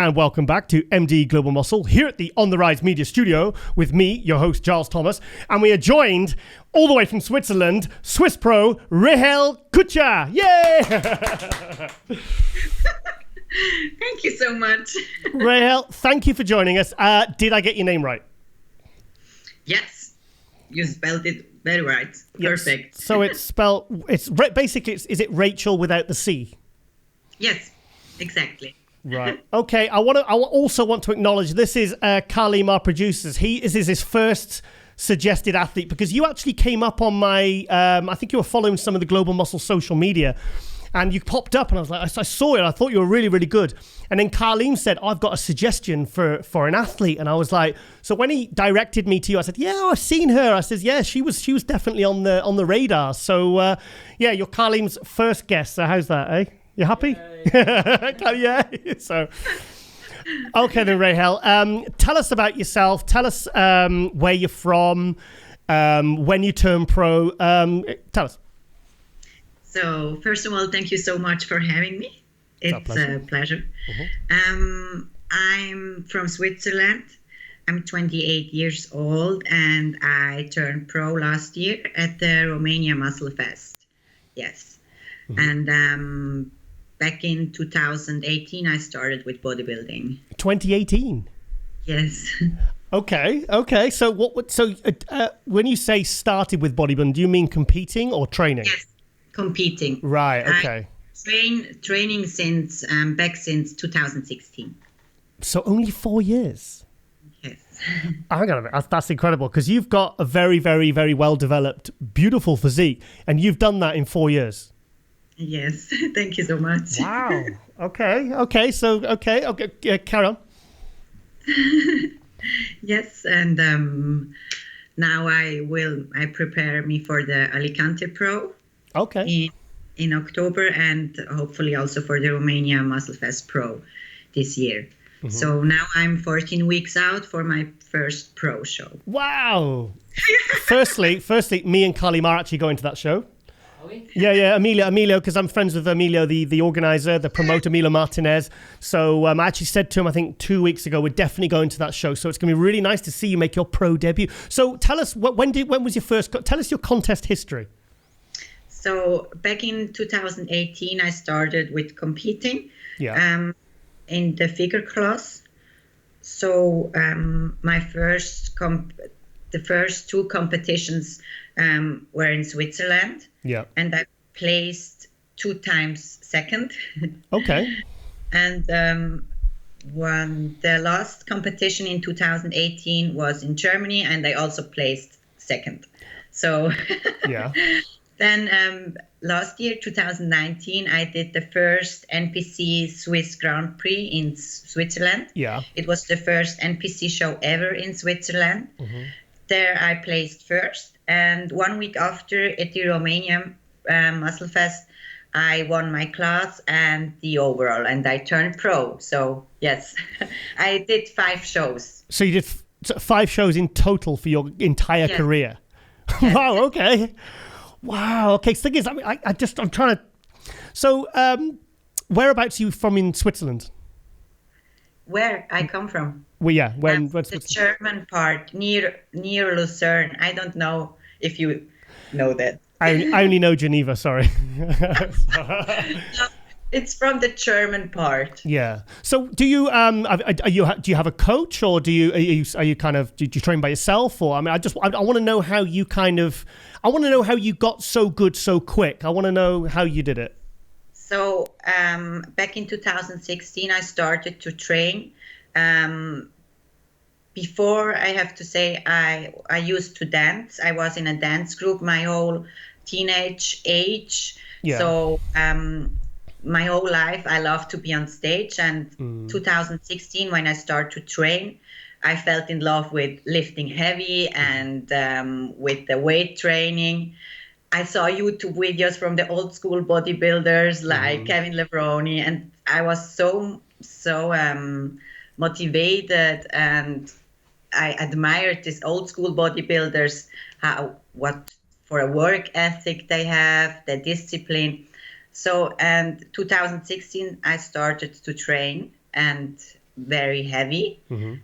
and welcome back to MD Global Muscle here at the On the RiZe Media studio with me, your host, Giles Thomas, and we are joined all the way from Switzerland, Swiss pro, Rahel Cucchia. Yay! Thank you so much. Rahel, thank you for joining us. Did I get your name right? Yes, you spelled it very right. Perfect. Yes. So it's spelled, basically, is it Rachel without the C? Yes, exactly. Right. Okay. I also want to acknowledge this is Kaleem, our producer. This is his first suggested athlete because you actually came up on my. I think you were following some of the Global Muscle social media, and you popped up, and I was like, I saw it. I thought you were really, really good. And then Kaleem said, "I've got a suggestion for an athlete," and I was like, so when he directed me to you, I said, "Yeah, I've seen her." I said, "Yeah, she was definitely on the radar." So yeah, you're Kaleem's first guest. So how's that, eh? You happy? Yeah. So, okay then, Rahel. Tell us about yourself. Tell us where you're from, when you turned pro. Tell us. So, first of all, thank you so much for having me. It's a pleasure. Mm-hmm. I'm from Switzerland. I'm 28 years old, and I turned pro last year at the Romania Muscle Fest. Yes. Mm-hmm. And back in 2018, I started with bodybuilding. 2018? Yes. Okay. So when you say started with bodybuilding, do you mean competing or training? Yes, competing. Right, okay. Training since back since 2016. So only 4 years? Yes. Hang on a minute. That's incredible because you've got a very, very, very well-developed, beautiful physique, and you've done that in 4 years. Yes, thank you so much. Wow. Okay. So, carry on. Yes, and now I prepare me for the Alicante Pro. Okay. In October, and hopefully also for the Romania Muscle Fest Pro this year. Mm-hmm. So now I'm 14 weeks out for my first pro show. Wow. Firstly, me and Kaleem are actually going to that show. Yeah, Emilio, because I'm friends with Emilio, the organizer, the promoter, Emilio Martinez. So I actually said to him, I think 2 weeks ago, we're definitely going to that show. So it's going to be really nice to see you make your pro debut. So tell us, when was your first, tell us your contest history. So back in 2018, I started with competing in the figure class. So my the first two competitions were in Switzerland. Yeah. And I placed 2 times second. Okay. And when the last competition in 2018 was in Germany, and I also placed second. So yeah. Then last year, 2019, I did the first NPC Swiss Grand Prix in Switzerland. Yeah. It was the first NPC show ever in Switzerland. Mm-hmm. There I placed first. And 1 week after at the Romania Muscle Fest, I won my class and the overall, and I turned pro. So yes, I did 5 shows. So you did 5 shows in total for your entire career? Yes. Wow, okay. Wow, okay. So the thing is, I'm trying to... So whereabouts are you from in Switzerland? Where I come from? Well, yeah, the German part, near Lucerne. I don't know if you know that. I only know Geneva. Sorry. No, it's from the German part. Yeah. So, do you do you have a coach, or do you train by yourself, or I want to know how you got so good so quick. I want to know how you did it. So back in 2016, I started to train. Before, I have to say, I used to dance. I was in a dance group my whole teenage age. Yeah. So my whole life, I loved to be on stage. And 2016, when I started to train, I felt in love with lifting heavy and with the weight training. I saw YouTube videos from the old school bodybuilders like Kevin Levroni, and I was so motivated, and I admired these old school bodybuilders, what for a work ethic they have, the discipline. So, and 2016, I started to train, and very heavy, and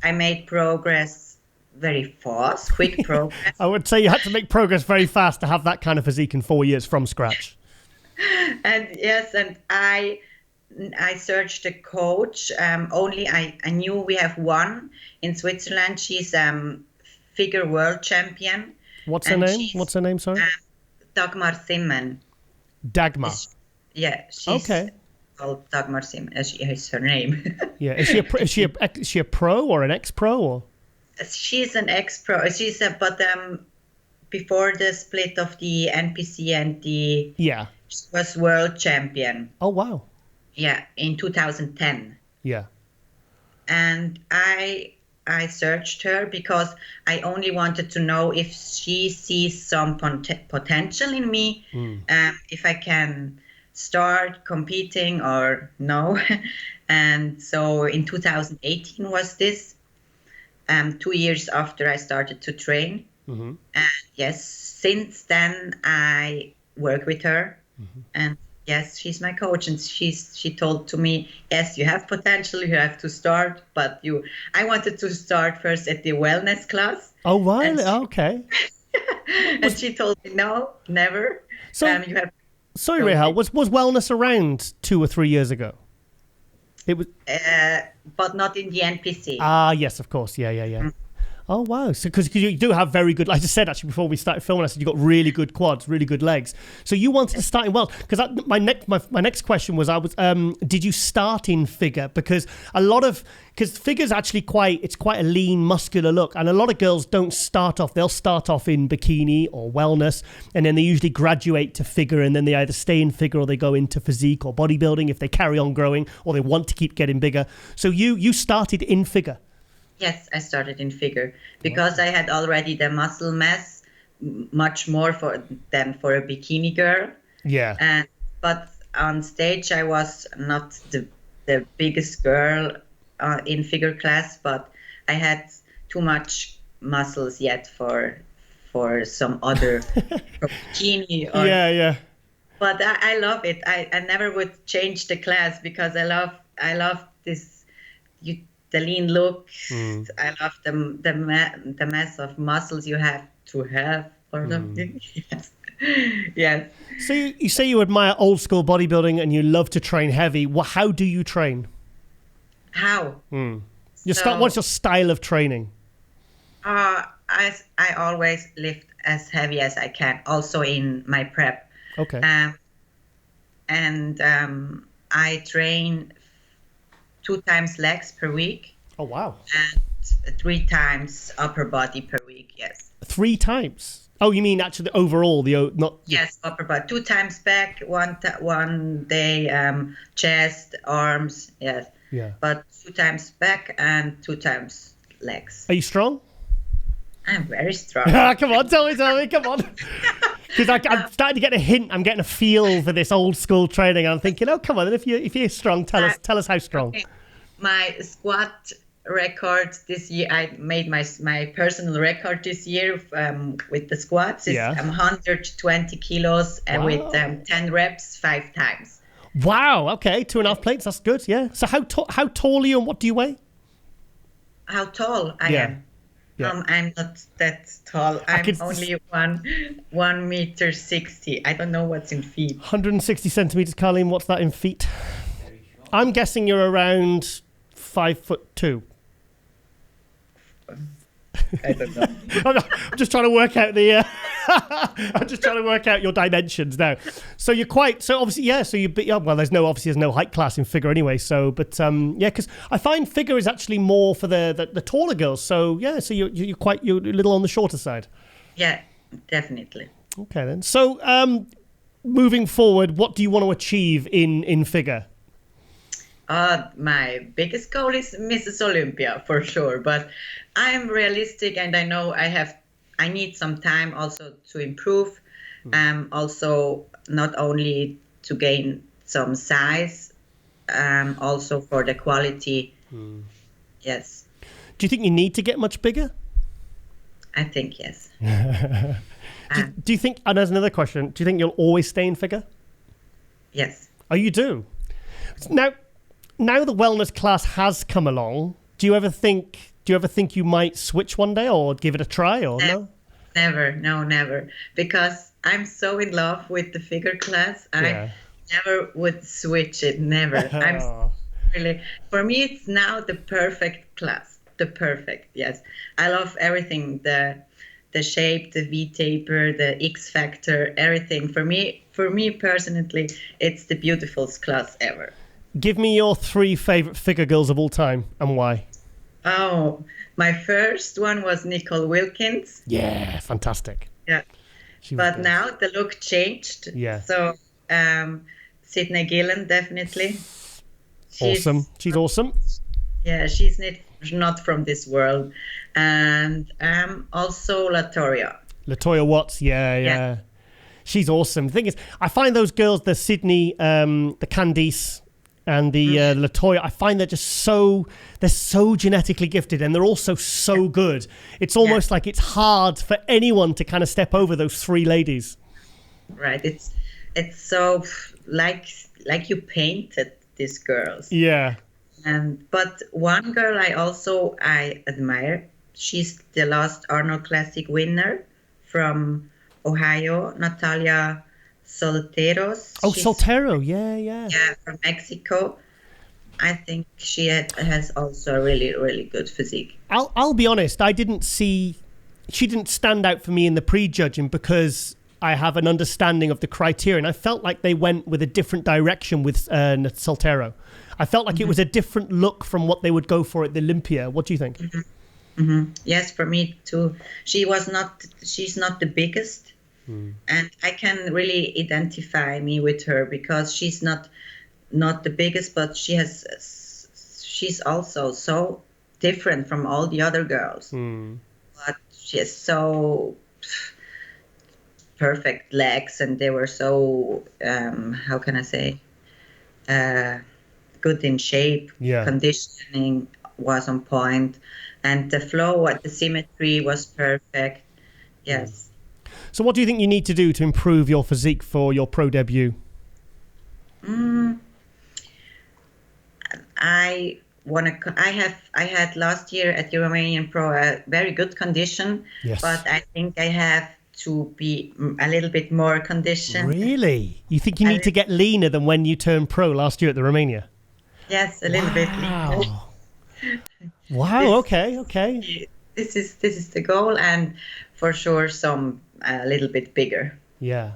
I made progress very fast, quick progress. I would say you had to make progress very fast to have that kind of physique in 4 years from scratch. And yes, and I searched a coach. Only I knew we have one in Switzerland. She's figure world champion. What's her name? What's her name? Sorry. Dagmar Simmen. Dagmar. She's okay. Called Dagmar Simmen. Is her name. Yeah. Is she a pro or an ex-pro or? She's an ex-pro. But before the split of the NPC and she was world champion. Oh wow. Yeah, in 2010. Yeah. And I searched her because I only wanted to know if she sees some potential in me, if I can start competing or no. And so in 2018 was this, 2 years after I started to train. And yes, since then I work with her, and yes, she's my coach, and she told to me, yes, you have potential, you have to start, but I wanted to start first at the wellness class. Oh, really? Okay. And she told me, no, never. So, you have. Sorry, Rahel, was wellness around 2 or 3 years ago? It was, but not in the NPC. Ah, yes, of course, yeah. Oh wow! So because you do have very good, like I just said actually before we started filming, I said you got really good quads, really good legs. So you wanted to start in well. Because my next question was did you start in figure? Because figure's actually quite a lean, muscular look, and a lot of girls don't start off. They'll start off in bikini or wellness, and then they usually graduate to figure, and then they either stay in figure or they go into physique or bodybuilding if they carry on growing or they want to keep getting bigger. So you started in figure. Yes, I started in figure because I had already the muscle mass, much more than for a bikini girl. Yeah. But on stage, I was not the biggest girl in figure class, but I had too much muscles yet for some other bikini. Yeah. But I love it. I never would change the class because I love this. The lean look, I love the mass of muscles you have to have for them. Yes. So you say you admire old school bodybuilding and you love to train heavy. Well, how do you train? How? What's your style of training? I always lift as heavy as I can, also in my prep. Okay. And I train 2 times legs per week. Oh, wow. And 3 times upper body per week, yes. 3 times? Oh, you mean actually overall? Yes, upper body. 2 times back, one day chest, arms, yes. Yeah. But 2 times back and 2 times legs. Are you strong? I'm very strong. Come on, tell me, come on. Because I'm starting to get a hint. I'm getting a feel for this old school training. And I'm thinking, oh, come on. If you're strong, tell us how strong. Okay. My squat record this year, I made my personal record this year with the squats. I'm 120 kilos and with 10 reps 5 times. Wow. Okay. 2.5 plates. That's good. Yeah. So how tall are you and what do you weigh? How tall I am? Yeah. I'm not that tall. I'm only 1 meter 60. I don't know what's in feet. 160 centimeters, Kaleem. What's that in feet? I'm guessing you're around 5'2". I don't know. I'm just trying to work out I'm just trying to work out your dimensions now. So you're obviously there's no height class in figure anyway. So because I find figure is actually more for the taller girls. So you're a little on the shorter side. Yeah, definitely. Okay then. So moving forward, what do you want to achieve in figure? My biggest goal is Mrs. Olympia for sure, but I am realistic and I know I need some time also to improve. Also not only to gain some size, also for the quality. Yes. Do you think you need to get much bigger? I think yes. Do you think, and there's another question, do you think you'll always stay in figure? Yes. Oh, you do? Now, now the wellness class has come along, do you ever think you might switch one day or give it a try, or no? Never. Because I'm so in love with the figure class. I never would switch it. Never. For me, it's now the perfect class. The perfect, yes. I love everything. The shape, the V-taper, the X factor, everything. For me personally, it's the beautifulest class ever. Give me your 3 favorite figure girls of all time and why. Oh, my first one was Nicole Wilkins. Yeah, fantastic. Yeah. But now the look changed. Yeah. So Sydney Gillen, definitely. She's awesome. Yeah, she's not from this world. And also Latoya Watts, yeah. She's awesome. The thing is, I find those girls, the Sydney, the Candice, and the Latoya, I find they're so genetically gifted, and they're also so good. It's almost like it's hard for anyone to kind of step over those 3 ladies. Right. It's so like you painted these girls. Yeah. But one girl I admire. She's the last Arnold Classic winner from Ohio, Natalia Solteros. Oh, Soltero, yeah. Yeah, from Mexico. I think she has also a really, really good physique. I'll be honest, she didn't stand out for me in the prejudging because I have an understanding of the criteria, and I felt like they went with a different direction with Soltero. I felt like it was a different look from what they would go for at the Olympia. What do you think? Yes, for me too. She's not the biggest, and I can really identify me with her because she's not the biggest, but she's also so different from all the other girls. But she has so perfect legs, and they were so how can I say, good in shape. Conditioning was on point, and the flow, the symmetry was perfect. Yes. So what do you think you need to do to improve your physique for your pro debut? I had last year at the Romanian Pro a very good condition, but I think I have to be a little bit more conditioned. Really? You think you need to get leaner than when you turned pro last year at the Romania? Yes, a little bit. Wow. Okay. This is the goal, and for sure a little bit bigger. Yeah.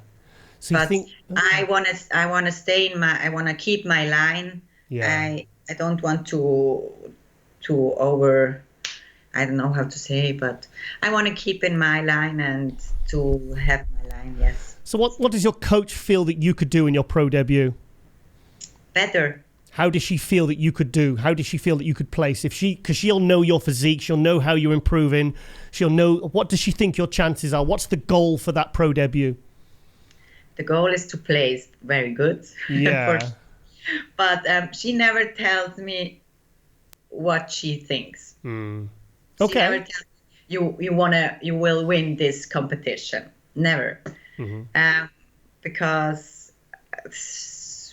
So but I want to stay I want to keep my line. Yeah. I don't want to over, I don't know how to say, but I want to keep in my line and to have my line. Yes. So what does your coach feel that you could do in your pro debut? Better. How does she feel that you could do? How does she feel that you could place? Because she'll know your physique, she'll know how you're improving, she'll know, what does she think your chances are? What's the goal for that pro debut? The goal is to place very good. Yeah. But she never tells me what she thinks. Okay. She never tells me, you will win this competition. Never. Because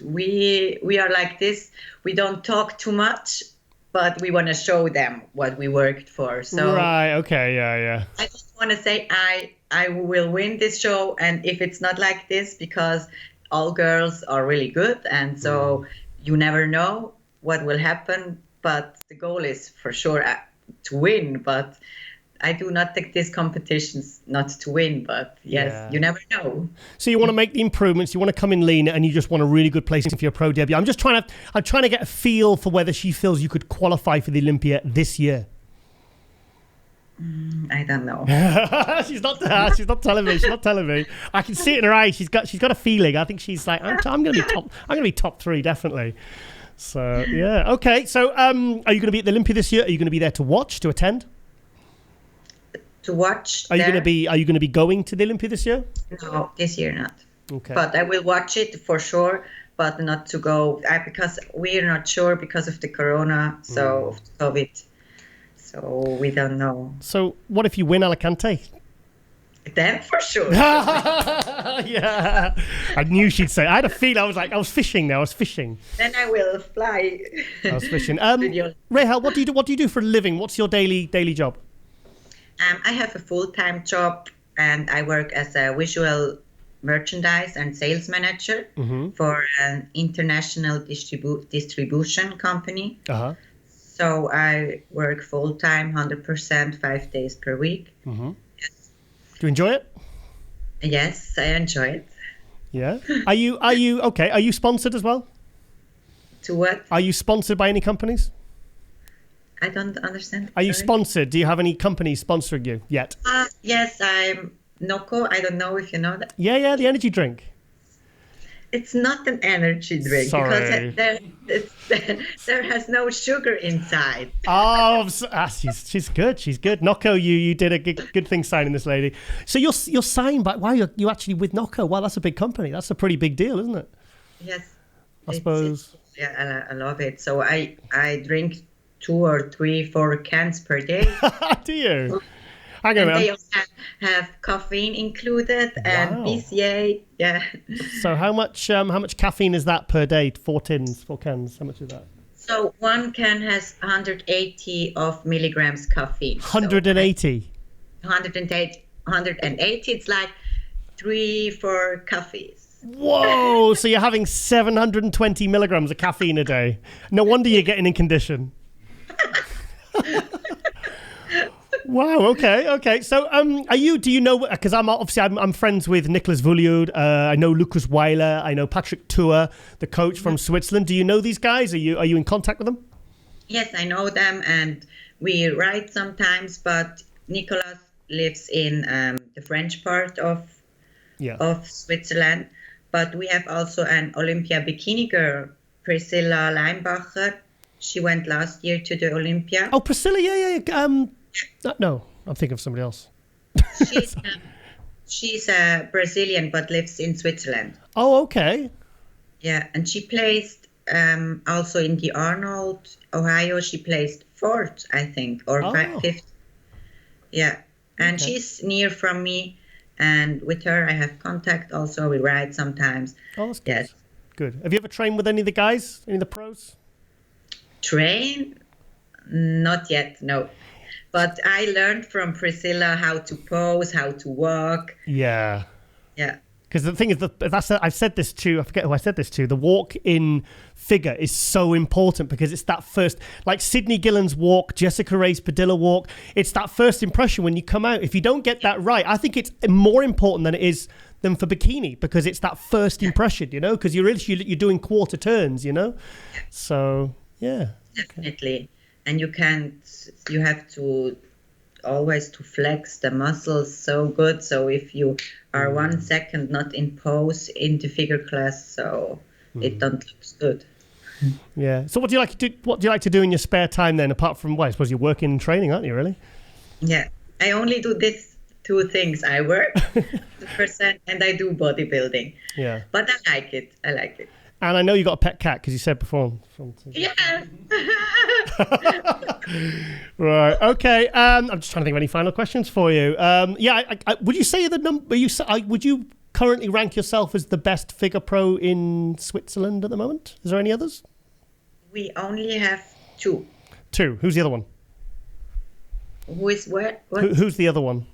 we are like this. We don't talk too much, but we want to show them what we worked for. So right. Okay. Yeah. I just want to say I will win this show, and if it's not like this, because all girls are really good, and so you never know what will happen. But the goal is for sure to win. But I do not take these competitions not to win, but you never know. So you want to make the improvements, you want to come in leaner, and you just want a really good place for your pro debut. I'm trying to get a feel for whether she feels you could qualify for the Olympia this year. I don't know. She's not telling me. She's not telling me. I can see it in her eyes. She's got a feeling. I think she's like, I'm going to be top 3 definitely. So yeah, okay. So are you going to be at the Olympia this year? Are you going to be there to watch, to attend? To watch. Are you going to be going to the Olympia this year? No, this year not. Okay. But I will watch it for sure, but not to go because we're not sure because of the corona, of COVID. So we don't know. So what if you win Alicante? Then for sure. Yeah. I knew she'd say. I had a feeling. I was fishing now. I was fishing. Then I will fly. I was fishing. Rahel, what do you do? What do you do for a living? What's your daily job? I have a full-time job, and I work as a visual merchandise and sales manager for an international distribution company. Uh-huh. So I work full-time, 100%, 5 days per week. Mm-hmm. Yes. Do you enjoy it? Yes, I enjoy it. Yeah. Are you okay? Are you sponsored as well? To what? Are you sponsored by any companies? I don't understand. Are you sponsored? Do you have any companies sponsoring you yet? Yes, I'm Noco. I don't know if you know that. Yeah, the energy drink. It's not an energy drink because there has no sugar inside. Oh, she's good. She's good. Noco, you did a good thing signing this lady. So you're signed by. Wow, you're actually with Noco. Wow, that's a big company. That's a pretty big deal, isn't it? Yes. I suppose. Yeah, I love it. So I drink 2 or 3, 4 cans per day. Do you? And they also have caffeine included and BCA. Yeah. So how much caffeine is that per day? 4 cans. How much is that? So 1 can has 180 of milligrams caffeine. 180. 180. It's like 3-4 coffees. Whoa! So you're having 720 milligrams of caffeine a day. No wonder you're getting in condition. Wow. Okay. So, do you know? Because I'm friends with Nicholas Vuliud. I know Lucas Weiler. I know Patrick Tour, the coach from Switzerland. Do you know these guys? Are you in contact with them? Yes, I know them, and we write sometimes. But Nicholas lives in the French part of Switzerland. But we have also an Olympia Bikini girl, Priscilla Leinbacher. She went last year to the Olympia. Oh, Priscilla, yeah. No, I'm thinking of somebody else. She's a Brazilian but lives in Switzerland. Oh, okay. Yeah, and she placed also in the Arnold, Ohio. She placed 4th, I think, or 5th. Yeah, and she's near from me, and with her I have contact. Also, we ride sometimes. Oh, that's good. Yes. Good. Have you ever trained with any of the guys, any of the pros? Train? Not yet, no. But I learned from Priscilla how to pose, how to walk. Yeah. Yeah. Because the thing is, I've said this to, I forget who I said this to, the walk-in figure is so important because it's that first, like Sydney Gillen's walk, Jessica Ray's Padilla walk, it's that first impression when you come out. If you don't get that right, I think it's more important than for bikini because it's that first impression, because you're doing quarter turns, So, yeah. Definitely. Okay. And you have to always to flex the muscles so good. So if you are 1 second not in pose in the figure class, so it don't look good. Yeah. So what do you like to do in your spare time then, apart from I suppose you're working and training, aren't you, really? Yeah. I only do these 2 things. I work 100% and I do bodybuilding. Yeah. But I like it. And I know you got a pet cat because you said before. Yeah. Right. Okay. I'm just trying to think of any final questions for you. Would you say the number? Would you currently rank yourself as the best figure pro in Switzerland at the moment? Is there any others? We only have 2. 2. Who's the other one? Who is where? Who's the other one?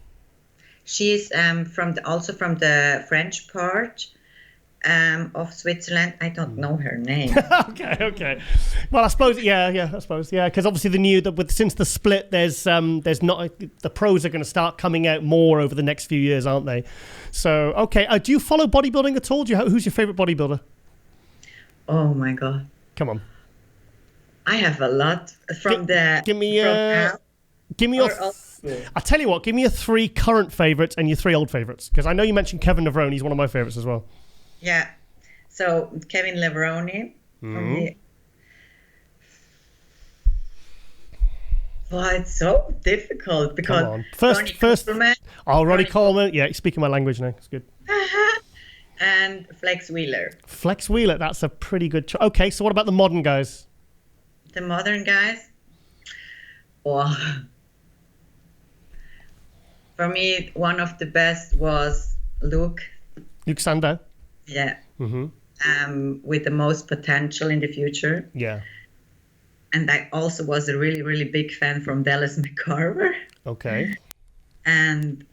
She's from the French part. Of Switzerland. I don't know her name. Okay. Well, I suppose, because obviously since the split, there's not, the pros are going to start coming out more over the next few years, aren't they? So, okay. Do you follow bodybuilding at all? Who's your favorite bodybuilder? Oh my God. Come on. I have a lot give me your. I tell you what. Give me your 3 current favorites and your 3 old favorites, because I know you mentioned Kevin Levrone. He's one of my favorites as well. Yeah, so Kevin Levrone. Well, it's so difficult because come on. First. Ronnie Coleman. Yeah, speaking my language now. It's good. And Flex Wheeler. Flex Wheeler. That's a pretty good choice. Okay, so what about the modern guys? The modern guys. Well, for me, one of the best was Luke. Luke Sandow. Yeah. With the most potential in the future. Yeah. And I also was a really, really big fan from Dallas McCarver. Okay. And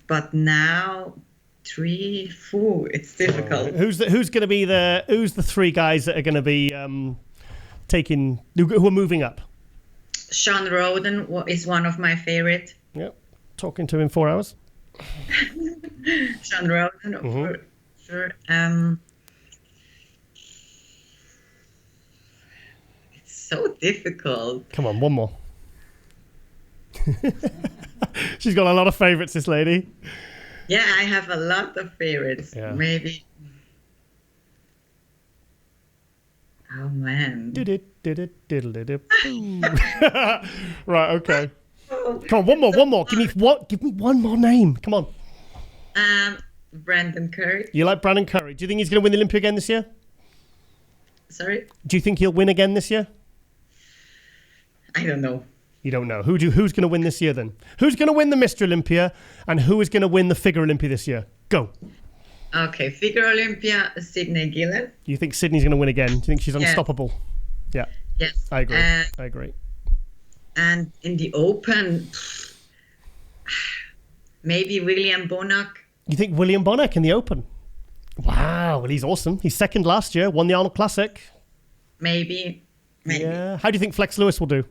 but now 3, 4, it's difficult. Who's going to be who's the 3 guys that are going to be who are moving up? Shawn Rhoden is one of my favorite. Yep. Talking to him 4 hours. Shawn Rhoden, for sure. It's so difficult. Come on, one more. She's got a lot of favorites, this lady. Yeah, I have a lot of favorites. Yeah. Maybe. Oh man. Right, okay. Come on, one more. Give me one more name. Come on. Brandon Curry. You like Brandon Curry? Do you think he's going to win the Olympia again this year? Sorry? Do you think he'll win again this year? I don't know. You don't know. Who's going to win this year then? Who's going to win the Mr. Olympia and who is going to win the Figure Olympia this year? Go. Okay, Figure Olympia, Sydney Gillen. You think Sydney's going to win again? Do you think she's unstoppable? Yeah. Yes. I agree. And in the Open, maybe William Bonac. You think William Bonac in the Open? Wow, well, he's awesome. He's second last year, won the Arnold Classic. Maybe. Yeah. How do you think Flex Lewis will do?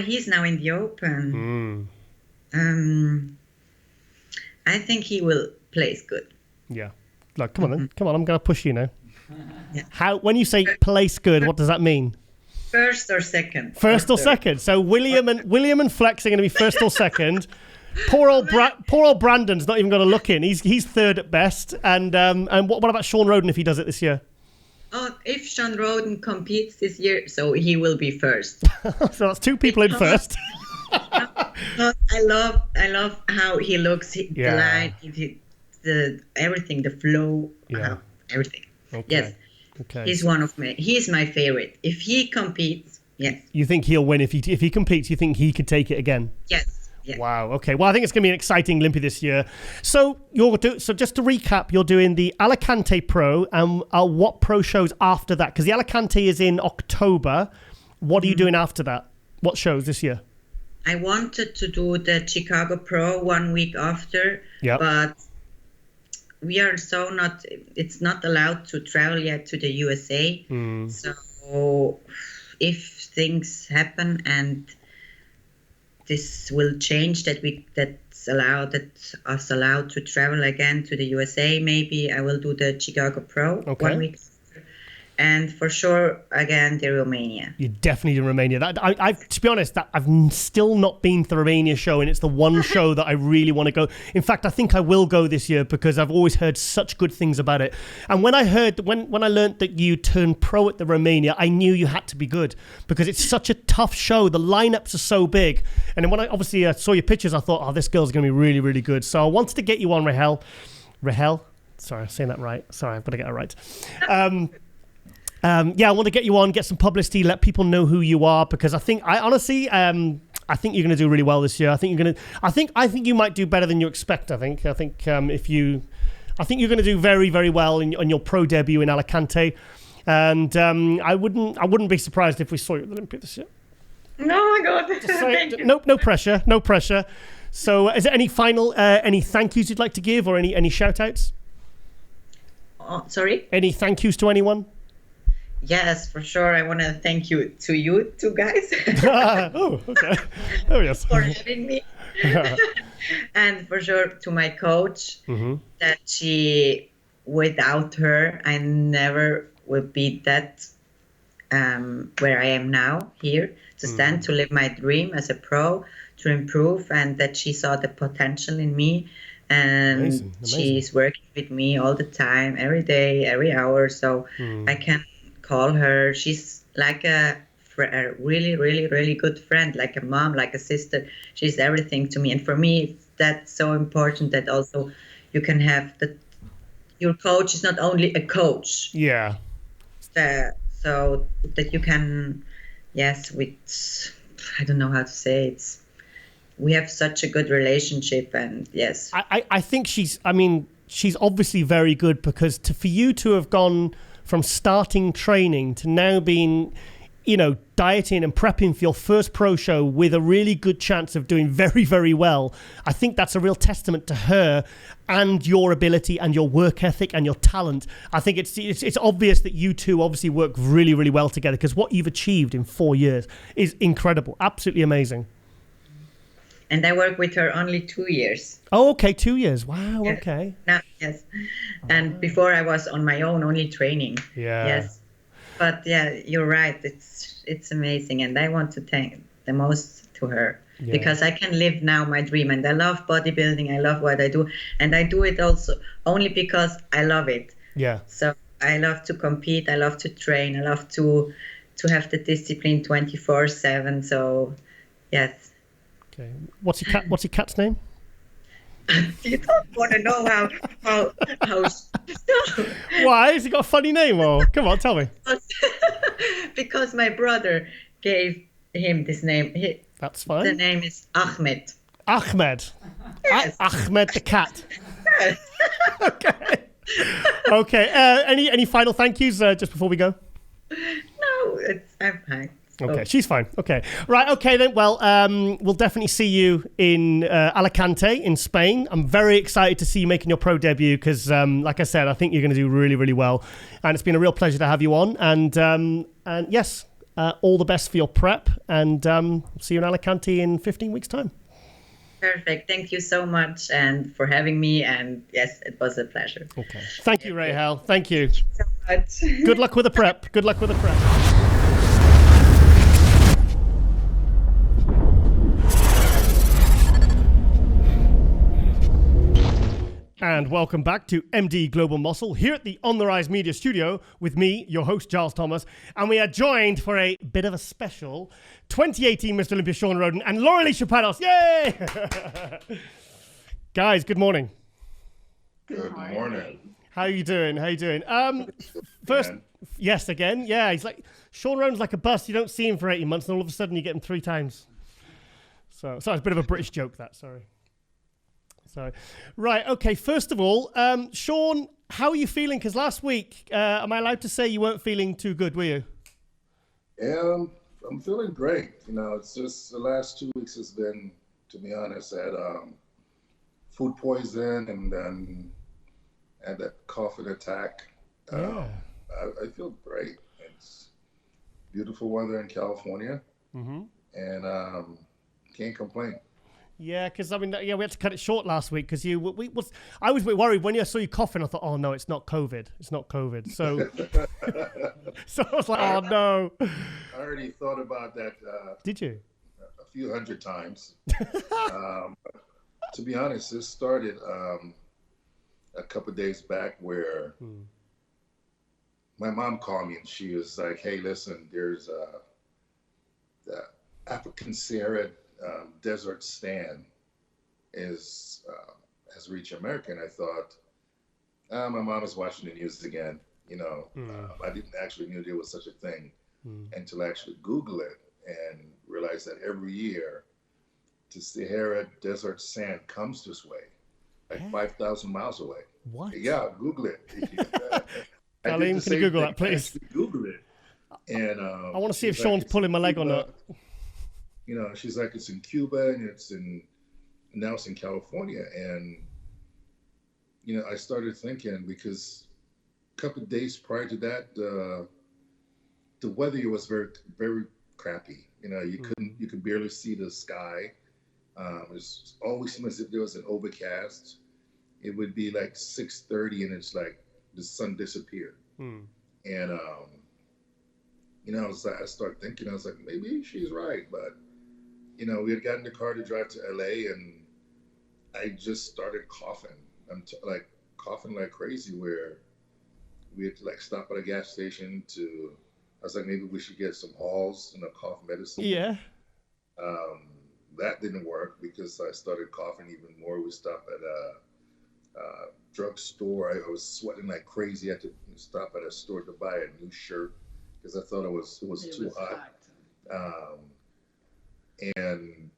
He's now in the Open. I think he will place good. Yeah. Look, come on then. Come on, I'm going to push you now. Yeah. When you say place good, what does that mean? First or second. First or second. So William and Flex are going to be first or second. Poor old Brandon's not even going to look in. He's third at best. And what about Shawn Rhoden if he does it this year? If Shawn Rhoden competes this year, so he will be first. So that's 2 people in first. I love how he looks. The line, the everything, the flow, everything. Okay. Yes. Okay. He's one of me. He's my favorite. If he competes, yes. You think he'll win if he competes? You think he could take it again? Yes. Yeah. Wow. Okay. Well, I think it's going to be an exciting Olympia this year. So just to recap, you're doing the Alicante Pro, and what pro shows after that? Because the Alicante is in October. What are you doing after that? What shows this year? I wanted to do the Chicago Pro 1 week after, but we are it's not allowed to travel yet to the USA. So if things happen and this will change that's us allowed to travel again to the USA, maybe I will do the Chicago Pro 1 week. And for sure, again, the Romania. You definitely do Romania. To be honest, I've still not been to the Romania show, and it's the one show that I really want to go. In fact, I think I will go this year because I've always heard such good things about it. And when I learned that you turned pro at the Romania, I knew you had to be good because it's such a tough show. The lineups are so big. And then when I obviously saw your pictures, I thought, this girl's going to be really, really good. So I wanted to get you on, Rahel. Sorry, I'm saying that right. Sorry, I've got to get it right. I want to get you on, get some publicity, let people know who you are, because I think you're going to do really well this year. I think you might do better than you expect. I think you're going to do very, very well on your pro debut in Alicante, and I wouldn't be surprised if we saw you at the Olympia this year. Oh my God! Thank you. No pressure. So, is there any final any thank yous you'd like to give, or any shout outs? Sorry. Any thank yous to anyone? Yes, for sure. I want to thank you two guys. Oh, okay. Oh, yes. For having me. And for sure to my coach, that without her, I never would be that where I am now here, to stand, to live my dream as a pro, to improve, and that she saw the potential in me. And Amazing. She's working with me all the time, every day, every hour. So I can call her. She's like a really, really, really good friend, like a mom, like a sister. She's everything to me. And for me, that's so important that also you can have your coach is not only a coach. Yeah. So that you can, I don't know how to say it. we have such a good relationship. And yes, I think she's obviously very good, because for you to have gone from starting training to now being, dieting and prepping for your first pro show with a really good chance of doing very, very well, I think that's a real testament to her and your ability and your work ethic and your talent. I think it's obvious that you two obviously work really, really well together, because what you've achieved in 4 years is incredible. Absolutely amazing. And I worked with her only 2 years. Oh, okay, 2 years. Wow, yes. Okay. No, yes. And before I was on my own, only training. Yeah. Yes. But yeah, you're right. It's amazing. And I want to thank the most to her, because I can live now my dream. And I love bodybuilding. I love what I do. And I do it also only because I love it. Yeah. So I love to compete. I love to train. I love to have the discipline 24/7. So yes. Okay. What's your cat's name? You don't want to know how Why? Has he got a funny name? Or come on, tell me. Because my brother gave him this name. That's fine. The name is Ahmed. Ahmed. Yes. Ahmed the cat. Yes. Okay. Okay. Any final thank yous just before we go? No, I'm fine. Okay, she's fine. Okay. Right, okay then. Well, we'll definitely see you in Alicante in Spain. I'm very excited to see you making your pro debut, because, like I said, I think you're going to do really, really well. And it's been a real pleasure to have you on. And yes, all the best for your prep. And see you in Alicante in 15 weeks' time. Perfect. Thank you so much and for having me. And yes, it was a pleasure. Okay. Thank you, Rahel. Thank you. Thank you so much. Good luck with the prep. Good luck with the prep. And welcome back to MD Global Muscle here at the On the RiZe Media studio with me, your host, Giles Thomas. And we are joined for a bit of a special 2018 Mr. Olympia Shawn Rhoden and Lauralie Chapados. Yay! Guys, good morning. Good morning. How are you doing? First, yes, again. Yeah, he's like, Shawn Rhoden's like a bus. You don't see him for 18 months and all of a sudden you get him 3 times. So, sorry, it's a bit of a British joke, that, sorry. Right, okay, first of all, Shawn, how are you feeling? Because last week, am I allowed to say you weren't feeling too good, were you? Yeah, I'm feeling great. It's just the last 2 weeks has been, to be honest, I had food poison and then had that coughing attack. Yeah. I feel great. It's beautiful weather in California, and can't complain. Yeah, because we had to cut it short last week because I was a bit worried when I saw you coughing. I thought, oh no, it's not COVID. It's not COVID. So, so I was like, oh no. I already thought about that. Did you? A few hundred times. To be honest, this started a couple of days back where my mom called me and she was like, hey, listen, there's the African Sahara desert stand has reached America, and I thought, my mom is watching the news again. I didn't actually know there was such a thing until I actually Google it and realized that every year the Sahara desert sand comes this way, like 5,000 miles away. What? Yeah, Google it. Kaleem, can you Google that, please? Google it. And I want to see if Shawn's pulling my leg or not. She's like, it's in Cuba and now it's in California. And, I started thinking, because a couple of days prior to that, the weather was very, very crappy. You could barely see the sky. It always seemed as if there was an overcast. It would be like 6:30 and it's like the sun disappeared. And, I started thinking, I was like, maybe she's right. But, we had gotten in the car to drive to LA and I just started coughing. I'm coughing like crazy, where we had to stop at a gas station I was like, maybe we should get some Halls and a cough medicine. Yeah. That didn't work because I started coughing even more. We stopped at a drugstore. I was sweating like crazy. I had to stop at a store to buy a new shirt because I thought it was too hot. And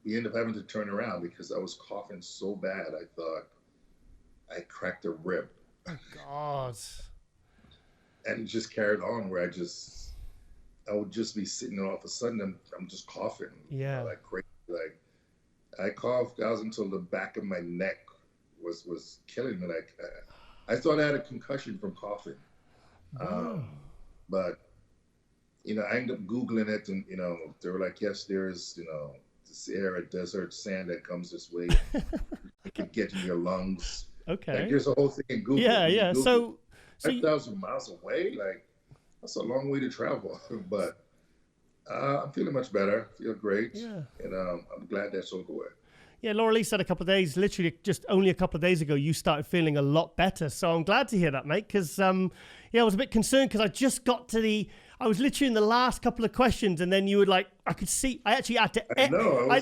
we ended up having to turn around because I was coughing so bad. I thought I cracked a rib. Oh, God. And it just carried on where I would just be sitting and all of a sudden I'm just coughing. Yeah. Like crazy. Like I coughed, guys, until the back of my neck was killing me. Like I thought I had a concussion from coughing. Wow. But, I ended up Googling it and, they were like, yes, there is, this Sahara desert sand that comes this way. It can get in your lungs. Okay. Like, there's a whole thing in Google. Yeah. Google, so 5,000 miles away, like that's a long way to travel. But I'm feeling much better. I feel great. Yeah. And I'm glad that's over with. Yeah, Lauralie said a couple of days, literally just only a couple of days ago, you started feeling a lot better. So I'm glad to hear that, mate, because, I was a bit concerned because I just got to I was literally in the last couple of questions and then you were like, I could see, I actually had to edit. I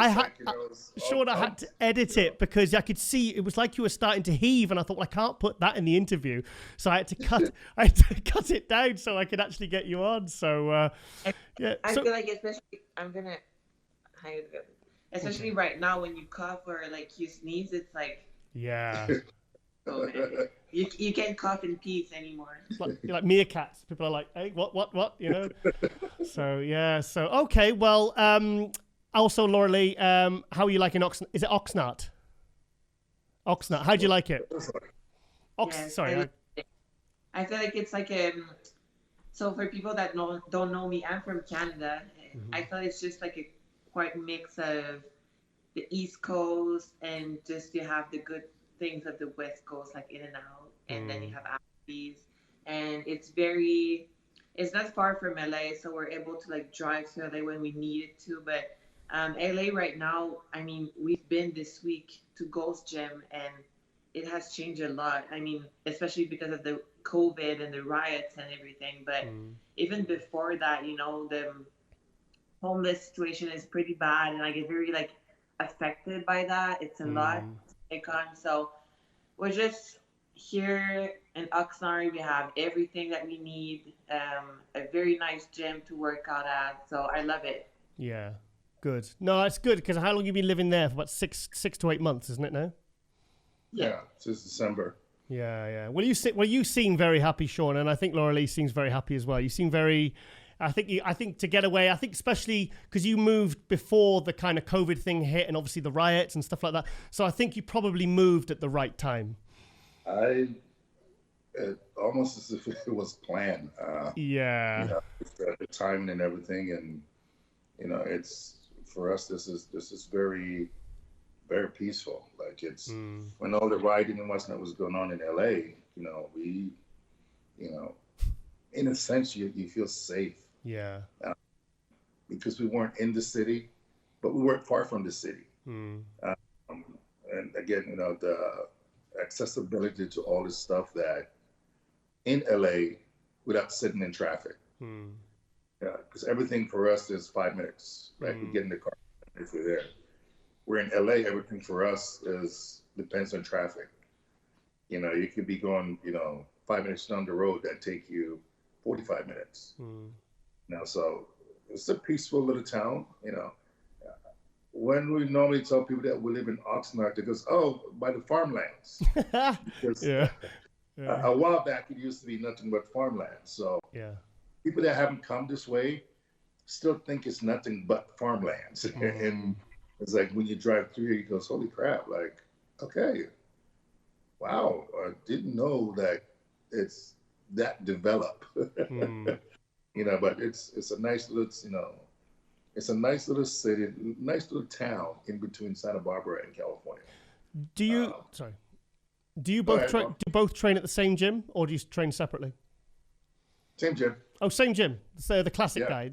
had to edit it because I could see, it was like you were starting to heave and I thought, well, I can't put that in the interview. So I had to cut it down so I could actually get you on. So, yeah. I feel like especially, especially right now when you cough or like you sneeze, it's like, yeah. You can't cough in peace anymore. You're like meerkats. People are like, hey, what? So, yeah. So, okay. Well, also, Lauralie, how are you liking Oxnard? Is it Oxnard? Oxnard. How do you like it? Sorry. I feel like it's like so for people that don't know me, I'm from Canada. Mm-hmm. I feel it's just like a quite mix of the East Coast and just you have the good things of the West Coast, like In-N-Out, and then you have Applebee's, and it's not far from LA, so we're able to like drive to LA when we needed to. But LA right now, I mean, we've been this week to Ghost Gym, and it has changed a lot. I mean, especially because of the COVID and the riots and everything. But even before that, the homeless situation is pretty bad, and I get very like affected by that. It's a lot to take on. So we're just here in Oxnard. We have everything that we need. A very nice gym to work out at. So I love it. Yeah, good. No, it's good because how long have you been living there? For about six to 8 months, isn't it now? Yeah, since December. Yeah. Well, you seem very happy, Shawn, and I think Lauralie seems very happy as well. You seem very. I think to get away, I think especially because you moved before the kind of COVID thing hit and obviously the riots and stuff like that. So I think you probably moved at the right time. Almost as if it was planned. The timing and everything. And, it's for us, this is very, very peaceful. Like it's when all the rioting and whatnot was going on in LA, we, in a sense, you feel safe. Yeah. Because we weren't in the city, but we weren't far from the city. And again, the accessibility to all this stuff that in LA without sitting in traffic. Yeah, because everything for us is 5 minutes. Right, we get in the car if we're there. We're in LA. Everything for us depends on traffic. You could be going 5 minutes down the road that take you 45 minutes. So it's a peaceful little town, When we normally tell people that we live in Oxnard, they goes, oh, by the farmlands. Because a while back, it used to be nothing but farmland. So people that haven't come this way still think it's nothing but farmlands. And it's like when you drive through here, you goes, holy crap, like, okay, wow, I didn't know that it's that developed. But it's a nice little, it's a nice little city, nice little town in between Santa Barbara and California. Do you both train at the same gym or do you train separately? Same gym. Oh, same gym. So the classic guy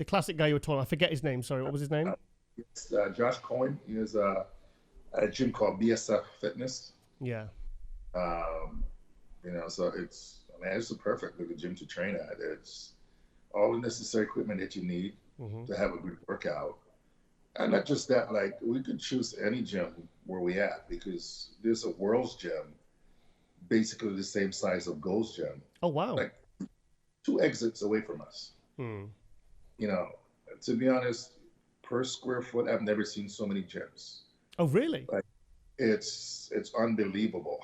you were talking. I forget his name. Sorry, what was his name? It's Josh Cohen. He has a gym called BSF Fitness. Yeah. So it's a perfect little gym to train at. It's all the necessary equipment that you need to have a good workout. And not just that, like we could choose any gym where we at because there's a World's Gym, basically the same size of Gold's Gym. Oh, wow. Like 2 exits away from us. To be honest, per square foot, I've never seen so many gyms. Oh, really? Like, it's unbelievable.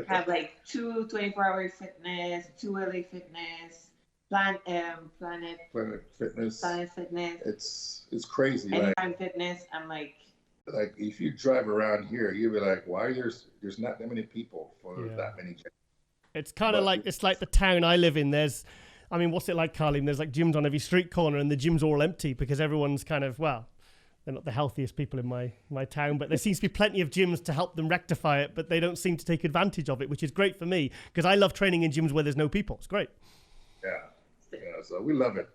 Have like 24-hour fitness, 2 LA Fitness, Planet Fitness. It's crazy. Anytime Fitness. I'm like if you drive around here, you'll be like, why there's not that many people for that many gyms. It's kind of like it's like the town I live in. What's it like, Kaleem? There's like gyms on every street corner, and the gyms are all empty because everyone's kind of they're not the healthiest people in my town, but there seems to be plenty of gyms to help them rectify it, but they don't seem to take advantage of it, which is great for me because I love training in gyms where there's no people. It's great. Yeah, so we love it.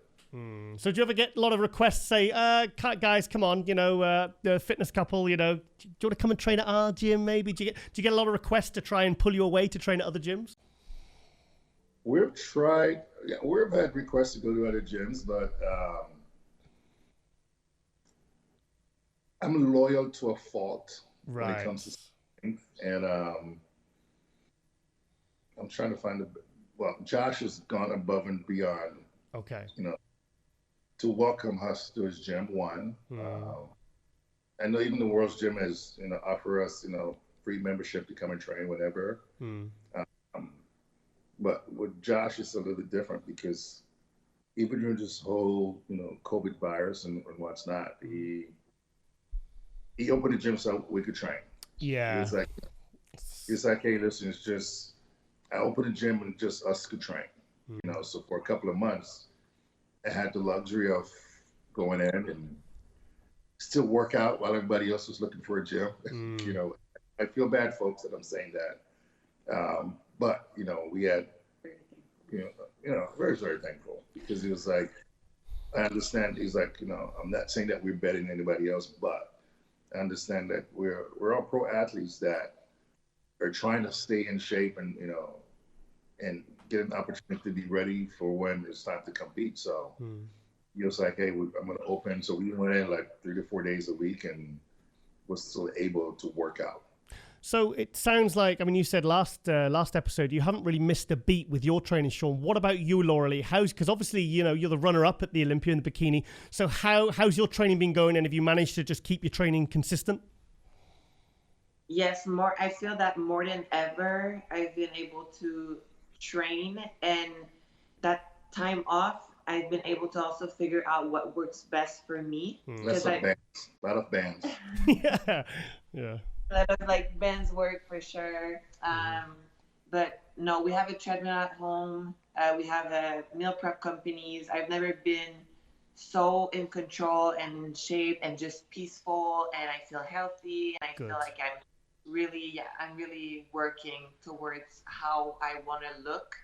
So do you ever get a lot of requests, say, guys, come on, the fitness couple, do you want to come and train at our gym maybe? Do you get a lot of requests to try and pull you away to train at other gyms? We've had requests to go to other gyms, but I'm loyal to a fault when it comes to strength. And I'm trying to find Josh has gone above and beyond. Okay. To welcome us to his gym. I know even the World's Gym has, offer us, free membership to come and train whenever. But with Josh, it's a little bit different because even during this whole, COVID virus and what's not, he opened the gym so we could train. Yeah. It's like, hey, listen, it's just, I opened the gym and just us could train. So for a couple of months, I had the luxury of going in and still work out while everybody else was looking for a gym. I feel bad, folks, that I'm saying that. But, we had, very, very thankful because he was like, I understand. He's like, I'm not saying that we're better than anybody else, but I understand that we're all pro athletes that are trying to stay in shape and, and get an opportunity to be ready for when it's time to compete. So he was like, hey, I'm going to open. So we went in like 3 to 4 days a week and was still able to work out. So it sounds like, you said last episode, you haven't really missed a beat with your training, Shawn. What about you, Lauralie? Because obviously, you're the runner-up at the Olympia in the bikini. So how's your training been going? And have you managed to just keep your training consistent? Yes, I feel that more than ever, I've been able to train, and that time off, I've been able to also figure out what works best for me. A lot of bands. Yeah. A lot of like bands work for sure. But no, we have a treadmill at home. We have a meal prep companies. I've never been so in control and in shape and just peaceful, and I feel healthy, and I feel like I'm really working towards how I want to look,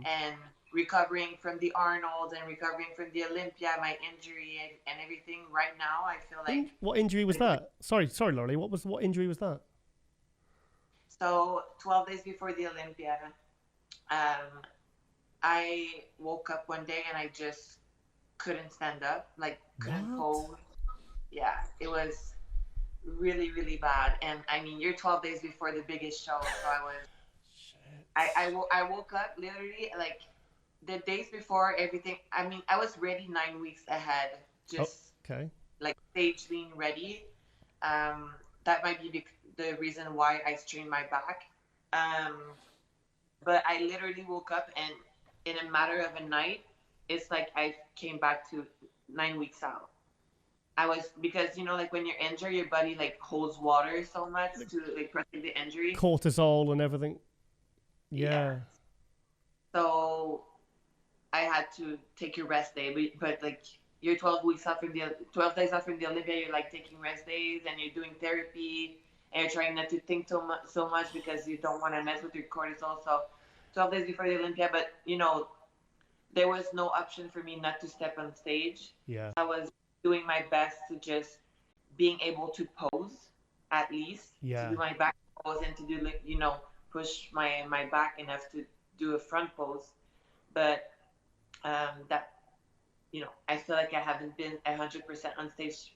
and recovering from the Arnold and recovering from the Olympia, my injury and everything. Right now, I feel like. What injury was that? Sorry, Lauralie. What injury was that? So 12 days before the Olympia, I woke up one day and I just couldn't stand up, couldn't pose. Yeah, it was really, really bad. And you're 12 days before the biggest show, so I woke up literally the days before everything. I was ready 9 weeks ahead, just stage being ready. That might be the reason why I strained my back. But I literally woke up, and in a matter of a night, it's like I came back to 9 weeks out. Because when you're injured, your body holds water so much to protect the injury. Cortisol and everything. Yeah. So I had to take a rest day, but you're 12 days out from the Olympia, you're taking rest days and you're doing therapy and you're trying not to think so much because you don't want to mess with your cortisol. So 12 days before the Olympia, but there was no option for me not to step on stage. Yeah. I was doing my best to just being able to pose at least, to do my back pose and to do push my back enough to do a front pose. But I feel like I haven't been 100% on stage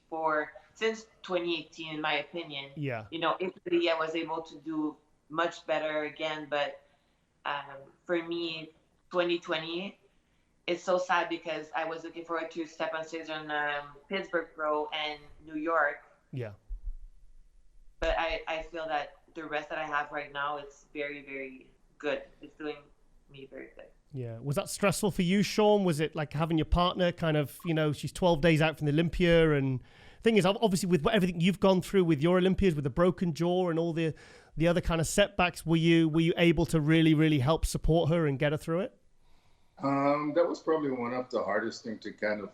since 2018, in my opinion. Yeah. Italy, I was able to do much better again, but for me, 2020, it's so sad because I was looking forward to step on stage on Pittsburgh Pro and New York. Yeah. But I feel that the rest that I have right now, it's very, very good. It's doing me very good. Yeah. Was that stressful for you, Shawn? Was it like having your partner kind of, you know, she's 12 days out from the Olympia, and thing is, obviously with everything you've gone through with your Olympias, with the broken jaw and all the other kind of setbacks, were you able to really, really help support her and get her through it? That was probably one of the hardest thing to kind of,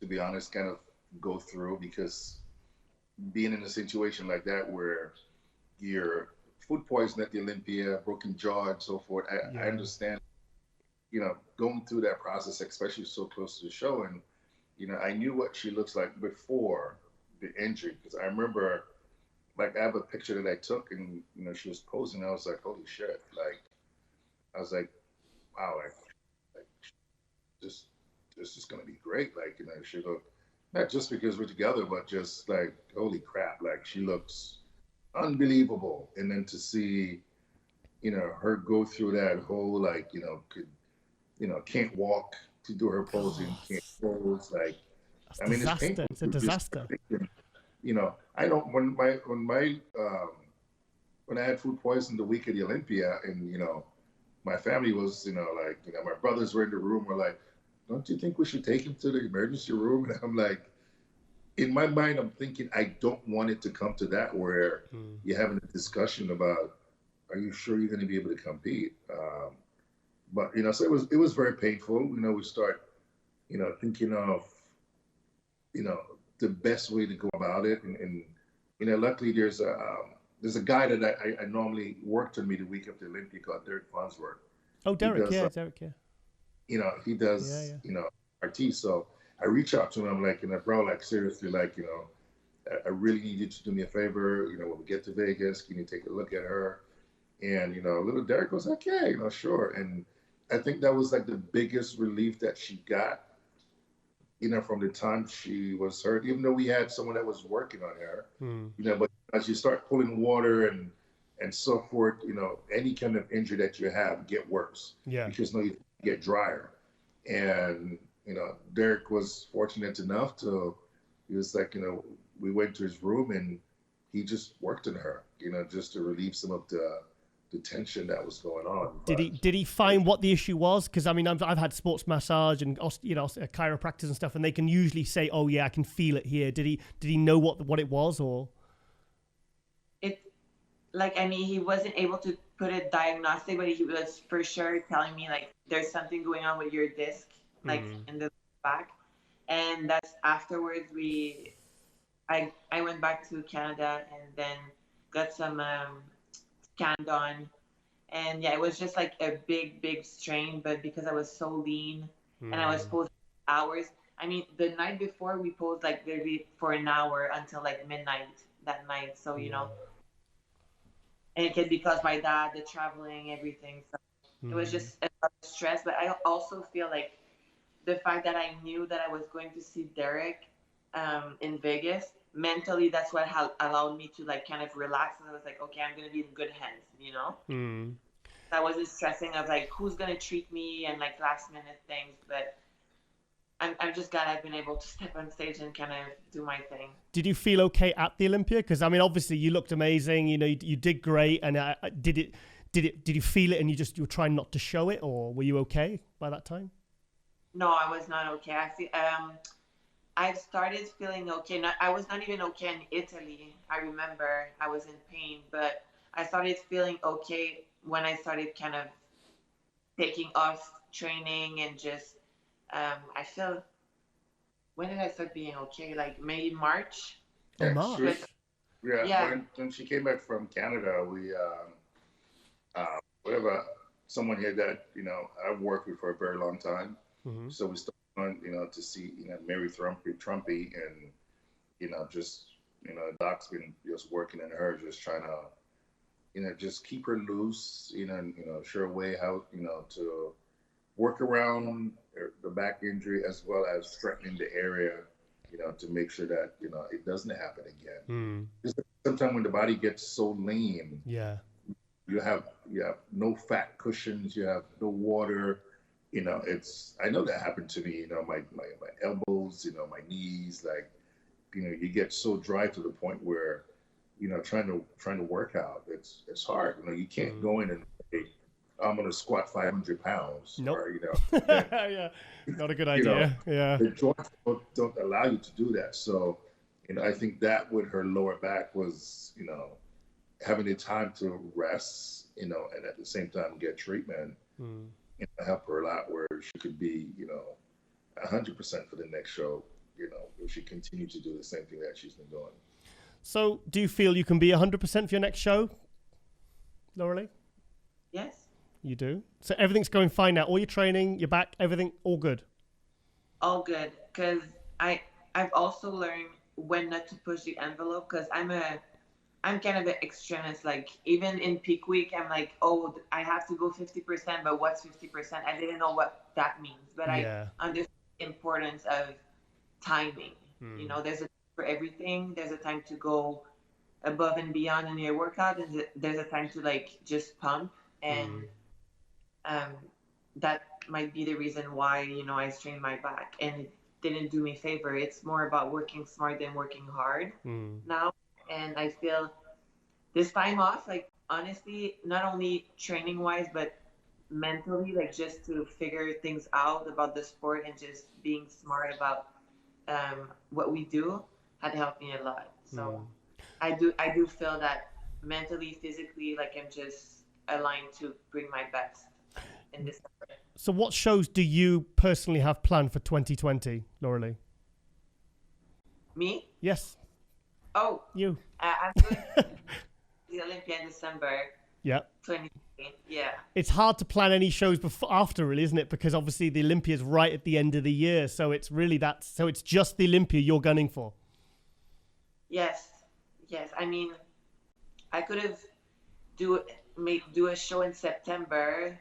to be honest, kind of go through, because being in a situation like that where you're food poisoned at the Olympia, broken jaw and so forth, I understand, you know, going through that process, especially so close to the show. And, you know, I knew what she looks like before the injury, because I remember, like, I have a picture that I took and, you know, she was posing. I was like, holy shit. Like, I was like, wow, like this is going to be great. Like, you know, she looked, not just because we're together, but just like, holy crap, like she looks unbelievable. And then to see, you know, her go through that whole, like, you know, can't walk to do her posing, can't pose, like, that's I mean, disaster. it's painful. It's a disaster. You know, I don't, when I had food poisoning the week of the Olympia, and, you know, my family was, you know, like, you know, my brothers were in the room, were like, don't you think we should take him to the emergency room? And I'm like, in my mind, I'm thinking, I don't want it to come to that where you're having a discussion about, are you sure you're going to be able to compete? But, you know, so it was very painful. You know, we start, you know, thinking of, you know, the best way to go about it. And you know, luckily there's a guy that I normally worked with me the week of the Olympia called Derek Farnsworth. Oh, Derek, Derek, yeah. You know, he does, you know, RT. So I reach out to him. I'm like, you know, bro, like, seriously, like, you know, I really need you to do me a favor. You know, when we get to Vegas, can you take a look at her? And, you know, little Derek was like, yeah, you know, sure. And I think that was like the biggest relief that she got, you know, from the time she was hurt, even though we had someone that was working on her, you know, but as you start pulling water and so forth, you know, any kind of injury that you have get worse. Yeah. Because you get drier. And, you know, Derek was fortunate enough he was like, you know, we went to his room and he just worked on her, you know, just to relieve some of the tension that was going on. Did he find what the issue was? Because I mean, I've had sports massage and, you know, chiropractors and stuff, and they can usually say, "Oh yeah, I can feel it here." Did he know what it was, or? It, like, I mean, he wasn't able to put a diagnostic, but he was for sure telling me, like, there's something going on with your disc, like in the back, and that's afterwards I went back to Canada and then got some scanned on, and yeah, it was just like a big strain. But because I was so lean and I was posing hours, I mean, the night before we posed like maybe for an hour until like midnight that night. So you know, and it could be caused by that, the traveling, everything. So it was just a lot of stress. But I also feel like the fact that I knew that I was going to see Derek in Vegas, mentally, that's what allowed me to like kind of relax. And I was like, okay, I'm going to be in good hands, you know? I wasn't stressing of like, who's going to treat me and like last minute things. But I'm just glad I've been able to step on stage and kind of do my thing. Did you feel okay at the Olympia? Because I mean, obviously you looked amazing, you know, you did great. And did you feel it and you were trying not to show it, or were you okay by that time? No, I was not okay. I started feeling okay. I was not even okay in Italy. I remember I was in pain, but I started feeling okay when I started kind of taking off training and just, I feel, when did I start being okay? Like maybe March? Yeah, March. When she came back from Canada, we, someone here that, you know, I've worked with for a very long time. So we started on, you know, to see, you know, Mary Trumpy and, you know, just, you know, Doc's been just working on her, just trying to, you know, just keep her loose, you know, show her way how, you know, to work around the back injury as well as strengthening the area, you know, to make sure that, you know, it doesn't happen again. Sometimes when the body gets so lean, you have no fat cushions, you have no water. you know, I know that happened to me, you know, my elbows, you know, my knees, like, you know, you get so dry to the point where, you know, trying to work out, it's hard. You know, you can't go in and say, I'm going to squat 500 pounds. Nope. Or, you know, then, yeah, not a good idea. You know, yeah. The joints don't allow you to do that. So, you know, I think that with her lower back was, you know, having the time to rest, you know, and at the same time get treatment, you know, help her a lot where she could be, you know, 100% for the next show, you know, if she continued to do the same thing that she's been doing. So do you feel you can be 100% for your next show, Lauralie? Yes. You do? So everything's going fine now? All your training, your back, everything, all good? All good. Because I've also learned when not to push the envelope, because I'm kind of an extremist. Like, even in peak week, I'm like, oh, I have to go 50%, but what's 50%? I didn't know what that means, but I understand the importance of timing. You know, there's a time for everything. There's a time to go above and beyond in your workout, and there's a time to, like, just pump. And that might be the reason why, you know, I strained my back, and it didn't do me favor. It's more about working smart than working hard now. And I feel this time off, like, honestly, not only training wise, but mentally, like, just to figure things out about the sport and just being smart about what we do had helped me a lot. So I do feel that mentally, physically, like, I'm just aligned to bring my best in this effort. So what shows do you personally have planned for 2020, Lauralie? Me? Yes. Oh, you. I'm doing the Olympia in December. Yeah. 2020. Yeah. It's hard to plan any shows after, really, isn't it? Because obviously the Olympia is right at the end of the year, so it's really so it's just the Olympia you're gunning for. Yes. I mean, I could have do a show in September.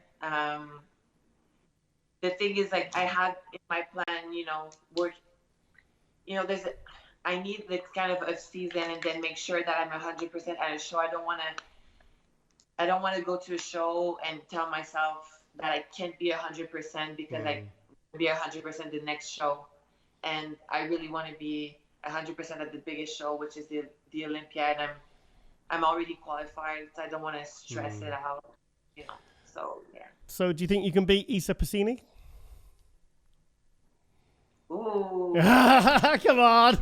The thing is, like, I had in my plan, you know, work. You know, I need this kind of a season and then make sure that I'm 100% at a show. I don't want to go to a show and tell myself that I can't be 100% because I can be 100% the next show. And I really want to be 100% at the biggest show, which is the Olympia. And I'm already qualified, so I don't want to stress it out, you know. So, yeah. So do you think you can beat Issa Pacini? Ooh. Come on.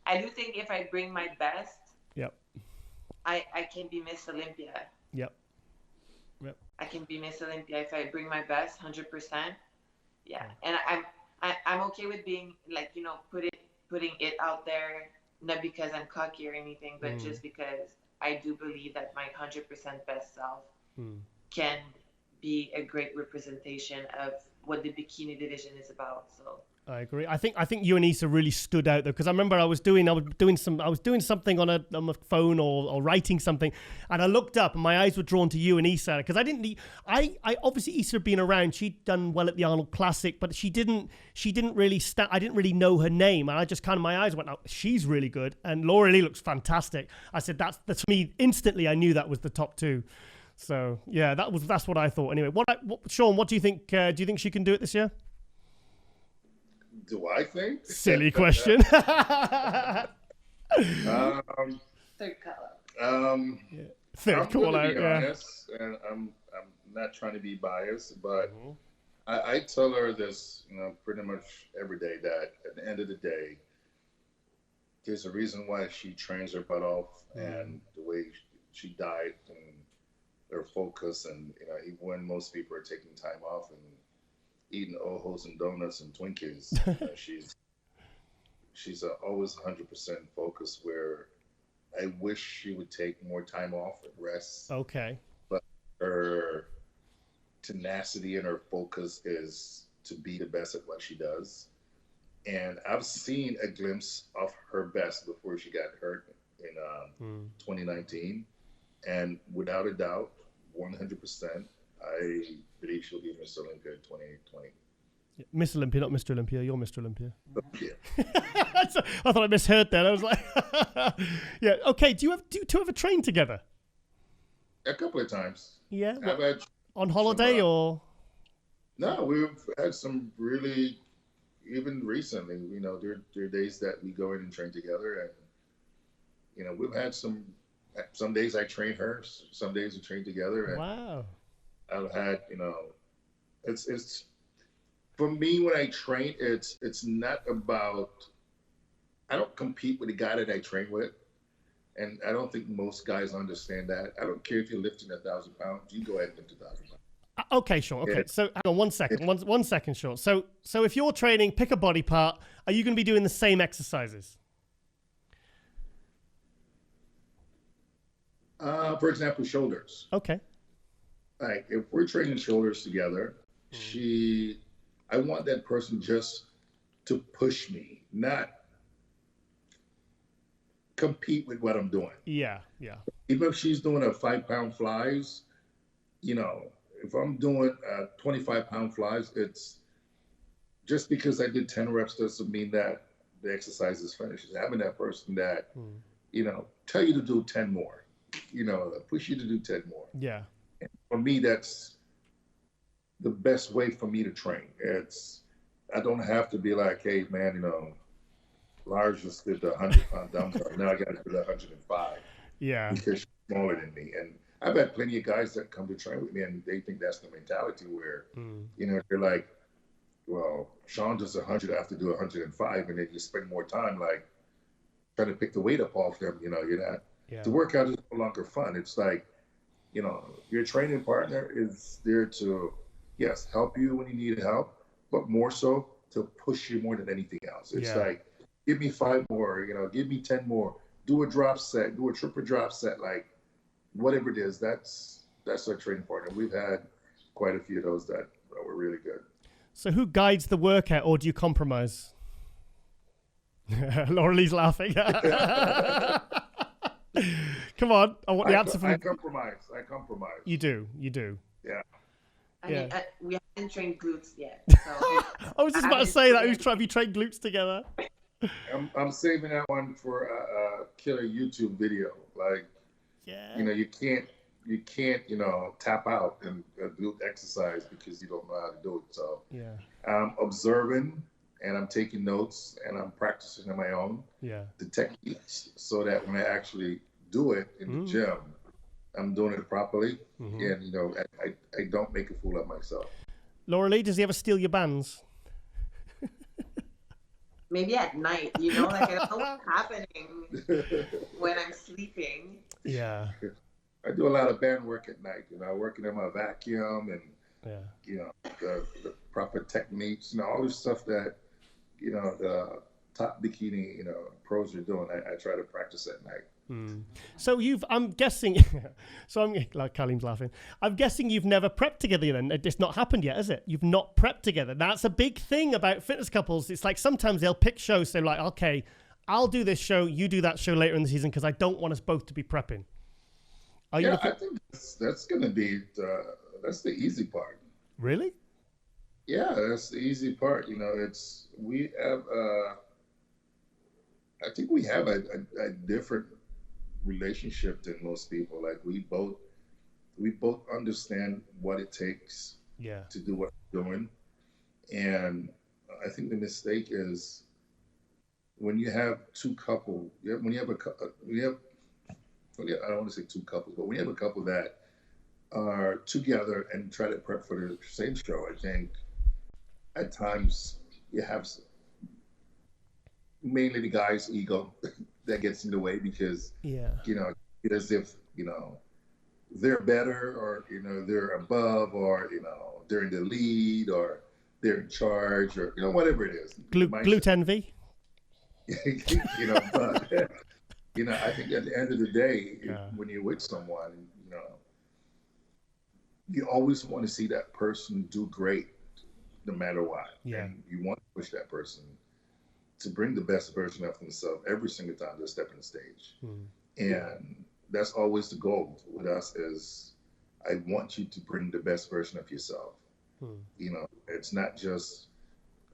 I do think if I bring my best, yep, I can be Miss Olympia. Yep. I can be Miss Olympia if I bring my best, 100%. Yeah, and I'm okay with being, like, you know, putting it out there, not because I'm cocky or anything, but just because I do believe that my 100% best self can be a great representation of what the bikini division is about. So I agree. I think you and Issa really stood out though, because I remember I was doing something on a phone or writing something, and I looked up and my eyes were drawn to you and Issa, because I obviously Issa had been around. She'd done well at the Arnold Classic, but she didn't really I didn't really know her name, and I just kind of, my eyes went, oh, she's really good, and Lauralie looks fantastic. I said that's me. Instantly I knew that was the top two. So yeah, that's what I thought. Anyway, Shawn, what do you think? Do you think she can do it this year? Do I think? Silly question. Third call. Third call out. Yeah. Honest, and I'm not trying to be biased, but I tell her this, you know, pretty much every day, that at the end of the day, there's a reason why she trains her butt off, and the way she diet and her focus, and, you know, even when most people are taking time off and eating Ojos and donuts and Twinkies, she's always 100% focused, where I wish she would take more time off and rest. Okay. But her tenacity and her focus is to be the best at what she does. And I've seen a glimpse of her best before she got hurt in 2019. And without a doubt, 100%, I believe she'll be Miss Olympia in 2020. Yeah, Miss Olympia, not Mr. Olympia. You're Mr. Olympia. Yeah. I thought I misheard that. I was like, yeah. Okay. Do you two ever train together? A couple of times. Yeah. On holiday or? No, we've had some really, even recently, there are days that we go in and train together, and we've had some days I train her, some days we train together, and Wow. I've had, it's for me when I train, it's not about, I don't compete with the guy that I train with. And I don't think most guys understand that. I don't care if you're lifting 1,000 pounds, you go ahead and lift 1,000 pounds. Okay, Shawn. Okay, Yeah. so hang on 1 second. One second, Shawn. So if you're training, pick a body part. Are you going to be doing the same exercises? For example, shoulders. Okay. Like if we're training shoulders together, I want that person just to push me, not compete with what I'm doing. Yeah, yeah. Even if she's doing a 5-pound flies, if I'm doing 25-pound flies, it's just because I did 10 reps doesn't mean that the exercise is finished. It's having that person that, tell you to do 10 more, push you to do 10 more. Yeah. And for me, that's the best way for me to train. I don't have to be like, hey, man, Lars just did the 100-pound dumbbell. Now I got to do the 105. Yeah. Because she's smaller than me. And I've had plenty of guys that come to train with me and they think that's the mentality where, they're like, well, Shawn does 100, I have to do 105. And then you spend more time like trying to pick the weight up off them. You're not, the workout is no longer fun. It's like, your training partner is there to, yes, help you when you need help, but more so to push you more than anything else. It's like, give me 5 more, give me 10 more, do a drop set, do a triple drop set, like whatever it is, that's our training partner. We've had quite a few of those that were really good. So who guides the workout, or do you compromise? Lauralie's laughing. Come on, I want the answer from... I compromise. You do. Yeah. I mean, we haven't trained glutes yet. So I was just about to say that. Have you trained glutes together? I'm saving that one for a killer YouTube video. Like, you can't, tap out and do exercise because you don't know how to do it. So I'm observing and I'm taking notes and I'm practicing on my own the techniques so that when I actually do it in the gym, I'm doing it properly. And, I don't make a fool of myself. Lauralie, does he ever steal your bands? Maybe at night, like I don't know what's happening when I'm sleeping. Yeah. I do a lot of band work at night, working on my vacuum and, the proper techniques, all this stuff that, the top bikini, pros are doing. I try to practice at night. So I'm guessing, like Kaleem's laughing, I'm guessing you've never prepped together then. It's not happened yet, is it? You've not prepped together. That's a big thing about fitness couples. It's like sometimes they'll pick shows, so like, okay, I'll do this show, you do that show later in the season because I don't want us both to be prepping. I think that's going to be, that's the easy part. Really? Yeah, that's the easy part. We have, I think we have a different relationship than most people. Like we both understand what it takes to do what we're doing. And I think the mistake is when you have two couple, I don't want to say two couples, but when you have a couple that are together and try to prep for the same show, I think at times you have mainly the guy's ego that gets in the way because, it's as if, they're better or, they're above or, they're in the lead or they're in charge or, whatever it is. Glute envy? But, I think at the end of the day, when you're with someone, you always want to see that person do great no matter what. Yeah. And you want to push that person to bring the best version of themselves every single time they step on the stage. And that's always the goal with us is I want you to bring the best version of yourself. It's not just,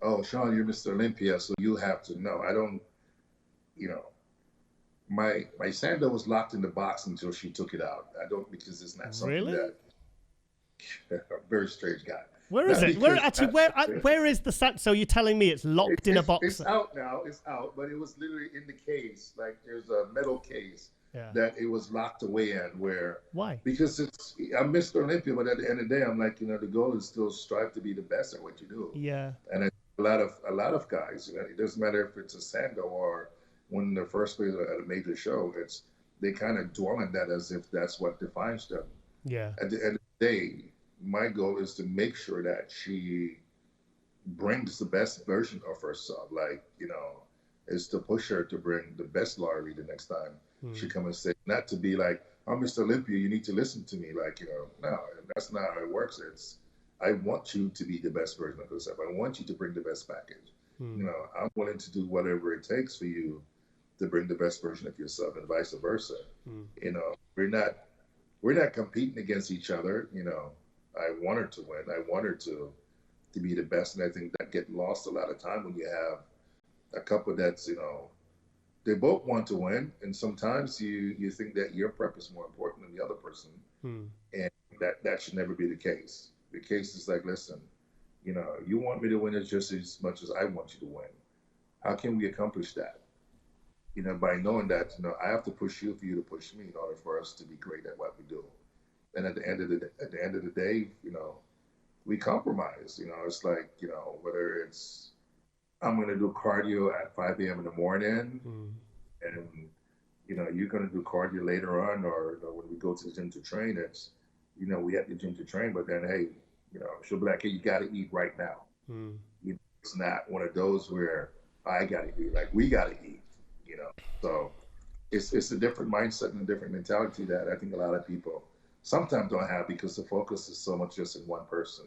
oh, Shawn, you're Mr. Olympia, so you have to know. I don't, my sandal was locked in the box until she took it out. I don't, because it's not something that, a very strange guy. Where is it? Where is the sat? So you're telling me it's locked in a box? It's out now. It's out, but it was literally in the case. Like there's a metal case that it was locked away in. Where? Why? Because I'm Mr. Olympia, but at the end of the day, I'm like, the goal is still strive to be the best at what you do. Yeah. And a lot of guys, it doesn't matter if it's a Sando or when they're first place at a major show, they kind of dwell on that as if that's what defines them. Yeah. At the end of the day, my goal is to make sure that she brings the best version of herself. Like, is to push her to bring the best Lauralie the next time she come and say, not to be like, I'm Mr. Olympia, you need to listen to me. Like, no, that's not how it works. I want you to be the best version of yourself. I want you to bring the best package. I'm willing to do whatever it takes for you to bring the best version of yourself and vice versa. We're not competing against each other. I want her to win. I want her to be the best. And I think that get lost a lot of time when you have a couple that's, they both want to win. And sometimes you think that your prep is more important than the other person. And that should never be the case. The case is like, listen, you want me to win just as much as I want you to win. How can we accomplish that? By knowing that, I have to push you for you to push me in order for us to be great at what we do. And at the end of the day, we compromise. It's like, whether it's I'm going to do cardio at 5 a.m. in the morning, and you're going to do cardio later on, or when we go to the gym to train, it's we have the gym to train, but then hey, she'll be like, hey, you got to eat right now. It's not one of those where I got to eat, like we got to eat. So it's a different mindset and a different mentality that I think a lot of people sometimes don't have because the focus is so much just in one person.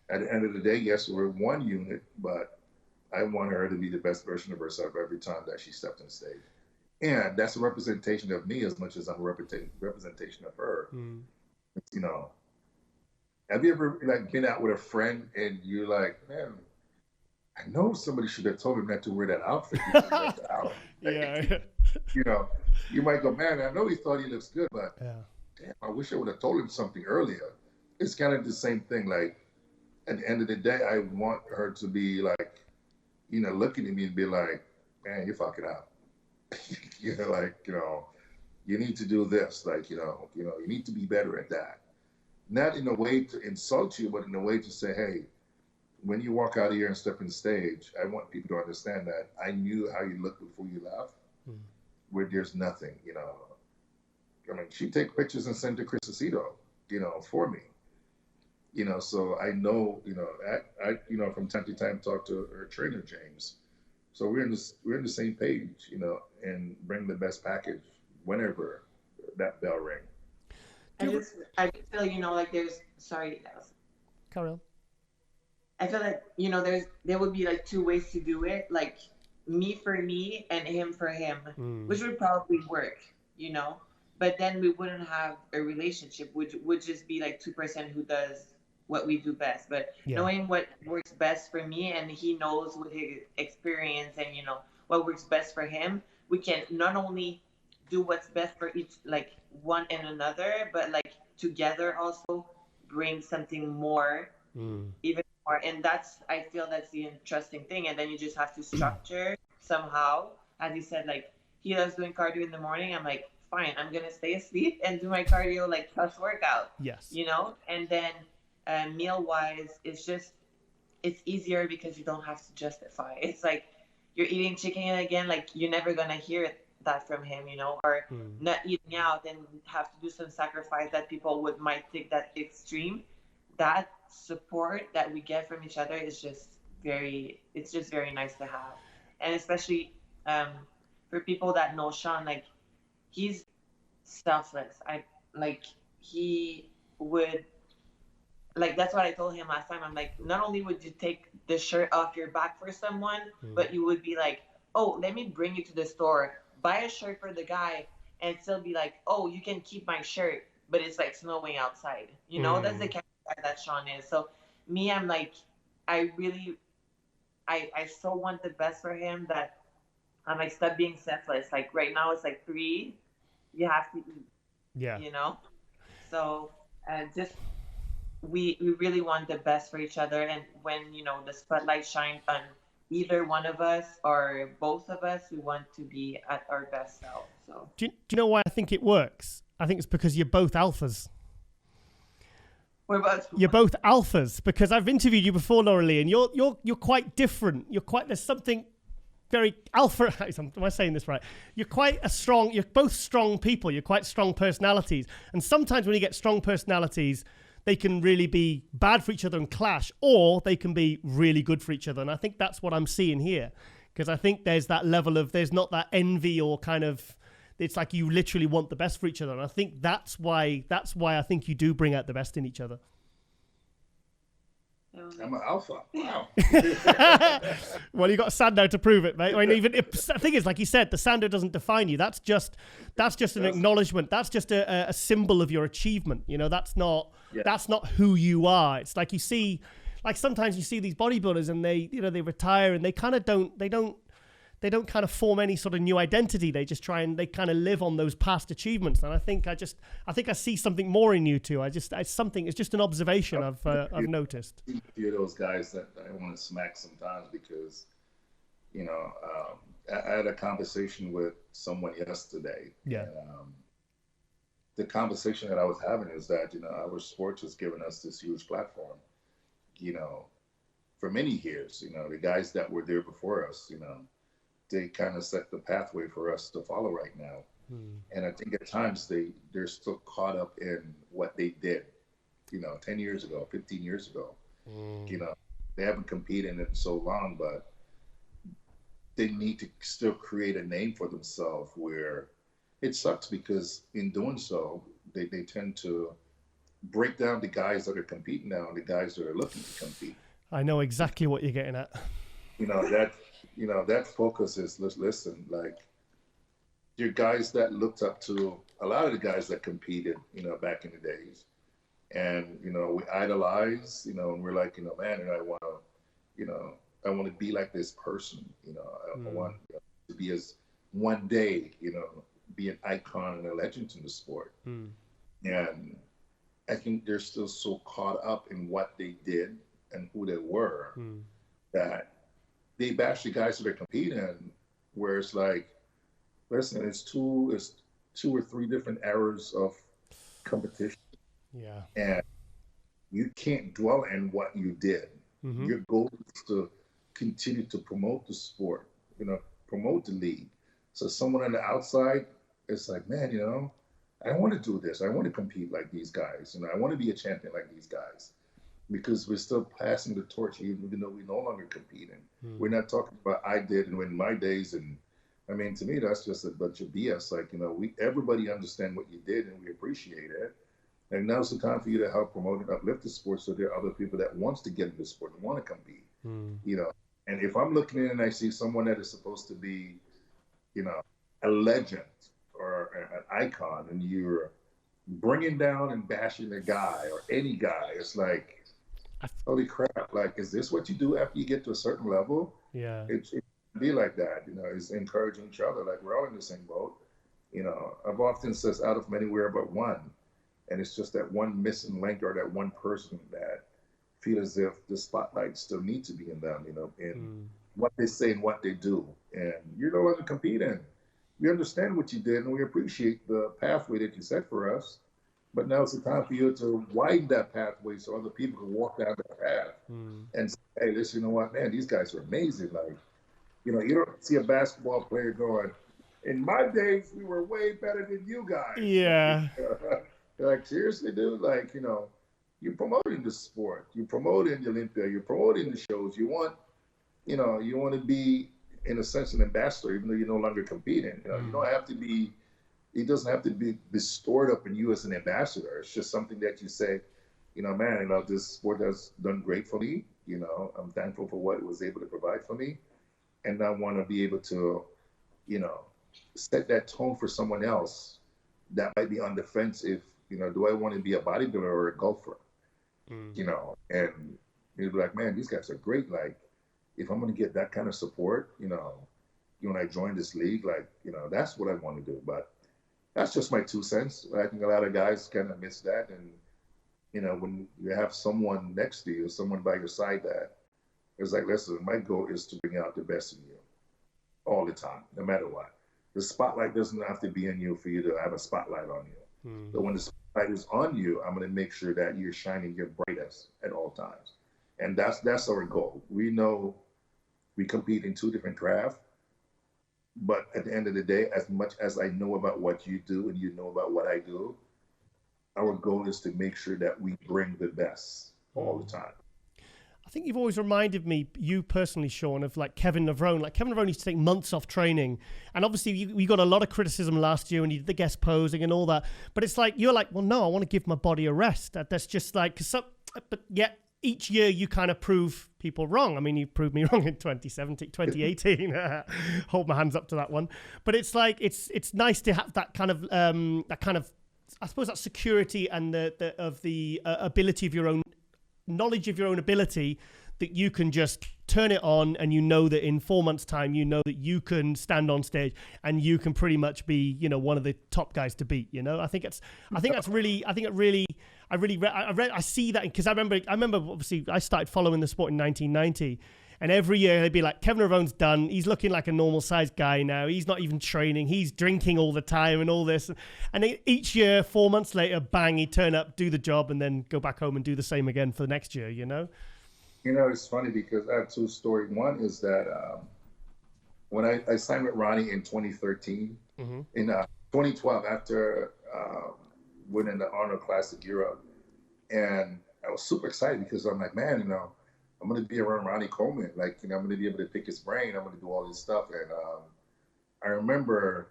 At the end of the day, yes, we're one unit, but I want her to be the best version of herself every time that she steps on stage. And that's a representation of me as much as I'm a representation of her. Have you ever been out with a friend and you're like, man, I know somebody should have told him not to wear that outfit. Yeah. You might go, man, I know he thought he looks good, but damn, I wish I would have told him something earlier. It's kind of the same thing. Like, at the end of the day, I want her to be like, looking at me and be like, man, you're fucking up. You need to do this. Like, you need to be better at that. Not in a way to insult you, but in a way to say, hey, when you walk out of here and step on stage, I want people to understand that I knew how you looked before you left, where there's nothing, she'd take pictures and send to Chris Aceto, for me. So I know, I from time to time talk to her trainer, James. So we're in the same page, and bring the best package whenever that bell ring. I just feel, like there's, sorry. Carry on. I feel like, there would be like two ways to do it, like me for me and him for him, which would probably work, but then we wouldn't have a relationship, which would just be like 2% who does what we do best. But knowing what works best for me, and he knows with his experience and, what works best for him, we can not only do what's best for each, like one and another, but like together also bring something more, even more. And I feel that's the interesting thing. And then you just have to structure somehow, as you said, like he loves doing cardio in the morning. I'm like, fine, I'm going to stay asleep and do my cardio, like plus workout. Yes. And then meal wise, it's easier because you don't have to justify. It's like you're eating chicken again, like you're never going to hear that from him, or not eating out and have to do some sacrifice that people might think that extreme. That support that we get from each other is just very nice to have. And especially for people that know Shawn, like he's selfless. He would, like, that's what I told him last time. I'm like, not only would you take the shirt off your back for someone, but you would be like, oh, let me bring you to the store, buy a shirt for the guy, and still be like, oh, you can keep my shirt, but it's like snowing outside. That's the kind of guy that Shawn is. So me, I'm like, I so want the best for him that I'm like, stop being selfless. Like right now it's like 3, you have to eat. Yeah. So just we really want the best for each other. And when, you know, the spotlight shined on either one of us or both of us, we want to be at our best self. So do you know why I think it works? I think it's because you're both alphas. You're both alphas, because I've interviewed you before, Lauralie, and you're quite different. There's something very alpha. Am I saying this right? You're both strong people. You're quite strong personalities. And sometimes when you get strong personalities, they can really be bad for each other and clash, or they can be really good for each other. And I think that's what I'm seeing here, because I think there's that level of, there's not that envy or kind of, it's like you literally want the best for each other. And I think that's why I think you do bring out the best in each other. I'm an alpha. Wow. Well, you got Sando to prove it, mate. I mean, even if the thing is, like you said, the Sando doesn't define you. That's just an acknowledgement. That's just a symbol of your achievement. You know, that's not who you are. It's like you see, like sometimes you see these bodybuilders and they retire and they kind of don't kind of form any sort of new identity. They just they kind of live on those past achievements. And I think I see something more in you two. It's just an observation I've noticed. A few of those guys that I want to smack sometimes because, you know, I had a conversation with someone yesterday. Yeah. And, the conversation that I was having is that, you know, our sports has given us this huge platform, you know, for many years. You know, the guys that were there before us, you know, they kind of set the pathway for us to follow right now. And I think at times they're still caught up in what they did, you know, 10 years ago, 15 years ago. You know, they haven't competed in so long, but they need to still create a name for themselves, where it sucks because in doing so, they tend to break down the guys that are competing now and the guys that are looking to compete. I know exactly what you're getting at. You know, that focus is, listen, like, your guys that looked up to a lot of the guys that competed, you know, back in the days. And, you know, we idolize, you know, and we're like, you know, man, and I want to be like this person, you know, I want to be as one day, you know, be an icon and a legend in the sport. And I think they're still so caught up in what they did and who they were that they bash the guys that are competing, where it's like, listen, it's two or three different eras of competition. Yeah. And you can't dwell in what you did. Your goal is to continue to promote the sport, you know, promote the league. So someone on the outside is like, man, you know, I want to do this. I want to compete like these guys. You know, I want to be a champion like these guys. Because we're still passing the torch, even though we're no longer competing. We're not talking about I did and in my days. And I mean, to me, that's just a bunch of BS. Like, you know, everybody understand what you did and we appreciate it. And now's the time for you to help promote and uplift the sport, so there are other people that wants to get into the sport and want to compete. You know, and if I'm looking in and I see someone that is supposed to be, you know, a legend or an icon, and you're bringing down and bashing a guy or any guy, it's like, holy crap, like, is this what you do after you get to a certain level? Yeah. It be like that, you know, it's encouraging each other, like we're all in the same boat. You know, I've often said out of many we're but one. And it's just that one missing link or that one person that feel as if the spotlight still needs to be in them, you know, in what they say and what they do. And you're no longer competing. We understand what you did and we appreciate the pathway that you set for us. But now it's the time for you to widen that pathway so other people can walk down that path and say, hey, listen, you know what, man, these guys are amazing. Like, you know, you don't see a basketball player going, in my days, we were way better than you guys. Yeah. Like, seriously, dude, like, you know, you're promoting the sport. You're promoting the Olympia. You're promoting the shows. You want to be, in a sense, an ambassador, even though you're no longer competing. You know, you don't have to be, it doesn't have to be stored up in you as an ambassador. It's just something that you say, you know, man, you know, this sport has done great for me. You know, I'm thankful for what it was able to provide for me. And I want to be able to, you know, set that tone for someone else that might be on the fence if, you know, do I want to be a bodybuilder or a golfer? You know, and you'd be like, man, these guys are great. Like, if I'm going to get that kind of support, you know, when I join this league, like, you know, that's what I want to do. But that's just my 2 cents. I think a lot of guys kind of miss that. And, you know, when you have someone next to you, someone by your side that is like, listen, my goal is to bring out the best in you all the time, no matter what. The spotlight doesn't have to be on you for you to have a spotlight on you. So when the spotlight is on you, I'm going to make sure that you're shining your brightest at all times. And that's our goal. We know we compete in two different crafts, but at the end of the day, as much as I know about what you do and you know about what I do, our goal is to make sure that we bring the best all the time. I think you've always reminded me, you personally, Shawn, of like Kevin Levrone. Like Kevin Levrone used to take months off training. And obviously you got a lot of criticism last year when you did the guest posing and all that. But it's like, you're like, well, no, I want to give my body a rest. That's just like, but yet each year you kind of prove people wrong. I mean, you proved me wrong in 2018. Hold my hands up to that one. But it's like, it's nice to have that kind of, I suppose that security and the ability of your own knowledge of your own ability, that you can just turn it on and you know that in 4 months' time, you know that you can stand on stage and you can pretty much be, you know, one of the top guys to beat. You know, I see that because I remember obviously I started following the sport in 1990. And every year they'd be like, Kevin Lerone's done. He's looking like a normal sized guy now. He's not even training. He's drinking all the time and all this. And each year, 4 months later, bang, he'd turn up, do the job, and then go back home and do the same again for the next year, you know? You know, it's funny because I have two stories. One is that when I signed with Ronnie in 2013, in 2012, after winning the Honor Classic Europe, and I was super excited because I'm like, man, you know, I'm going to be around Ronnie Coleman. Like, you know, I'm going to be able to pick his brain. I'm going to do all this stuff. And I remember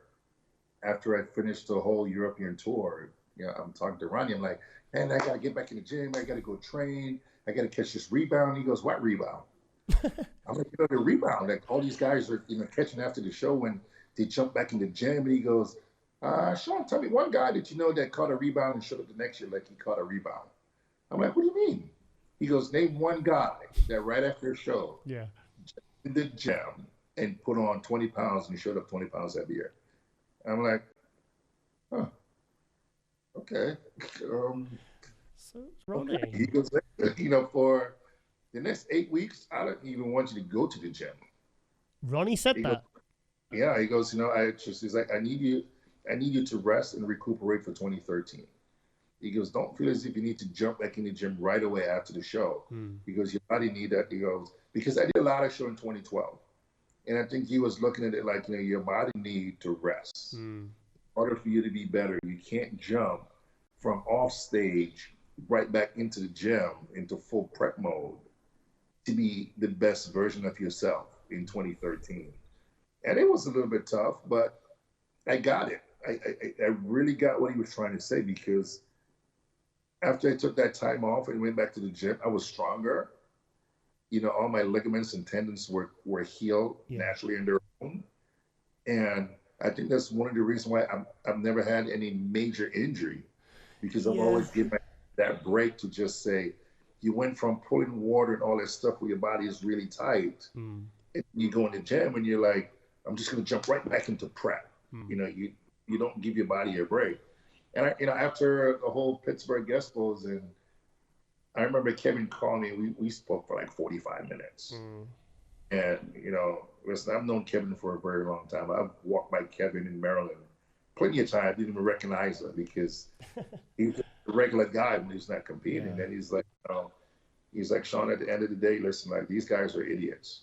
after I finished the whole European tour, you know, I'm talking to Ronnie. I'm like, man, I got to get back in the gym. I got to go train. I got to catch this rebound. He goes, what rebound? I'm like, you know, the rebound. Like, all these guys are, you know, catching after the show when they jump back in the gym. And he goes, Shawn, tell me one guy that you know that caught a rebound and showed up the next year like he caught a rebound. I'm like, what do you mean? He goes, name one guy that right after a show in the gym and put on 20 pounds and showed up 20 pounds every year. I'm like, huh, okay. So it's Ronnie. Okay. He goes, you know, for the next 8 weeks, I don't even want you to go to the gym. Ronnie said that. Goes, yeah, he goes, you know, he's like, I need you to rest and recuperate for 2013. He goes, don't feel as if you need to jump back in the gym right away after the show. He goes, your body need that. He goes, because I did a lot of show in 2012. And I think he was looking at it like, you know, your body need to rest. In order for you to be better, you can't jump from off stage right back into the gym, into full prep mode to be the best version of yourself in 2013. And it was a little bit tough, but I got it. I really got what he was trying to say, because after I took that time off and went back to the gym, I was stronger. You know, all my ligaments and tendons were healed naturally on their own. And I think that's one of the reasons why I've never had any major injury, because I've always given that break to just say, you went from pulling water and all that stuff where your body is really tight. And you go in the gym and you're like, I'm just going to jump right back into prep. You know, you don't give your body a break. And I, you know, after the whole Pittsburgh guest pose, and I remember Kevin calling me. We spoke for like 45 minutes. And you know, listen, I've known Kevin for a very long time. I've walked by Kevin in Maryland plenty of times. I didn't even recognize him because he was a regular guy when he's not competing. And he's like, you know, Shawn, at the end of the day, listen, like, these guys are idiots.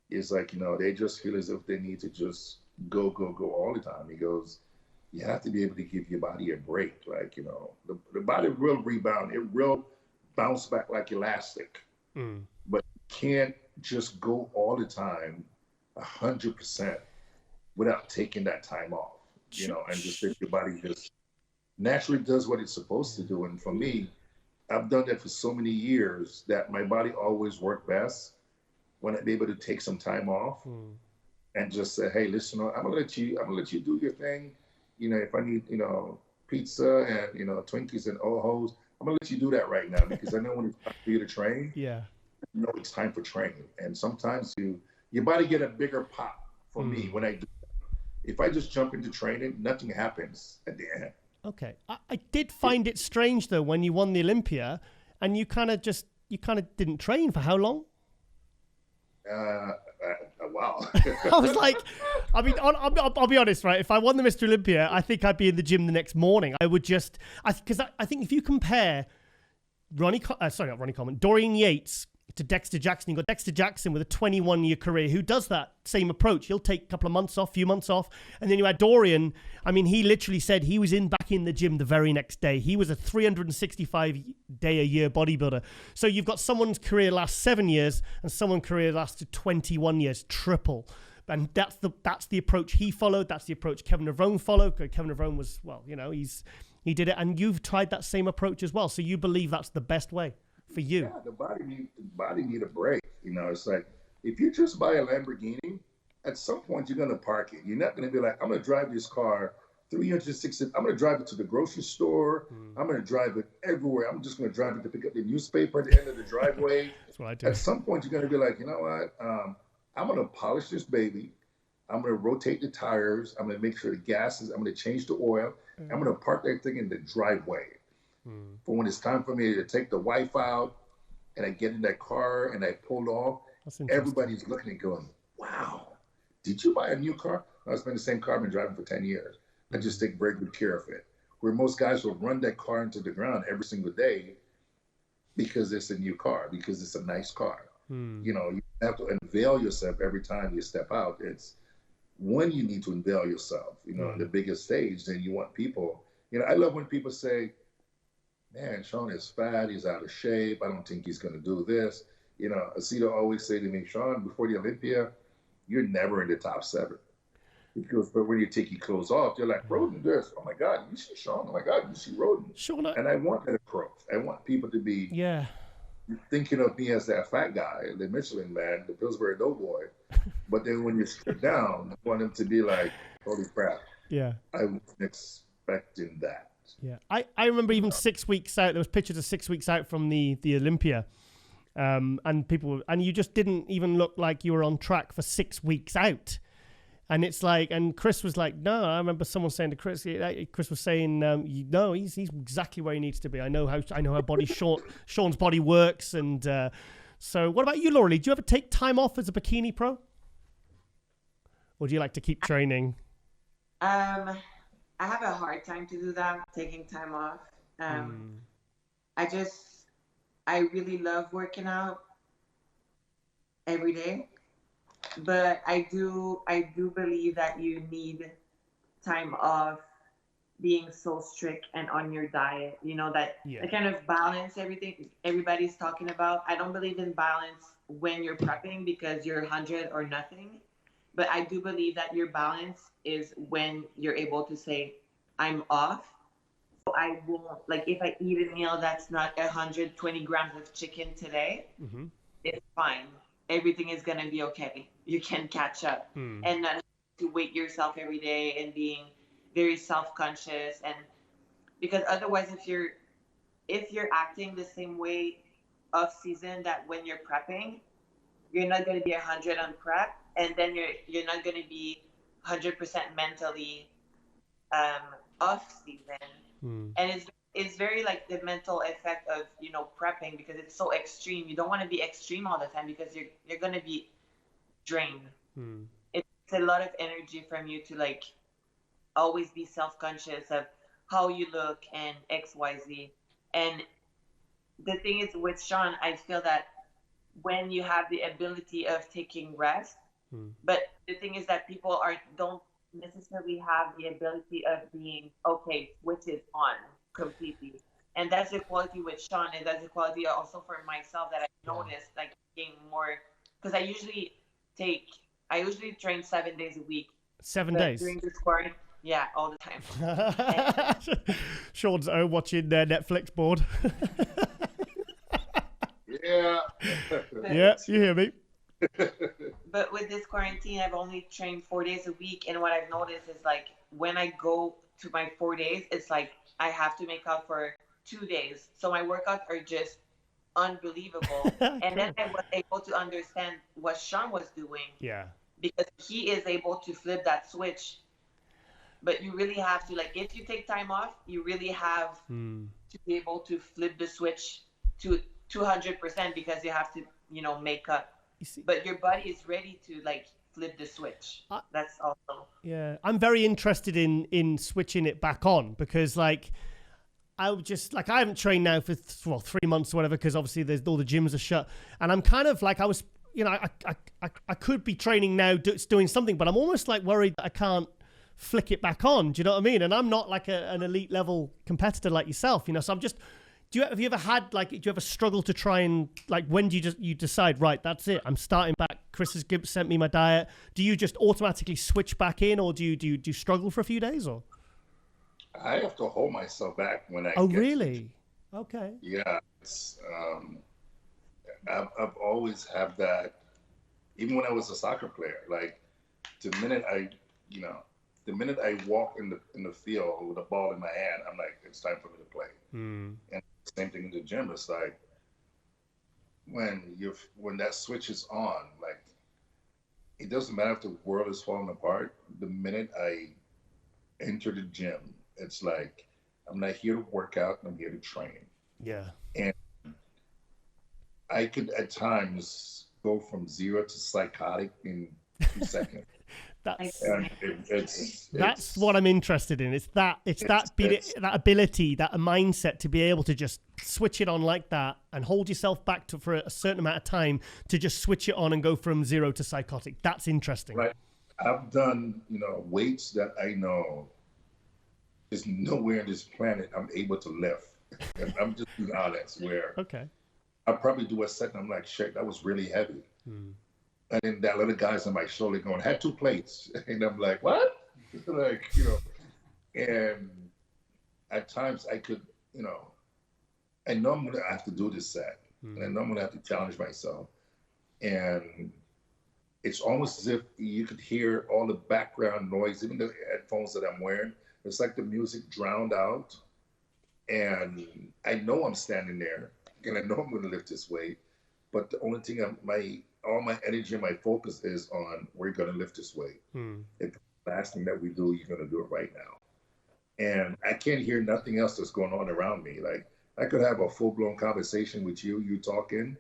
He's like, you know, they just feel as if they need to just go all the time. He goes, you have to be able to give your body a break. Like, you know, the body will rebound. It will bounce back like elastic. But you can't just go all the time 100% without taking that time off, you know, and just let your body just naturally does what it's supposed to do. And for me, I've done that for so many years that my body always worked best when I'm able to take some time off and just say, hey, listen, I'm gonna let you do your thing. You know, if I need, you know, pizza and, you know, Twinkies and Ohos, I'm going to let you do that right now, because I know when it's time for you to train, you know it's time for training. And sometimes your body get a bigger pop for me when I do that. If I just jump into training, nothing happens at the end. Okay. I did find it strange though when you won the Olympia and you kind of didn't train for how long? Wow. I was like, I mean, I'll be honest, right? If I won the Mr. Olympia, I think I'd be in the gym the next morning. I would just, because I think if you compare Dorian Yates to Dexter Jackson, you've got Dexter Jackson with a 21-year career who does that same approach. He'll take a couple of months off, few months off. And then you had Dorian. I mean, he literally said he was back in the gym the very next day. He was a 365-day-a-year bodybuilder. So you've got someone's career lasts 7 years and someone's career lasted 21 years, triple. And that's the approach he followed. That's the approach Kevin Navrone followed. Kevin Navrone was, well, you know, he did it. And you've tried that same approach as well. So you believe that's the best way for you? Yeah, the body need a break. You know, it's like if you just buy a Lamborghini, at some point you're gonna park it. You're not gonna be like, I'm gonna drive this car 360. I'm gonna drive it to the grocery store. I'm gonna drive it everywhere. I'm just gonna drive it to pick up the newspaper at the end of the driveway. That's what I do. At some point you're gonna be like, you know what? I'm gonna polish this baby. I'm gonna rotate the tires. I'm gonna make sure the gas is. I'm gonna change the oil. I'm gonna park that thing in the driveway. For when it's time for me to take the wife out and I get in that car and I pull off, everybody's looking and going, wow, did you buy a new car? No, it's been the same car I've been driving for 10 years. I just take very good care of it. Where most guys will run that car into the ground every single day because it's a new car, because it's a nice car. You know, you have to unveil yourself every time you step out. It's when you need to unveil yourself, you know, on the biggest stage, then you want people, you know, I love when people say, man, Shawn is fat, he's out of shape, I don't think he's going to do this. You know, Asito always say to me, Shawn, before the Olympia, you're never in the top 7. Because but when you take your clothes off, you're like, Rhoden this. Oh my God, you see Shawn? Oh my God, you see Rhoden? Shawn, and I want that approach. I want people to be thinking of me as that fat guy, the Michelin man, the Pillsbury Doughboy. But then when you strip down, I want them to be like, holy crap. Yeah. I wasn't expecting that. Yeah, I remember even 6 weeks out, there was pictures of 6 weeks out from the Olympia, and people, and you just didn't even look like you were on track for 6 weeks out. And it's like, and Chris was like, no, I remember someone saying to Chris was saying, no, he's exactly where he needs to be. I know how Shawn's body works. And so what about you, Lauralie? Do you ever take time off as a bikini pro? Or do you like to keep training? I have a hard time to do that, taking time off. I really love working out every day, but I do believe that you need time off being so strict and on your diet, you know, that kind of balance everything everybody's talking about. I don't believe in balance when you're prepping because you're 100 or nothing. But I do believe that your balance is when you're able to say, I'm off. So I won't, like if I eat a meal that's not 120 grams of chicken today, it's fine. Everything is going to be okay. You can catch up. And not to weight yourself every day and being very self-conscious. And because otherwise, if you're acting the same way off season that when you're prepping, you're not going to be 100 on prep. And then you're not going to be 100% mentally off season. And it's very like the mental effect of, you know, prepping because it's so extreme. You don't want to be extreme all the time because you're going to be drained. It's a lot of energy from you to like always be self-conscious of how you look and XYZ. And the thing is with Shawn, I feel that when you have the ability of taking rest, but the thing is that people don't necessarily have the ability of being, okay, which is on completely. And that's the quality with Shawn, and that's the quality also for myself that I noticed, like being more, because I usually train 7 days a week. 7 days? During this quarantine, yeah, all the time. Shawn's watching their Netflix board. Yeah. Yeah, you hear me. But with this quarantine, I've only trained 4 days a week. And what I've noticed is like when I go to my 4 days, it's like I have to make up for 2 days. So my workouts are just unbelievable. And then I was able to understand what Shawn was doing. Yeah. Because he is able to flip that switch But you really have to, like, if you take time off, you really have to be able to flip the switch to 200% because you have to, you know, make up. But your body is ready to, like, flip the switch. That's also. Yeah, I'm very interested in switching it back on because, like, I haven't trained now for 3 months or whatever because obviously all the gyms are shut, and I'm kind of like I could be training now, doing something, but I'm almost like worried that I can't flick it back on. Do you know what I mean? And I'm not like an elite level competitor like yourself, you know. So I'm just. Have you ever had do you ever struggle to try and like when do you decide, right, that's it, I'm starting back, Chris has sent me my diet? Do you just automatically switch back in, or do you struggle for a few days, or? I have to hold myself back when I. Oh, really? Okay. Yeah, it's I've always had that. Even when I was a soccer player, like the minute I walk in the field with a ball in my hand, I'm like, it's time for me to play. And same thing in the gym. It's like when that switch is on, like it doesn't matter if the world is falling apart. The minute I enter the gym, it's like I'm not here to work out. I'm here to train. Yeah. And I could at times go from 0 to psychotic in 2 seconds. That's what I'm interested in. It's that ability, that mindset to be able to just switch it on like that and hold yourself back for a certain amount of time to just switch it on and go from 0 to psychotic. That's interesting. Right. I've done, weights that I know is nowhere on this planet I'm able to lift. And I'm just being honest, where I'll probably do a set and I'm like, shit, that was really heavy. And then that little guy's on my shoulder going, had 2 plates. And I'm like, what? Like, and at times I could, I know I'm going to have to do this set. And I know I'm going to have to challenge myself. And it's almost as if you could hear all the background noise, even the headphones that I'm wearing. It's like the music drowned out. And I know I'm standing there. And I know I'm going to lift this weight. But the only thing all my energy and my focus is on, we're going to lift this weight. If the last thing that we do, you're going to do it right now. And I can't hear nothing else that's going on around me. Like, I could have a full-blown conversation with you talking,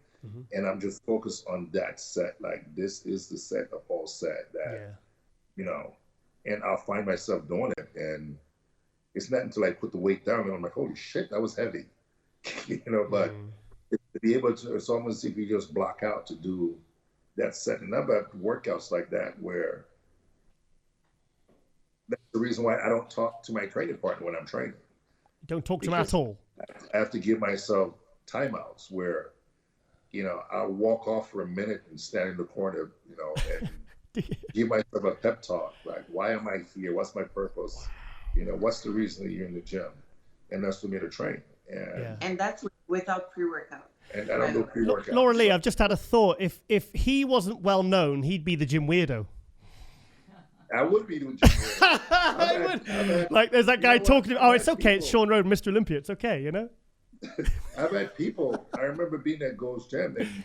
and I'm just focused on that set. Like, this is the set of all set that, and I'll find myself doing it. And it's not until I put the weight down and I'm like, holy shit, that was heavy. But to be able to, it's almost if you just block out to do that set. And I've got workouts like that where that's the reason why I don't talk to my training partner when I'm training. Don't talk to him at all. I have to give myself timeouts where, I'll walk off for a minute and stand in the corner, and give myself a pep talk. Like, why am I here? What's my purpose? What's the reason that you're in the gym? And that's for me to train. And that's without pre-workout. And I don't do pre-workout. Lauralie, I've just had a thought. If he wasn't well known, he'd be the gym weirdo. I would be the gym weirdo. Like, there's that guy talking. It's okay. It's Shawn Rhoden, Mr. Olympia. It's okay, I've had people. I remember being at Gold's Gym, and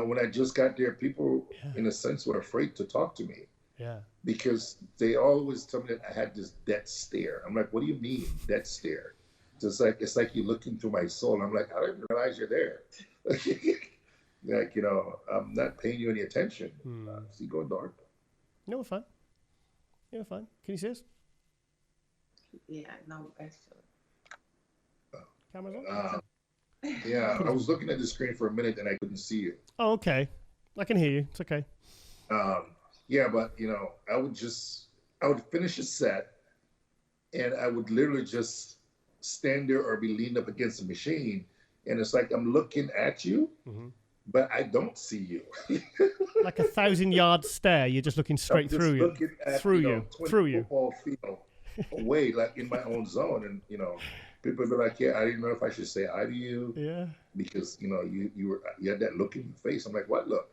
when I just got there, people, in a sense, were afraid to talk to me. Yeah. Because they always tell me that I had this death stare. I'm like, what do you mean, death stare? It's like you're looking through my soul. I'm like, I didn't realize you're there. Like, I'm not paying you any attention. See, go dark. No, we're fine. Yeah, we're fine. Can you see us? Yeah, no, I still. Camera's on? Yeah, I was looking at the screen for a minute and I couldn't see you. Oh, okay. I can hear you. It's okay. Yeah, but, I would finish a set and I would literally just stand there or be leaned up against the machine. And it's like, I'm looking at you, but I don't see you. Like a 1,000-yard stare. You're just looking straight through you. Through you. Football field away, like in my own zone. And, people be like, yeah, I didn't know if I should say hi to you. Yeah. Because, you had that look in your face. I'm like, what look?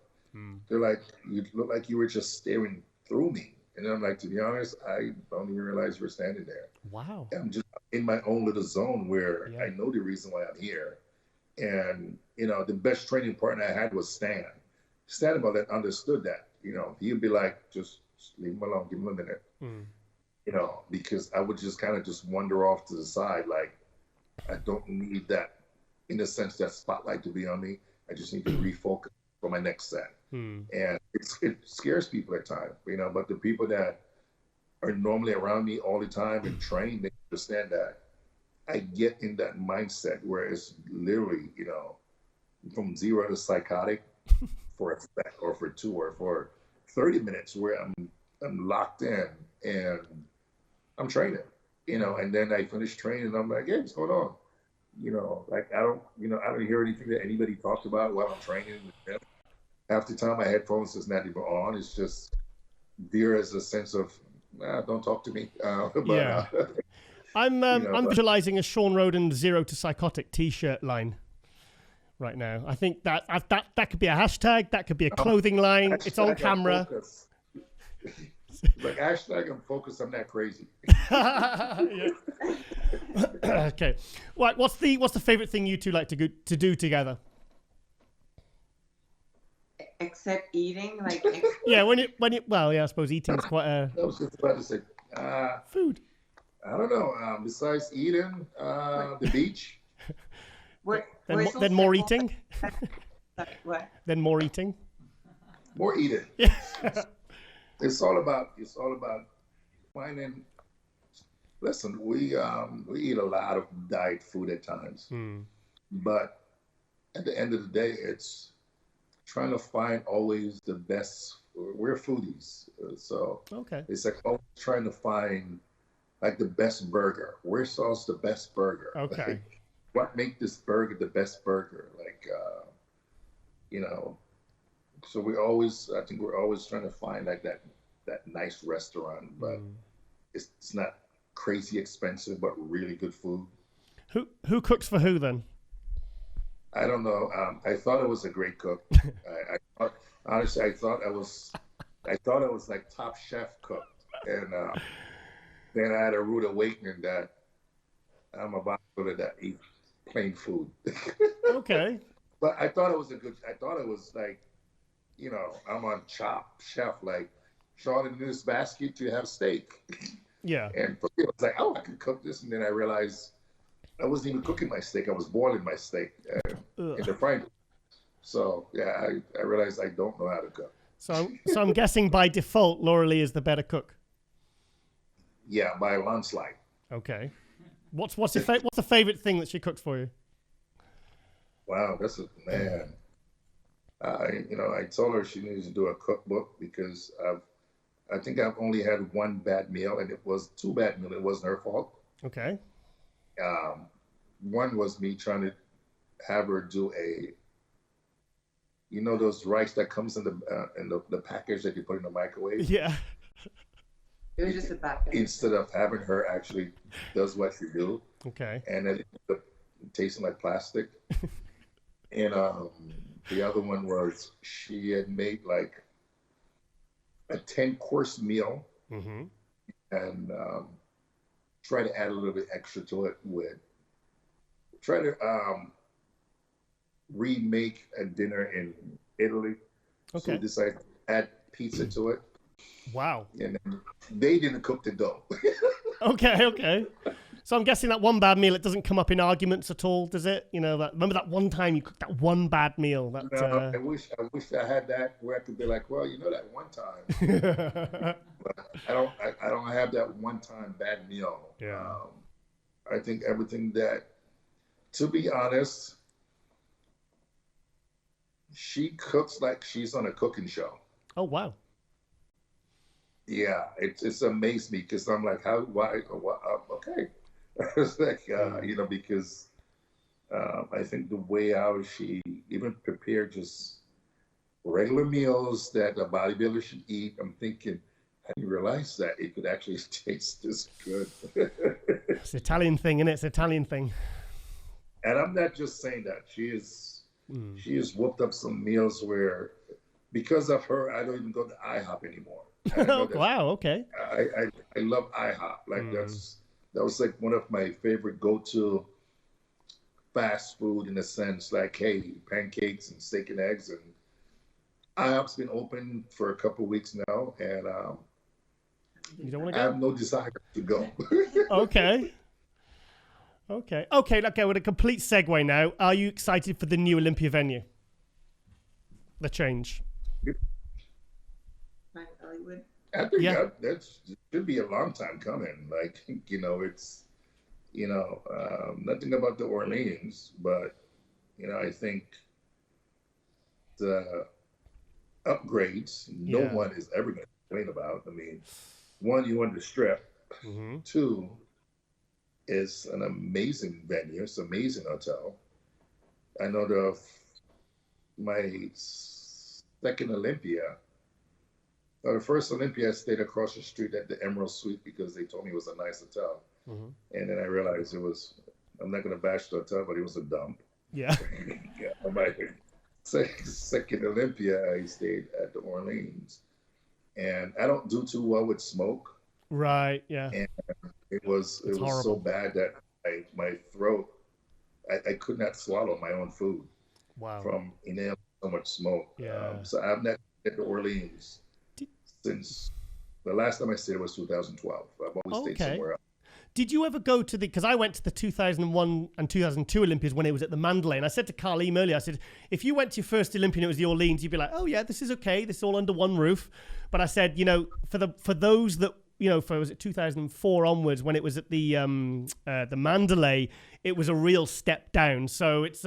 They're like, you look like you were just staring through me. And I'm like, to be honest, I don't even realize you were standing there. Wow. I'm just in my own little zone where I know the reason why I'm here. And, the best training partner I had was Stan. Stan about that understood that. He'd be like, just leave him alone, give him a minute. you know, because I would just kind of just wander off to the side. Like, I don't need that, in a sense, that spotlight to be on me. I just need to refocus for my next set. And it scares people at times, you know, but the people that are normally around me all the time and train, they understand that I get in that mindset where it's literally, you know, from 0 to psychotic for a set or for 2 or for 30 minutes where I'm locked in and I'm training, you know, and then I finish training and I'm like, hey, what's going on? You know, like I don't hear anything that anybody talked about while I'm training. Half the time my headphones is not even on. It's just there is a sense of, don't talk to me. I'm visualizing a Shawn Rhoden 0 to Psychotic t-shirt line right now. I think that could be a hashtag. That could be a clothing line. It's on camera. Like hashtag I'm focused. I'm not crazy. Okay. Right. What's the favorite thing you two like to do together? Except eating, like. Yeah. Well, yeah. I suppose eating is quite a. I was just about to say. Food. I don't know. Besides eating, the beach. Then more eating. What? Then more eating. More eating. Yeah. It's all about finding. Listen, we eat a lot of diet food at times, but at the end of the day, it's trying to find always the best. We're foodies, so okay. It's like always trying to find like the best burger. Where sauce the best burger? Okay. Like, what make this burger the best burger? Like, you know. So I think we're always trying to find like that nice restaurant, but it's not crazy expensive, but really good food. Who cooks for who then? I don't know. I thought I was a great cook. Honestly, I thought I was like top chef cook, and then I had a rude awakening that I'm about to eat plain food. Okay. But I thought it was like, you know, I'm on Chop Chef, like, Shawn, in this basket you have steak. Yeah. And for me, I was like, oh, I can cook this. And then I realized I wasn't even cooking my steak. I was boiling my steak in the frying pan. So, yeah, I realized I don't know how to cook. So I'm guessing by default, Lauralie is the better cook. Yeah, by a landslide. Okay. What's the favorite thing that she cooks for you? Wow, man. I told her she needs to do a cookbook because I think I've only had one bad meal, and it was 2 bad meals. It wasn't her fault. Okay. One was me trying to have her do those rice that comes in the package that you put in the microwave. Yeah. It was just a package. Instead of having her actually does what she do. Okay. And it tasting like plastic. And the other one was she had made like a 10-course meal and try to add a little bit extra to it try to remake a dinner in Italy. Okay. So we decided to add pizza to it. Wow. And they didn't cook the dough. Okay. So I'm guessing that one bad meal, it doesn't come up in arguments at all, does it? You know, remember that one time you cooked that one bad meal? No, I wish I had that where I could be like, well, that one time. But I don't have that one time bad meal. Yeah. I think everything that, to be honest, she cooks like she's on a cooking show. Oh, wow. Yeah, it's amazed me because I'm like, why, okay. It's like, because I think the way how she even prepared just regular meals that a bodybuilder should eat, I'm thinking, I didn't realize that it could actually taste this good. It's an Italian thing, isn't it? It's an Italian thing. And I'm not just saying that. She has whooped up some meals where, because of her, I don't even go to IHOP anymore. Wow, okay. I love IHOP. Like that was like one of my favorite go-to fast food in a sense. Like, hey, pancakes and steak and eggs, and IHOP's been open for a couple of weeks now, and You don't want to I go? have no desire to go. Okay. Okay, with a complete segue now. Are you excited for the new Olympia venue? The change? I think that should be a long time coming. Like, it's, nothing about the Orleans, but, I think the upgrades, no one is ever going to complain about. I mean, one, you want to strip. Mm-hmm. Two, it's an amazing venue. It's an amazing hotel. I know my second Olympia, the first Olympia, I stayed across the street at the Emerald Suite because they told me it was a nice hotel. Mm-hmm. And then I realized I'm not going to bash the hotel, but it was a dump. Yeah. My second Olympia, I stayed at the Orleans. And I don't do too well with smoke. Right, yeah. And it was so bad that my throat, I could not swallow my own food. Wow. From inhaling so much smoke. Yeah. So I've not at the Orleans since the last time I stayed was 2012. I've always stayed somewhere else. Did you ever go to because I went to the 2001 and 2002 Olympias when it was at the Mandalay, and I said to Kaleem earlier, I said, if you went to your first Olympia and it was the Orleans, you'd be like, oh yeah, this is okay, this is all under one roof. But I said, for those that, was it 2004 onwards when it was at the Mandalay, it was a real step down. So it's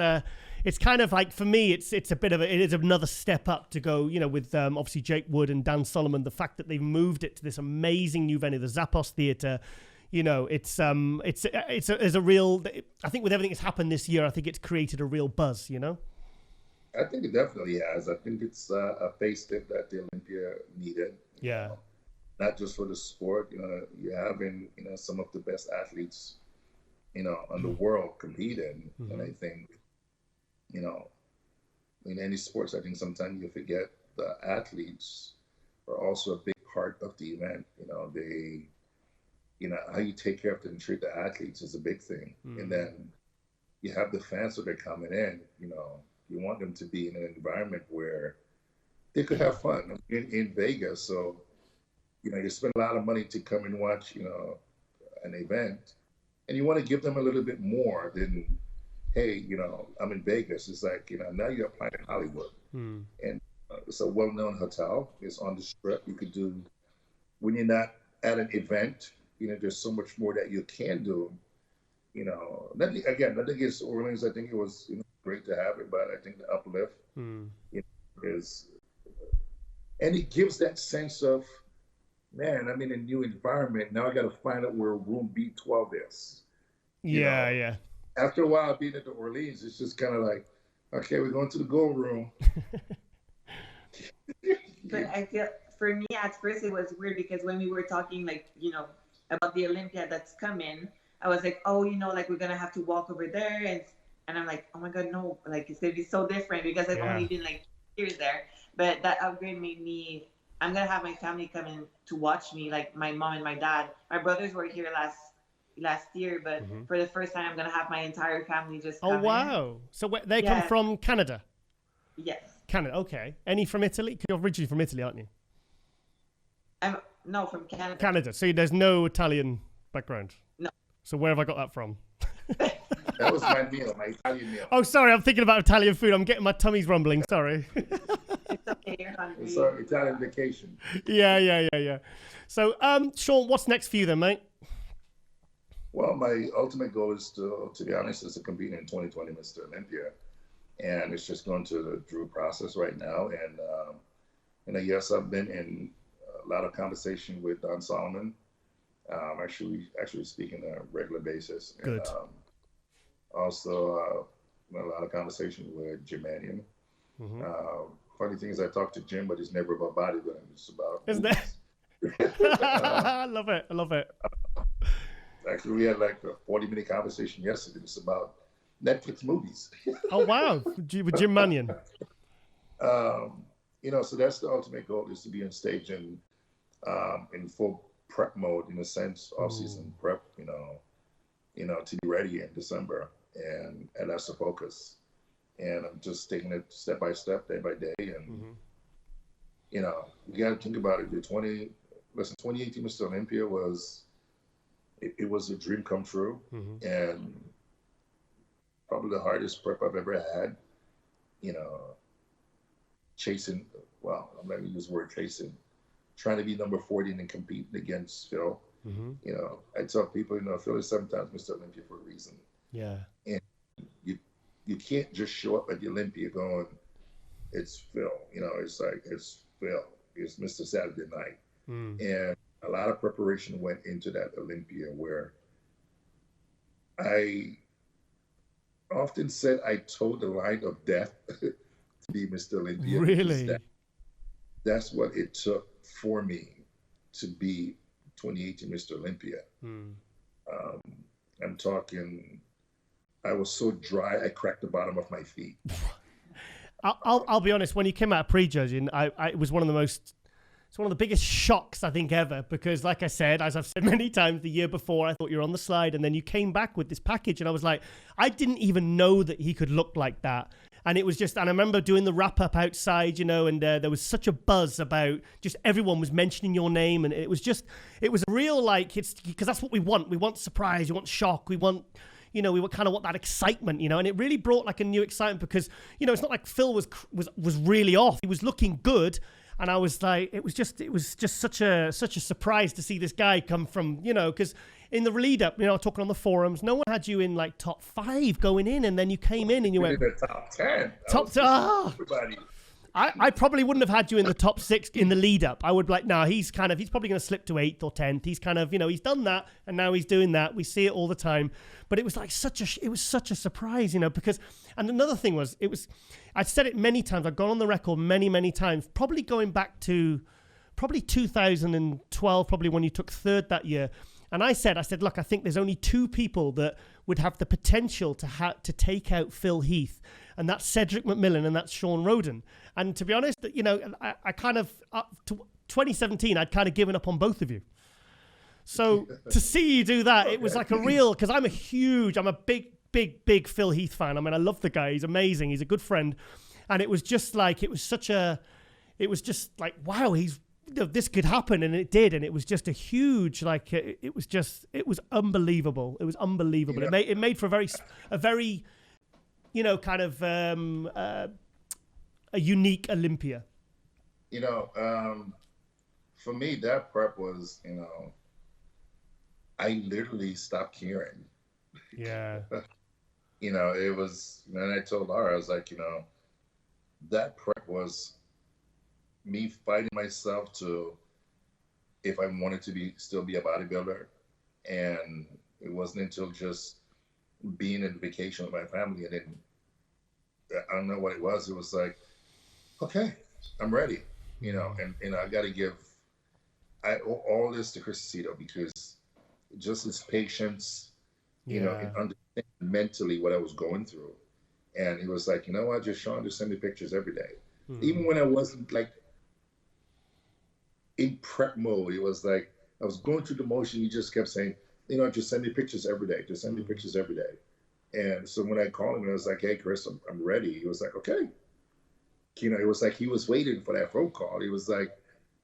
kind of like, for me, it is another step up to go, with obviously Jake Wood and Dan Solomon, the fact that they've moved it to this amazing new venue, the Zappos Theatre. It's a real, I think with everything that's happened this year, I think it's created a real buzz, I think it definitely has. I think it's a facelift that the Olympia needed. Yeah. Not just for the sport, you're having, some of the best athletes, on the world competing. Mm-hmm. And I think, in any sports, I think sometimes you forget the athletes are also a big part of the event. How you take care of them and treat the athletes is a big thing. Mm-hmm. And then you have the fans that are coming in, you want them to be in an environment where they could have fun in Vegas. So, you spend a lot of money to come and watch, an event, and you want to give them a little bit more than, hey, I'm in Vegas. It's like, now you're applying in Hollywood. Mm. And it's a well-known hotel. It's on the Strip. You could do, when you're not at an event, there's so much more that you can do. Nothing against Orleans. I think it was great to have it, but I think the uplift is, and it gives that sense of, man, I'm in a new environment. Now I got to find out where room B12 is. Yeah. After a while being at the Orleans, it's just kind of like, okay, we're going to the gold room. But I feel, for me at first it was weird because when we were talking about the Olympia that's coming, I was like, oh, like we're gonna have to walk over there, and I'm like, oh my god, no, like it's gonna be so different because I've only been years there. But that upgrade made me, I'm gonna have my family come in to watch me, like my mom and my dad. My brothers were here last year, but for the first time I'm gonna have my entire family just come in. So they come from Canada? Yes. Canada, okay. Any from Italy? 'Cause you're originally from Italy, aren't you? No, from Canada. Canada. So there's no Italian background? No. So where have I got that from? That was my meal, my Italian meal. Oh, sorry. I'm thinking about Italian food. I'm getting my tummy's rumbling. Sorry. It's okay. You're hungry. It's our Italian vacation. Yeah. So, Shawn, what's next for you then, mate? Well, my ultimate goal is to be honest, is to compete in 2020 Mr. Olympia. And it's just going to the Drew process right now. And yes, I've been in a lot of conversation with Don Solomon. Actually speaking on a regular basis. Good. And, also, a lot of conversation with Jim Mannion. Mm-hmm. Funny thing is, I talk to Jim, but it's never about bodybuilding. It's about isn't it? I love it. Actually, we had like a 40-minute conversation yesterday. It's about Netflix movies. Oh wow, with Jim Mannion. So that's the ultimate goal, is to be on stage and in full prep mode, in a sense, off-season prep. To be ready in December, and that's the focus. And I'm just taking it step by step, day by day, and you got to think about it. The listen, 2018 Mr. Olympia was, it was a dream come true, and probably the hardest prep I've ever had. You know, chasing, well, I'm not going to use the word chasing, trying to be number 40 and then competing against Phil. You know, I tell people, you know, Phil is 7 times Mr. Olympia for a reason. Yeah. And you can't just show up at the Olympia going, it's Phil. You know, it's like, it's Phil. It's Mr. Saturday Night. And a lot of preparation went into that Olympia, where I often said I told the line of death to be Mr. Olympia. Really? That's what it took for me to be 2018 Mr. Olympia. I'm talking, I was so dry, I cracked the bottom of my feet. I'll be honest, when you came out of prejudging, it was one of the biggest shocks I think ever, because like I said, as I've said many times, the year before I thought you were on the slide, and then you came back with this package and I was like, I didn't even know that he could look like that. And it was just, and I remember doing the wrap up outside, you know, and there was such a buzz about, just everyone was mentioning your name, and it was a real, like, it's because that's what we want surprise, we want shock, we want, you know, we kind of want that excitement, you know, and it really brought like a new excitement, because, you know, it's not like Phil was really off. He was looking good. And I was like, it was just such a surprise to see this guy come from, you know, because in the lead up, you know, talking on the forums, no one had you in like top 5 going in, and then you came in and you went in the top 10. Everybody. I probably wouldn't have had you in the top 6 in the lead up. I would be like, no, he's probably going to slip to 8th or 10th. He's kind of, you know, he's done that and now he's doing that. We see it all the time. But it was like such a surprise, you know, because, and another thing was, I'd said it many times. I've gone on the record many, many times, probably going back to 2012, probably when you took 3rd that year. And I said, look, I think there's only 2 people that would have the potential to take out Phil Heath. And that's Cedric McMillan and that's Shawn Rhoden. And to be honest, you know, I kind of, up to 2017, I'd kind of given up on both of you. So to see you do that, it was like a real, because I'm a big Phil Heath fan. I mean, I love the guy. He's amazing. He's a good friend. And it was just like, wow, this could happen. And it did. And it was just a huge, like, it was unbelievable. It was unbelievable. Yeah. It made for a very, you know, kind of a unique Olympia. You know, for me, that prep was, you know, I literally stopped caring. Yeah. You know, it was, and I told Laura, I was like, you know, that prep was me fighting myself to, if I wanted to still be a bodybuilder. And it wasn't until just being in vacation with my family, and then I don't know what it was. It was like, okay, I'm ready, you know, and I got to give all this to Chris Aceto, because just his patience, you know, and understand mentally what I was going through. And he was like, you know what, Shawn, just send me pictures every day. Even when I wasn't like in prep mode, it was like, I was going through the motion. He just kept saying, you know, just send me pictures every day. Just send me pictures every day. And so when I called him, I was like, hey, Chris, I'm ready. He was like, okay. You know, it was like he was waiting for that phone call. He was like,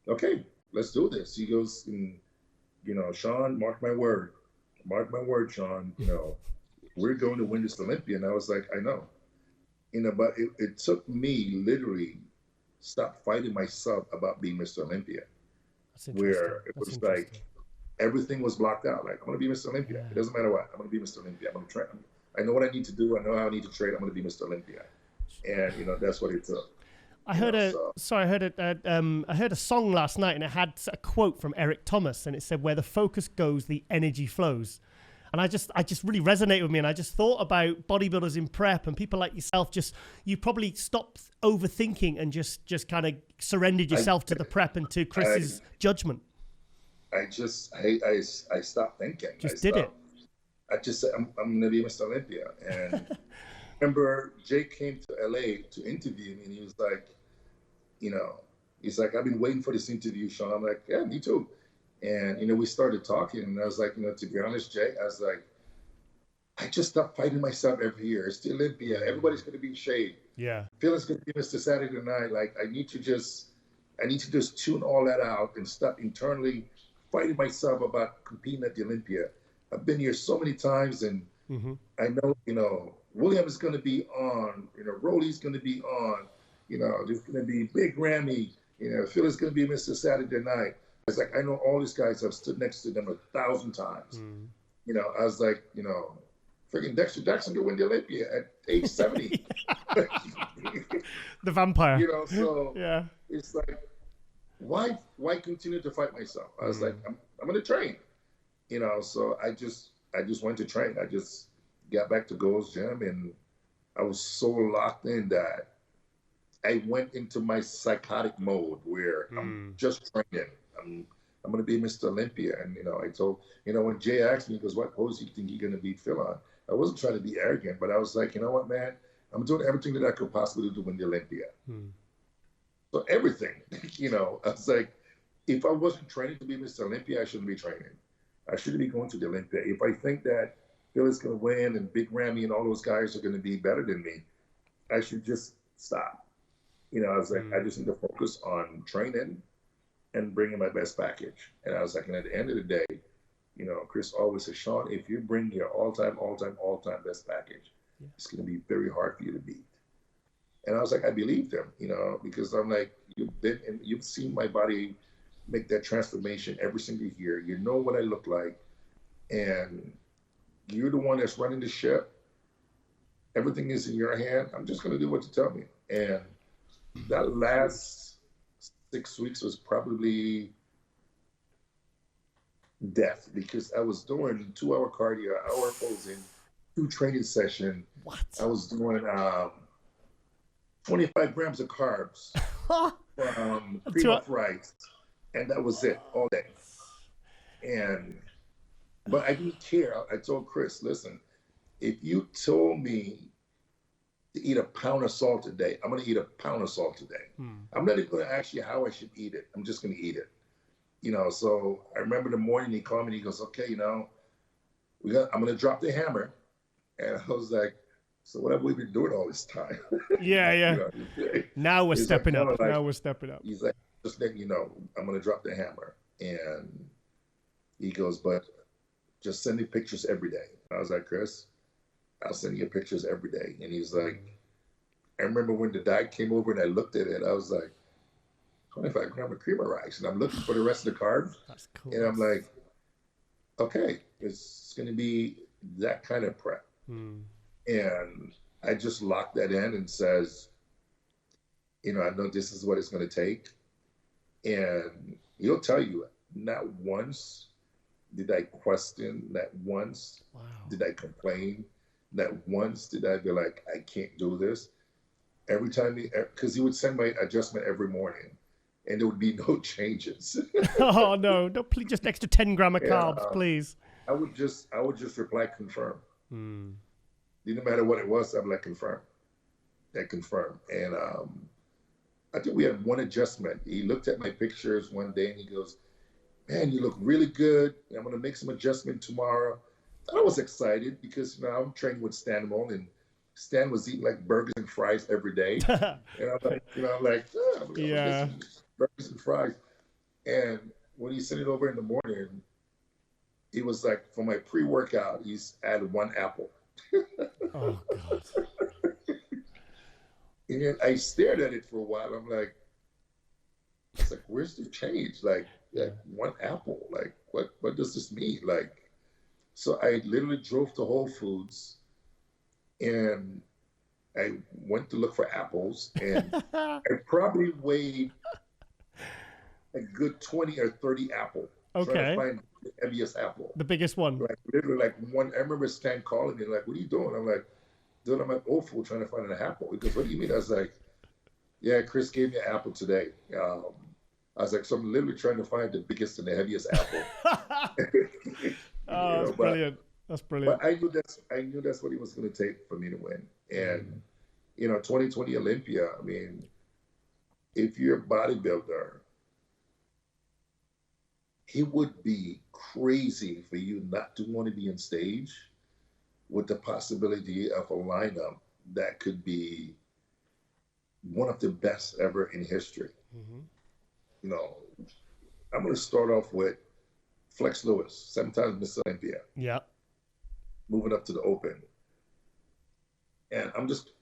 okay, let's do this. He goes, you know, Shawn, mark my word, Shawn, you know, we're going to win this Olympia. And I was like, I know, you know, but it took me literally stop fighting myself about being Mr. Olympia, where it was like everything was blocked out. Like, I'm going to be Mr. Olympia. Yeah. It doesn't matter what. I'm going to be Mr. Olympia. I'm going to train. I know what I need to do. I know how I need to train. I'm going to be Mr. Olympia. And, you know, that's what it took. I heard a song last night, and it had a quote from Eric Thomas, and it said, where the focus goes, the energy flows. And I just really resonated with me. And I just thought about bodybuilders in prep and people like yourself. You probably stopped overthinking and just kind of surrendered yourself to the prep and to Chris's judgment. I stopped thinking. I just said, I'm going to be Mr. Olympia. And remember, Jake came to LA to interview me, and he was like, you know, he's like, I've been waiting for this interview, Shawn. I'm like, yeah, me too. And, you know, we started talking, and I was like, you know, to be honest, Jay, I was like, I just stopped fighting myself every year. It's the Olympia. Everybody's going to be in shape. Yeah. Phil's going to be Mr. Saturday Night. Like, I need I need to just tune all that out and stop internally fighting myself about competing at the Olympia. I've been here so many times, and I know, you know, William is going to be on, you know, Rolly's going to be on, you know, there's going to be Big Ramy, you know, Phil's going to be Mr. Saturday Night. It's like, I know all these guys. I've stood next to them 1,000 times. You know, I was like, you know, freaking Dexter Jackson could win the Olympia at age 70. The vampire. You know, so yeah, it's like, why continue to fight myself? I was like, I'm going to train. You know, so I just went to train. I just got back to Gold's Gym, and I was so locked in that I went into my psychotic mode where I'm just training. I'm going to be Mr. Olympia. And, you know, I told, you know, when Jay asked me, he goes, what pose do you think you're going to beat Phil on? I wasn't trying to be arrogant, but I was like, you know what, man? I'm doing everything that I could possibly do to win the Olympia. So everything, you know, I was like, if I wasn't training to be Mr. Olympia, I shouldn't be training. I shouldn't be going to the Olympia. If I think that Phil is going to win and Big Ramy and all those guys are going to be better than me, I should just stop. You know, I was like, I just need to focus on training and bringing my best package. And I was like, and at the end of the day, you know, Chris always says, Shawn, if you bring your all-time best package, it's going to be very hard for you to beat. And I was like, I believed him, you know, because I'm like, you've seen my body make that transformation every single year. You know what I look like, and you're the one that's running the ship. Everything is in your hand. I'm just going to do what you tell me. And that last 6 weeks was probably death, because I was doing 2-hour cardio, hour posing, 2 training sessions. What? I was doing 25 grams of carbs from cream of rice, and that was it all day. But I didn't care. I told Chris, listen, if you told me to eat a pound of salt a day, I'm going to eat a pound of salt a day. I'm not even going to ask you how I should eat it. I'm just going to eat it. You know, so I remember the morning he called me and he goes, okay, you know, I'm going to drop the hammer. And I was like, so what have we been doing all this time? Yeah. You know, now we're stepping up. Like, now we're stepping up. He's like, just letting you know, I'm going to drop the hammer. And he goes, but just send me pictures every day. I was like, Chris, I'll send you pictures every day. And he's like, I remember when the diet came over and I looked at it, I was like, 25 grams of cream of rice. And I'm looking for the rest of the carbs. That's cool. And I'm like, okay, it's going to be that kind of prep. And I just locked that in and says, you know, I know this is what it's going to take. And he'll tell you, not once did I question, not once did I complain, not once did I be like, I can't do this. Every time, because he would send my adjustment every morning, and there would be no changes. Oh no, please, just extra 10 grams of carbs, please. I would just reply confirm. Didn't matter what it was, I'd be like confirm. And confirm. And I think we had one adjustment. He looked at my pictures one day and he goes, man, you look really good. I'm going to make some adjustment tomorrow. I was excited because, you know, I'm training with Stan Moan, and Stan was eating like burgers and fries every day. And I'm like, you know, burgers and fries. And when he sent it over in the morning, it was like, for my pre-workout, he's added 1 apple. Oh, God. And then I stared at it for a while. I'm like, it's like, where's the change? Like 1 apple. Like, what does this mean? Like, so I literally drove to Whole Foods and I went to look for apples, and I probably weighed a good 20 or 30 apple. Okay. Trying to find the heaviest apple. The biggest one. Like literally like one. I remember Stan calling me like, what are you doing? I'm like, dude, I'm at Whole Foods trying to find an apple. He goes, what do you mean? I was like, yeah, Chris gave me an apple today. I was like, so I'm literally trying to find the biggest and the heaviest apple. Oh, that's brilliant. That's brilliant. But I knew that's what it was going to take for me to win. And, you know, 2020 Olympia, I mean, if you're a bodybuilder, it would be crazy for you not to want to be on stage with the possibility of a lineup that could be one of the best ever in history. you know, I'm going to start off with Flex Lewis, 7 times Mr. Olympia. Yeah. Moving up to the Open. And I'm just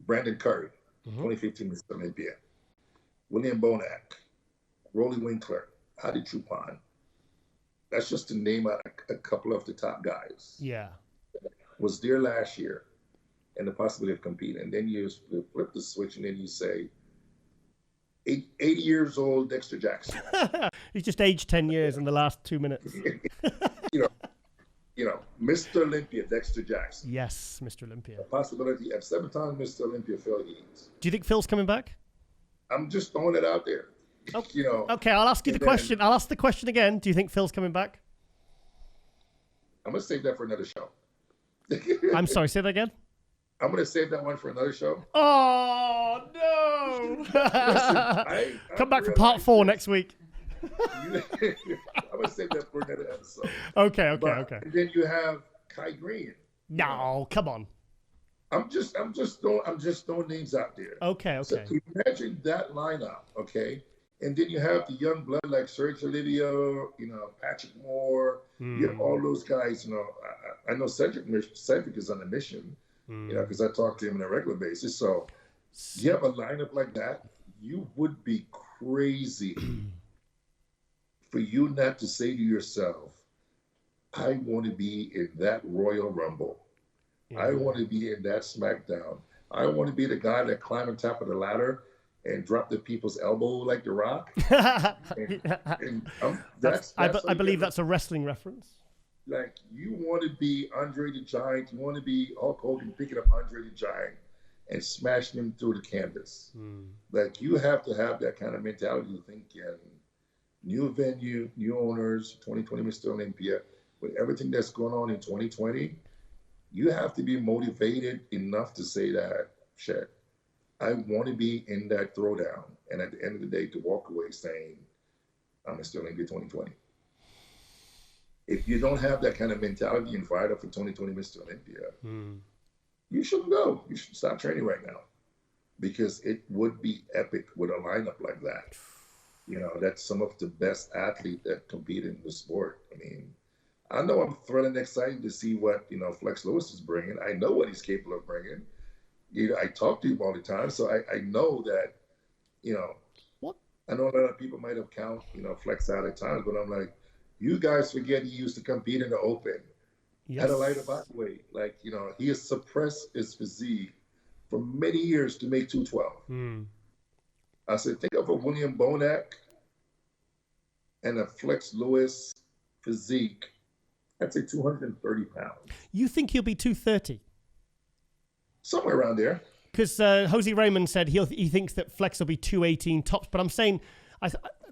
Brandon Curry, 2015 Mr. Olympia. William Bonac, Rolly Winkler, Hadi Chupin. That's just to name out a couple of the top guys. Yeah. Was there last year and the possibility of competing. And then you flip the switch and then you say, 80 years old Dexter Jackson. He's just aged 10 years in the last 2 minutes. you know, Mr. Olympia, Dexter Jackson. Yes, Mr. Olympia. A possibility of 7 times Mr. Olympia, Phil Eads. Do you think Phil's coming back? I'm just throwing it out there. Oh, you know. Okay, I'll ask you the question. I'll ask the question again. Do you think Phil's coming back? I'm going to save that for another show. I'm sorry, say that again? I'm going to save that one for another show. Oh, no. Listen, Come back for part 4 next week. I'm going to save that for another episode. Okay. And then you have Kai Green. No, come on. I'm just throwing names out there. Okay. So imagine that lineup, okay? And then you have the young blood like Serge Olivier, you know, Patrick Moore. You have all those guys. You know, I know Cedric is on a mission. You know, because I talk to him on a regular basis. So you have a lineup like that, you would be crazy for you not to say to yourself, I want to be in that Royal Rumble. I want to be in that SmackDown. I want to be the guy that climbed on top of the ladder and drop the people's elbow like The Rock. I believe that's a wrestling reference. Like, you want to be Andre the Giant. You want to be Hulk Hogan picking up Andre the Giant and smashing him through the canvas. Like, you have to have that kind of mentality to think, new venue, new owners, 2020 Mr. Olympia, with everything that's going on in 2020, you have to be motivated enough to say that, shit, I want to be in that throwdown. And at the end of the day, to walk away saying, I'm Mr. Olympia 2020. If you don't have that kind of mentality and fired up for 2020 Mr. Olympia, you shouldn't go. You should stop training right now, because it would be epic with a lineup like that. You know, that's some of the best athletes that compete in the sport. I mean, I know I'm thrilled and excited to see what, you know, Flex Lewis is bringing. I know what he's capable of bringing. You know, I talk to him all the time, so I know that, you know, I know a lot of people might have counted, you know, Flex out at times, but I'm like, you guys forget he used to compete in the Open. Had a lighter body weight. Like, you know, he has suppressed his physique for many years to make 212. I said, think of a William Bonac and a Flex Lewis physique. I'd say 230 pounds. You think he'll be 230? Somewhere around there. Because Jose Raymond said he thinks that Flex will be 218 tops, but I'm saying,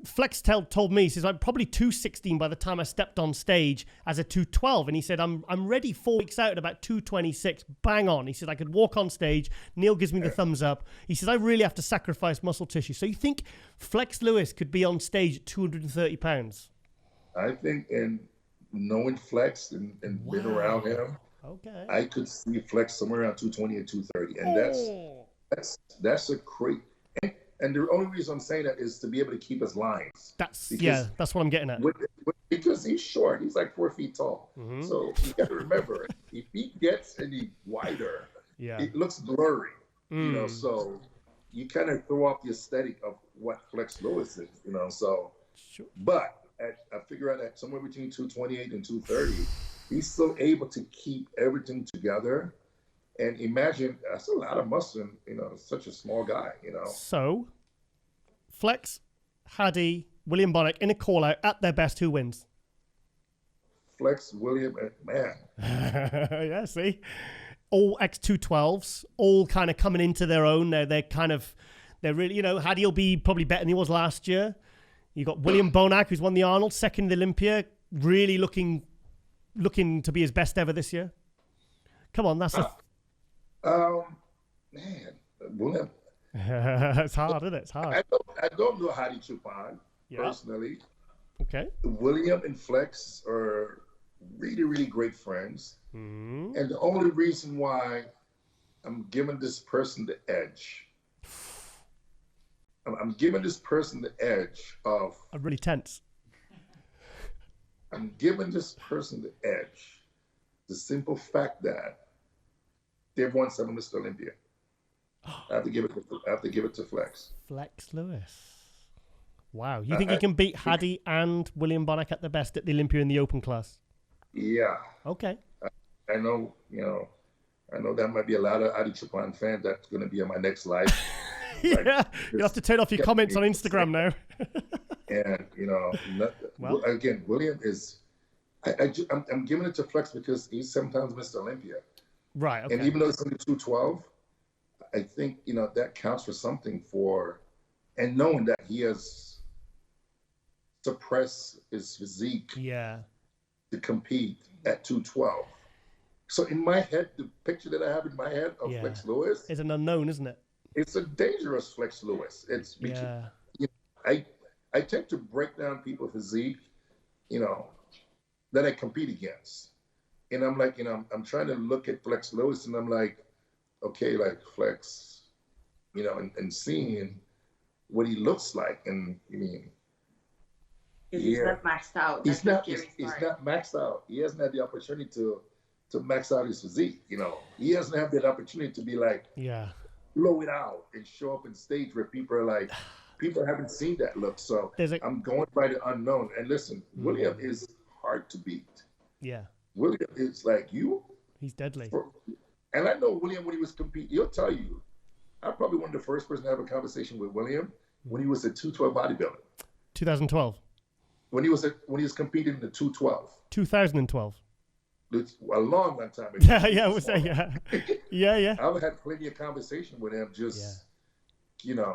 Flex told me, he says, I'm probably 216 by the time I stepped on stage as a 212. And he said, I'm ready 4 weeks out at about 226. Bang on. He said, I could walk on stage. Neil gives me the thumbs up. He says, I really have to sacrifice muscle tissue. So you think Flex Lewis could be on stage at 230 pounds? I think, and knowing Flex and being around him, I could see Flex somewhere around 220 and 230. And that's a great... And the only reason I'm saying that is to be able to keep his lines. That's what I'm getting at. Because he's short. He's like 4 feet tall. So you got to remember, if he gets any wider, it looks blurry. You know, so you kind of throw off the aesthetic of what Flex Lewis is, you know. So, but I figure out that somewhere between 228 and 230, he's still able to keep everything together. And imagine, that's a lot of muscle, you know, such a small guy, you know. So, Flex, Hadi, William Bonac in a call-out at their best, who wins? Flex, William, man. Yeah, see? All X212s, all kind of coming into their own. They're really, you know, Hadi will be probably better than he was last year. You got William Bonac, who's won the Arnold, second in the Olympia, really looking to be his best ever this year. Come on, that's man, William. It's hard, isn't it? It's hard. I don't know Hadi Chupin personally. Okay. William and Flex are really, really great friends. And the only reason why I'm giving this person the edge, I'm giving this person the edge of. I'm really tense. I'm giving this person the edge. The simple fact that they've won 7 Mr. Olympia. I have to give it to Flex. Flex Lewis. Wow. You think he can beat Hadi and William Bonac at the best at the Olympia in the open class? Yeah. Okay. I know, I know that might be a lot of Adi Chapman fans that's going to be in my next live. Yeah. You'll have to turn off your comments on Instagram now. And, again, William is, I'm giving it to Flex because he's 7 times Mr. Olympia. Right. Okay. And even though it's only 212, I think, that counts for something and knowing that he has suppressed his physique to compete at 212. So in my head, the picture that I have in my head of Flex Lewis is an unknown, isn't it? It's a dangerous Flex Lewis. It's because I tend to break down people's physique, that I compete against. And I'm like, I'm trying to look at Flex Lewis and I'm like, okay, like Flex, and seeing what he looks like. And he's not maxed out. He's not maxed out. He hasn't had the opportunity to max out his physique. He hasn't had that opportunity to be like, blow it out and show up on stage where people are like, people haven't seen that look. So I'm going by the unknown. And listen, William is hard to beat. Yeah. William is like he's deadly. And I know William when he was competing, he'll tell you, I'm probably one of the first person to have a conversation with William when he was at 212 bodybuilding. 2012. When he was competing in the 212. 2012. It's a long time ago. Yeah, was that? Yeah. I've had plenty of conversation with him.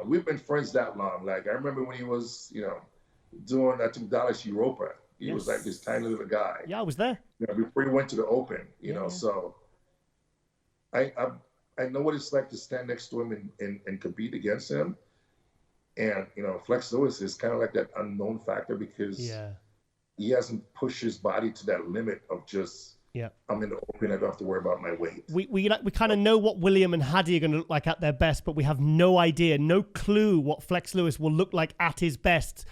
We've been friends that long. Like I remember when he was, doing I think Dallas Europa. He was like this tiny little guy. Yeah, I was there. Before he went to the Open. So I know what it's like to stand next to him and compete against him. And Flex Lewis is kind of like that unknown factor because he hasn't pushed his body to that limit of just. Yeah, I'm in the Open. I don't have to worry about my weight. We kind of know what William and Hadi are going to look like at their best, but we have no idea, no clue what Flex Lewis will look like at his best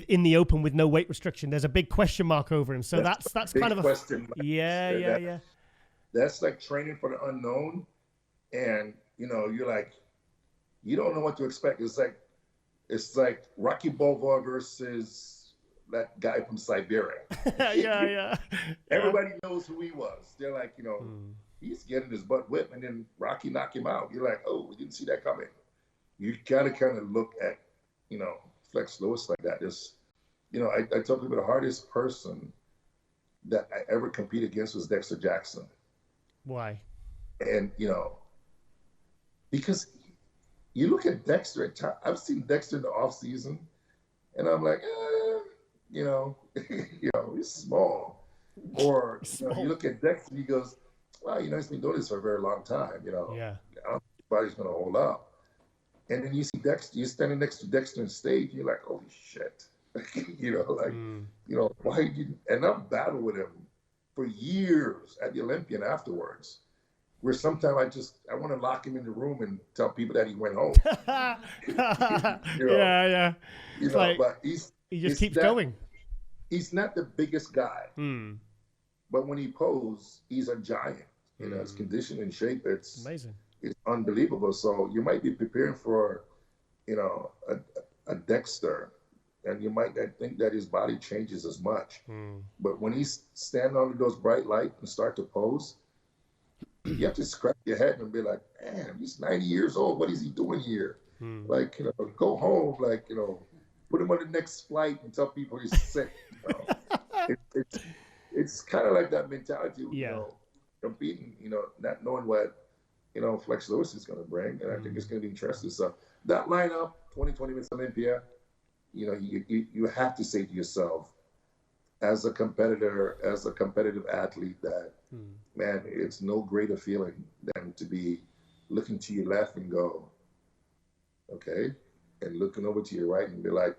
in the Open with no weight restriction. There's a big question mark over him. So that's kind of a question mark. Yeah. That's like training for the unknown, and you're like, you don't know what to expect. It's like Rocky Balboa versus that guy from Siberia. Yeah. Everybody knows who he was. They're like, he's getting his butt whipped, and then Rocky knocked him out. You're like, oh, we didn't see that coming. You gotta kind of look at, Flex Lewis like that. I tell people the hardest person that I ever competed against was Dexter Jackson. Why? And because you look at Dexter at times. I've seen Dexter in the off season, and I'm like, he's small. Or you look at Dexter, and he goes, well, he's been doing this for a very long time. I don't think his body's gonna hold up. And then you see Dexter, you're standing next to Dexter on stage, and you're like, holy shit. Why you? And I've battled with him for years at the Olympia and afterwards. Where sometimes I want to lock him in the room and tell people that he went home. Yeah. But he just keeps going. He's not the biggest guy, but when he poses, he's a giant. His condition and shape, it's amazing. It's unbelievable. So you might be preparing for, a Dexter, and you might not think that his body changes as much. But when he's standing under those bright lights and start to pose, you have to scratch your head and be like, man, he's 90 years old. What is he doing here? Go home, put him on the next flight and tell people he's sick. It's kind of like that mentality, competing, not knowing what, Flex Lewis is going to bring. And I think it's going to be interesting. So that lineup, 2020 Miss Olympia, you have to say to yourself, as a competitor, as a competitive athlete, that, man, it's no greater feeling than to be looking to your left and go, okay, and looking over to your right and be like,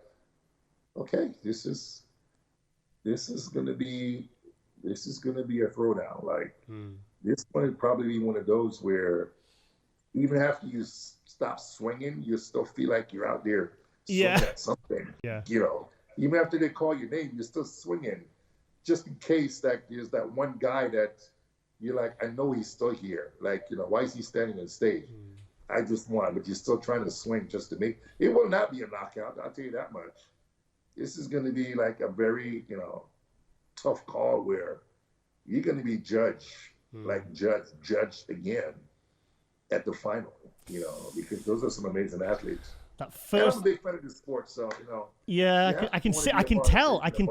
okay, this is gonna be a throwdown. Like this one would probably be one of those where even after you stop swinging, you still feel like you're out there swinging at something. Yeah. You know, even after they call your name, you're still swinging, just in case that there's that one guy that you're like, I know he's still here. Like, you know, why is he standing on stage? I just won, but you're still trying to swing just to make it. Will not be a knockout, I'll tell you that much. This is going to be like a very, you know, tough call where you're going to be judged, judged again at the final, you know, because those are some amazing athletes. That first, I'm a big fan of the sport, so you know. Yeah, I can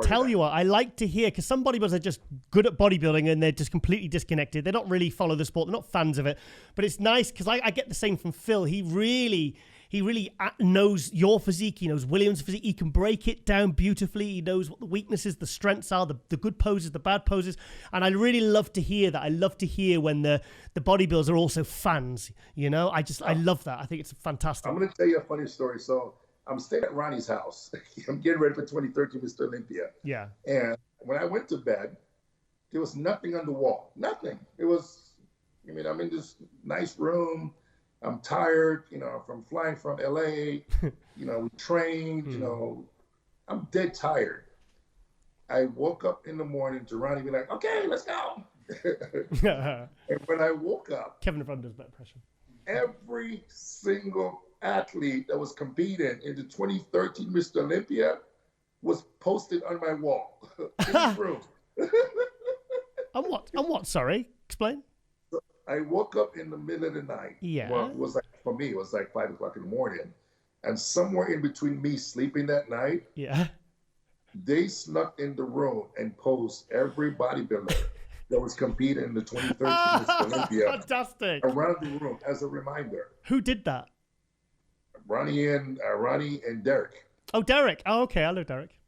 tell you what I like to hear, because some bodybuilders are just good at bodybuilding and they're just completely disconnected. They don't really follow the sport. They're not fans of it. But it's nice because I get the same from Phil. He really knows your physique. He knows William's physique. He can break it down beautifully. He knows what the weaknesses, the strengths are, the good poses, the bad poses. And I really love to hear that. I love to hear when the bodybuilders are also fans. You know, I love that. I think it's fantastic. I'm going to tell you a funny story. So I'm staying at Ronnie's house. I'm getting ready for 2013 Mr. Olympia. Yeah. And when I went to bed, there was nothing on the wall. Nothing. It was, I mean, I'm in this nice room. I'm tired, you know, from flying from LA, you know, we trained, you know, I'm dead tired. I woke up in the morning to Ronnie be like, okay, let's go. And when I woke up, Kevin Front does better pressure. Every single athlete that was competing in the 2013 Mr. Olympia was posted on my wall in this room. On what? Sorry, explain. I woke up in the middle of the night. Yeah. Well, it was like, for me, it was like 5 o'clock in the morning. And somewhere in between me sleeping that night, they snuck in the room and posed every bodybuilder that was competing in the 2013 Mr. Olympia fantastic. Around the room as a reminder. Who did that? Ronnie and Derek. Oh, Derek. Oh, okay. I know Derek.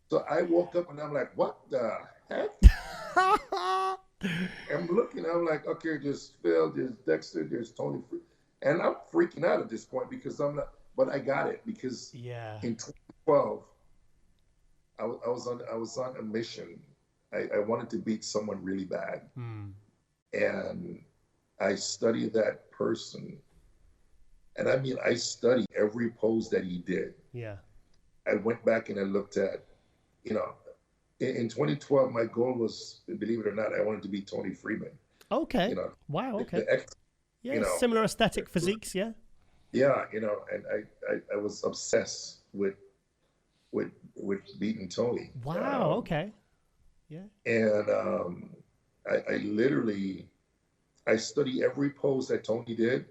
So I woke up and I'm like, what the heck? I'm looking, I'm like, okay, there's Phil, there's Dexter, there's Tony. And I'm freaking out at this point because I'm not, but I got it because in 2012, I was on a mission. I wanted to beat someone really bad. And I studied that person. And I mean, I studied every pose that he did. Yeah. I went back and I looked at, you know, in 2012, my goal was, believe it or not, I wanted to be Tony Freeman. Okay. You know, wow. Okay. Yeah, you know, similar aesthetic physiques. Yeah. Yeah, you know, and I was obsessed with beating Tony. Wow. Okay. Yeah. And I studied every pose that Tony did,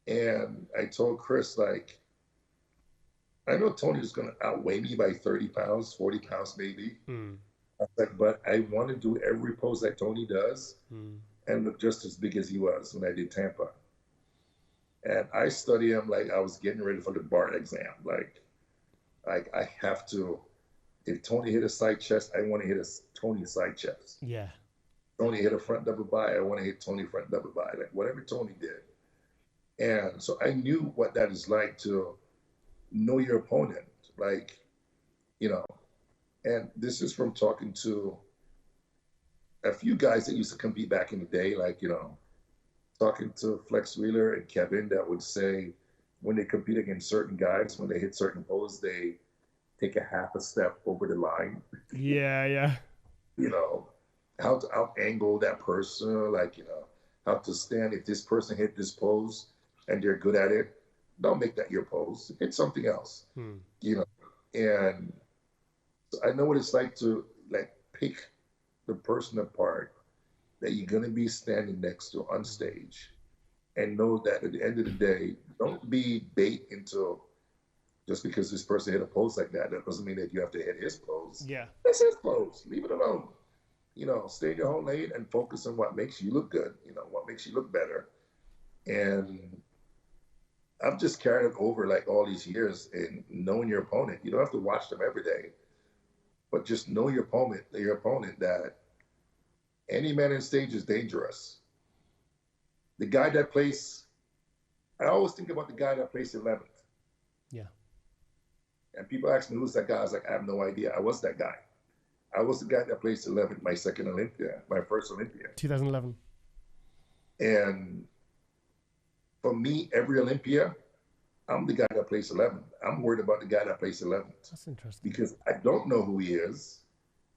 and I told Chris, like, I know Tony was going to outweigh me by 30 pounds, 40 pounds maybe. I was like, but I want to do every pose that Tony does and look just as big as he was when I did Tampa. And I studied him like I was getting ready for the bar exam. Like I have to, if Tony hit a side chest, I want to hit a Tony side chest. Yeah. Tony hit a front double bi, I want to hit Tony front double bi, like whatever Tony did. And so I knew what that is like to know your opponent, like, you know, and this is from talking to a few guys that used to compete back in the day, like, you know, talking to Flex Wheeler and Kevin that would say when they compete against certain guys, when they hit certain poses, they take a half a step over the line. Yeah, yeah. You know, how to out angle that person, like, you know, how to stand if this person hit this pose and they're good at it. Don't make that your pose. Hit something else, you know. And so I know what it's like to like pick the person apart that you're gonna be standing next to on stage, and know that at the end of the day, don't be bait into just because this person hit a pose like that. That doesn't mean that you have to hit his pose. Yeah, that's his pose. Leave it alone. You know, stay in your own lane and focus on what makes you look good. You know, what makes you look better, and I've just carried it over like all these years in knowing your opponent. You don't have to watch them every day, but just know your opponent that any man in stage is dangerous. The guy that plays, I always think about the guy that plays 11th. Yeah. And people ask me, who's that guy? I was like, I have no idea. I was that guy. I was the guy that placed 11th, my second Olympia, my first Olympia. 2011. And for me, every Olympia, I'm the guy that plays 11th. I'm worried about the guy that plays 11th. That's interesting. Because I don't know who he is.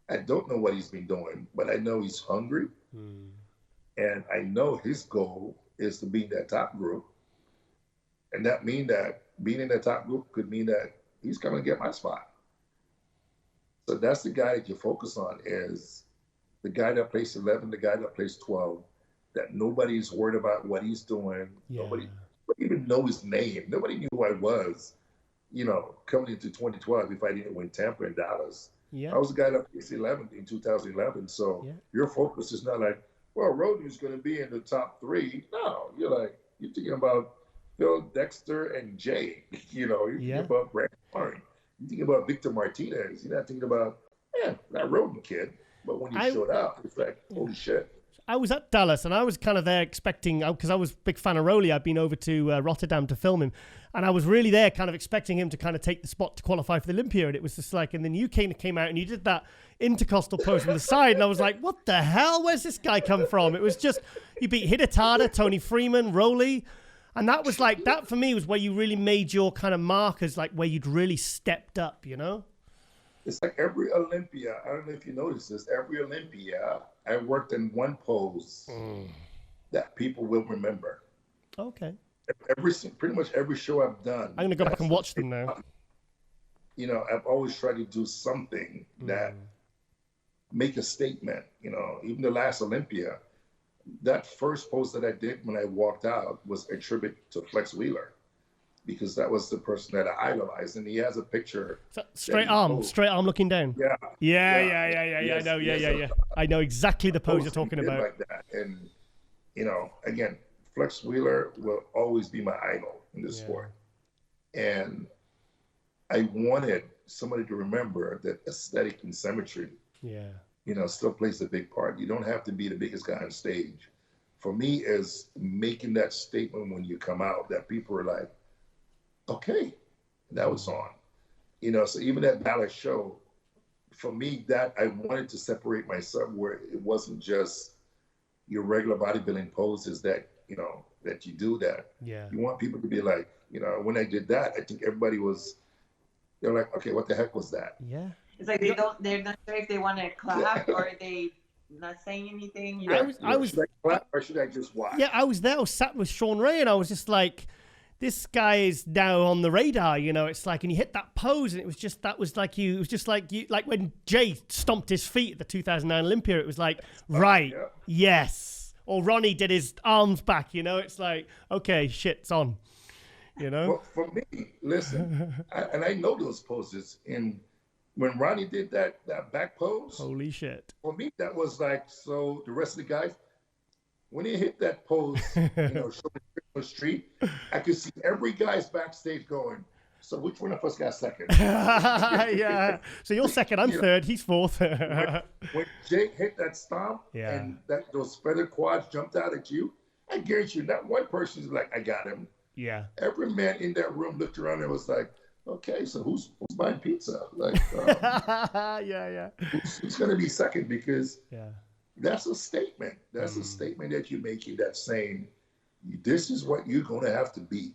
I don't know what he's been doing, but I know he's hungry. And I know his goal is to be in that top group. And that means that being in that top group could mean that he's coming to get my spot. So that's the guy that you focus on, is the guy that plays 11, the guy that plays 12, that nobody's worried about what he's doing. Yeah. Nobody even know his name. Nobody knew who I was, coming into 2012 if I didn't win Tampa and Dallas. Yeah. I was the guy that placed 11th in 2011. So your focus is not like, well, Rhoden's going to be in the top 3. No, you're thinking about Phil, Dexter, and Jay. You're thinking about Brad Warren. You're thinking about Victor Martinez. You're not thinking about, that Rhoden kid. But when he showed up, it's like, holy shit. I was at Dallas, and I was kind of there expecting, because I was a big fan of Rahel. I'd been over to Rotterdam to film him, and I was really there kind of expecting him to kind of take the spot to qualify for the Olympia, and it was just like, and then you came out and you did that intercostal pose from the side, and I was like, what the hell? Where's this guy come from? It was just, you beat Hidetada, Tony Freeman, Rahel, and that was like, that for me was where you really made your kind of markers, like where you'd really stepped up, It's like every Olympia, I don't know if you noticed this, every Olympia, I worked in one pose that people will remember. Okay. Pretty much every show I've done. I'm going to go back and watch them now. I've always tried to do something that make a statement. Even the last Olympia, that first pose that I did when I walked out was a tribute to Flex Wheeler, because that was the person that I idolized, and he has a picture. Straight arm looking down. Yeah. I know. I know exactly the pose you're talking about. Like that. And again, Flex Wheeler will always be my idol in this sport. And I wanted somebody to remember that aesthetic and symmetry. Yeah. Still plays a big part. You don't have to be the biggest guy on stage. For me, is making that statement when you come out that people are like, okay, that was on. So even that Dallas show, for me, that I wanted to separate myself where it wasn't just your regular bodybuilding poses that, that you do that. Yeah. You want people to be like, when I did that, I think everybody they're like, okay, what the heck was that? Yeah. It's like they're not sure if they want to clap or they not saying anything. Should I clap or should I just watch? Yeah, I was there. I was sat with Shawn Rhoden, and I was just like, this guy is now on the radar, it's like, and you hit that pose, and it was just like when Jay stomped his feet at the 2009 Olympia, it was like, right, yes. Or Ronnie did his arms back, it's like, okay, shit's on, Well, for me, listen, I know those poses, and when Ronnie did that back pose, holy shit. For me, that was like, so the rest of the guys, when he hit that pose, showing the street, I could see every guy's backstage going, so which one of us got second? Yeah. So you're second, I'm third, he's fourth. when Jake hit that stomp and those feather quads jumped out at you, I guarantee you, not one person's like, I got him. Yeah. Every man in that room looked around and was like, okay, so who's buying pizza? Like, who's going to be second? Because that's a statement. That's a statement that you're making that's saying, this is what you're going to have to beat.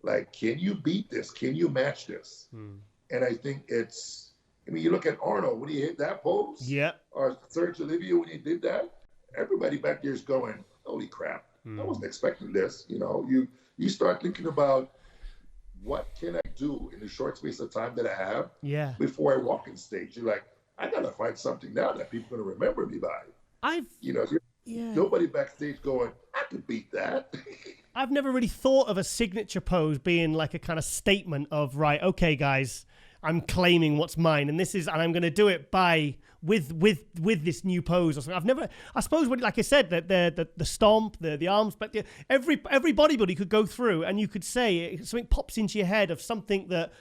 Like, can you beat this? Can you match this? And I think you look at Arnold, when he hit that pose, or Serge Olivier, when he did that, everybody back there is going, holy crap, I wasn't expecting this. You start thinking about, what can I do in the short space of time that I have before I walk on stage? You're like, I got to find something now that people are going to remember me by. Nobody backstage going, I could beat that. I've never really thought of a signature pose being like a kind of statement of, right, okay, guys, I'm claiming what's mine, and I'm going to do it with this new pose or something. I suppose, like I said, that the stomp, the arms, but every bodybuilder could go through and you could say something pops into your head of something that,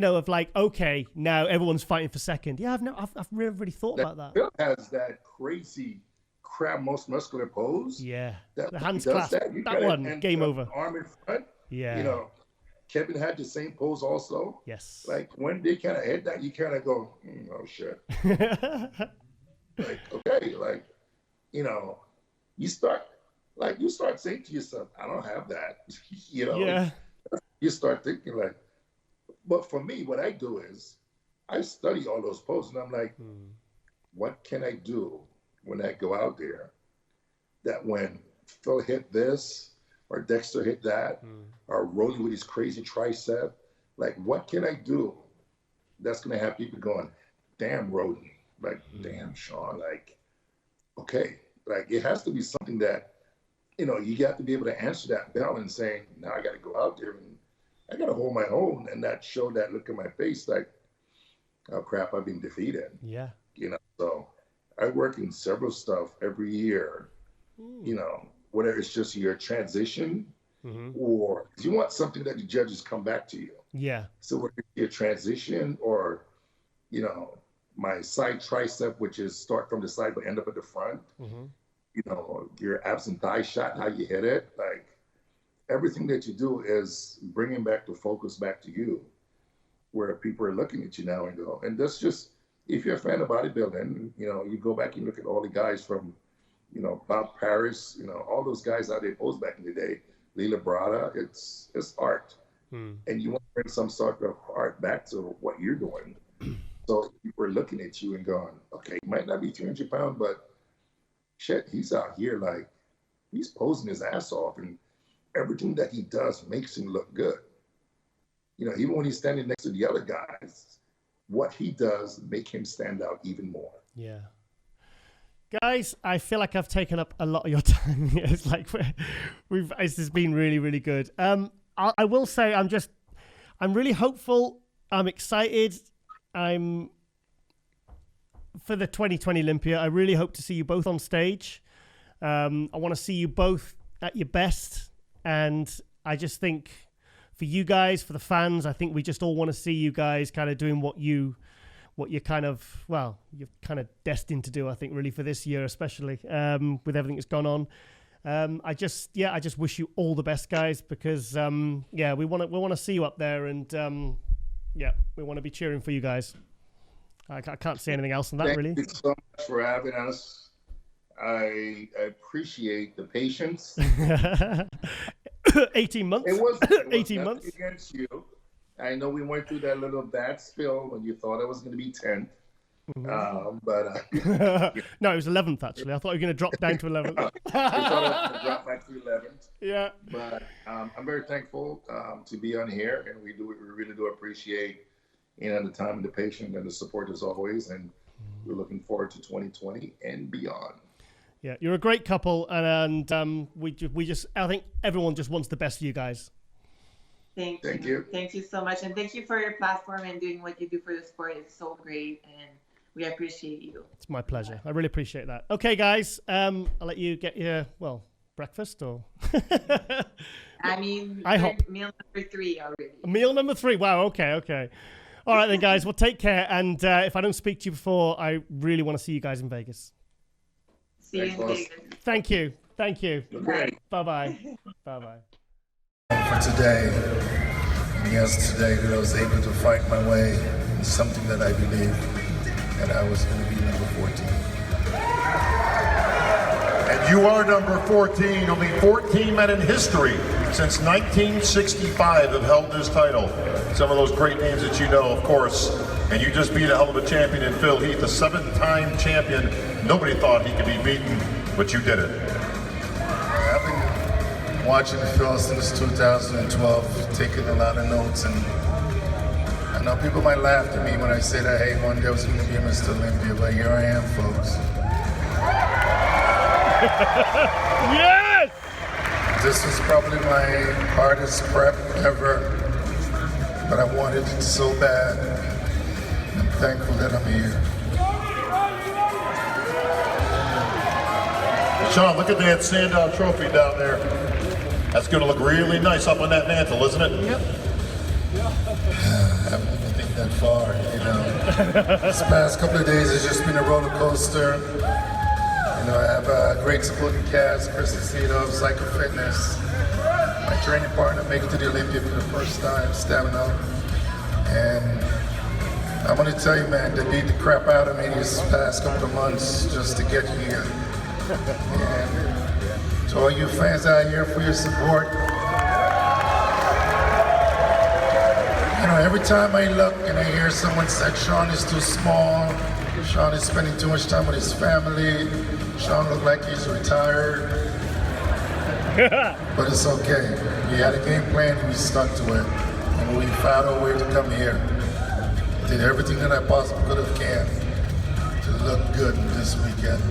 of like, okay, now everyone's fighting for second. Yeah, I've never really thought about that. Phil has that crazy crab most muscular pose. Yeah, that the hands clasp. That one, game over. Arm in front. Yeah. Kevin had the same pose also. Yes. Like when they kind of hit that, you kind of go, oh shit. Like, okay, like, you start like you start saying to yourself, I don't have that. You know, yeah. You start thinking like, but for me, what I do is I study all those poses and I'm like, what can I do when I go out there that when Phil hit this or Dexter hit that or Rolling with his crazy tricep, like what can I do that's going to have people going, damn Rhoden, like damn Shawn, like, okay, like it has to be something that, you know, you got to be able to answer that bell and saying, now I got to go out there and I got to hold my own and not show that look in my face like, oh crap, I've been defeated. Yeah. You know, so I work in several stuff every year, you know, whether it's just your transition or you want something that the judges come back to you. Yeah. So whether it's your transition or, you know, my side tricep, which is start from the side but end up at the front, you know, your absent thigh shot, how you hit it, like everything that you do is bringing back the focus back to you, where people are looking at you now and go, and that's just, if you're a fan of bodybuilding, you know, you go back and look at all the guys from, you know, Bob Paris, you know, all those guys out there posed back in the day, Lila Brada, it's art. And you want to bring some sort of art back to what you're doing. So people are looking at you and going, okay, he might not be 300 pounds, but shit, he's out here like, he's posing his ass off and everything that he does makes him look good. You know, even when he's standing next to the other guys, what he does make him stand out even more. Yeah. Guys, I feel like I've taken up a lot of your time. It's like this has been really, really good. I will say I'm really hopeful. I'm excited. I'm for the 2020 Olympia. I really hope to see you both on stage. I want to see you both at your best. And I just think for you guys, for the fans, I think we just all want to see you guys kind of doing what you're kind of, well, you're kind of destined to do, I think, really for this year, especially with everything that's gone on. I just wish you all the best, guys, because we want to see you up there, and we want to be cheering for you guys. I can't say anything else on that, really. Thank you so much for having us. I appreciate the patience. 18 months. It was 18 months against you. I know we went through that little bad spill when you thought it was going to be 10th. No, it was 11th, actually. I thought you were going to drop down to 11th. I thought I was going to drop back to 11th. Yeah. But I'm very thankful to be on here, and we really do appreciate, you know, the time and the patience and the support as always. And we're looking forward to 2020 and beyond. Yeah, you're a great couple, and we just I think everyone just wants the best for you guys. Thank you. Thank you so much, and thank you for your platform and doing what you do for the sport. It's so great, and we appreciate you. It's my pleasure. I really appreciate that. Okay, guys, I'll let you get your breakfast or. I mean, meal number 3 already. Meal number 3. Wow. Okay. All right then, guys. Well, take care, and if I don't speak to you before, I really want to see you guys in Vegas. See you in Vegas. Thank you. Okay. Bye-bye. Bye-bye. For today, yesterday, that I was able to fight my way in something that I believed that I was going to be number 14. And you are number 14. Only 14 men in history since 1965 have held this title. Some of those great names that you know, of course. And you just beat a hell of a champion in Phil Heath, a 7-time champion. Nobody thought he could be beaten, but you did it. I've been watching Phil since 2012, taking a lot of notes, and I know people might laugh at me when I say that, hey, one day I was going to be Mr. Olympia, but here I am, folks. Yes! This was probably my hardest prep ever, but I wanted it so bad. I'm thankful that I'm here. Shawn, look at that Sandow trophy down there. That's going to look really nice up on that mantle, isn't it? Yep. I don't even think that far, you know. This past couple of days has just been a roller coaster. You know, I have a great supporting cast, Chris Aceto of Psycho Fitness. My training partner made it to the Olympia for the first time, Stamina. And I'm gonna tell you, man, they beat the crap out of me these past couple of months just to get here. And To all you fans out here for your support. You know, every time I look and I hear someone say Shawn is too small, Shawn is spending too much time with his family, Shawn looks like he's retired. But it's okay. We had a game plan and we stuck to it. And we found a way to come here. I did everything that I possibly could have can to look good this weekend.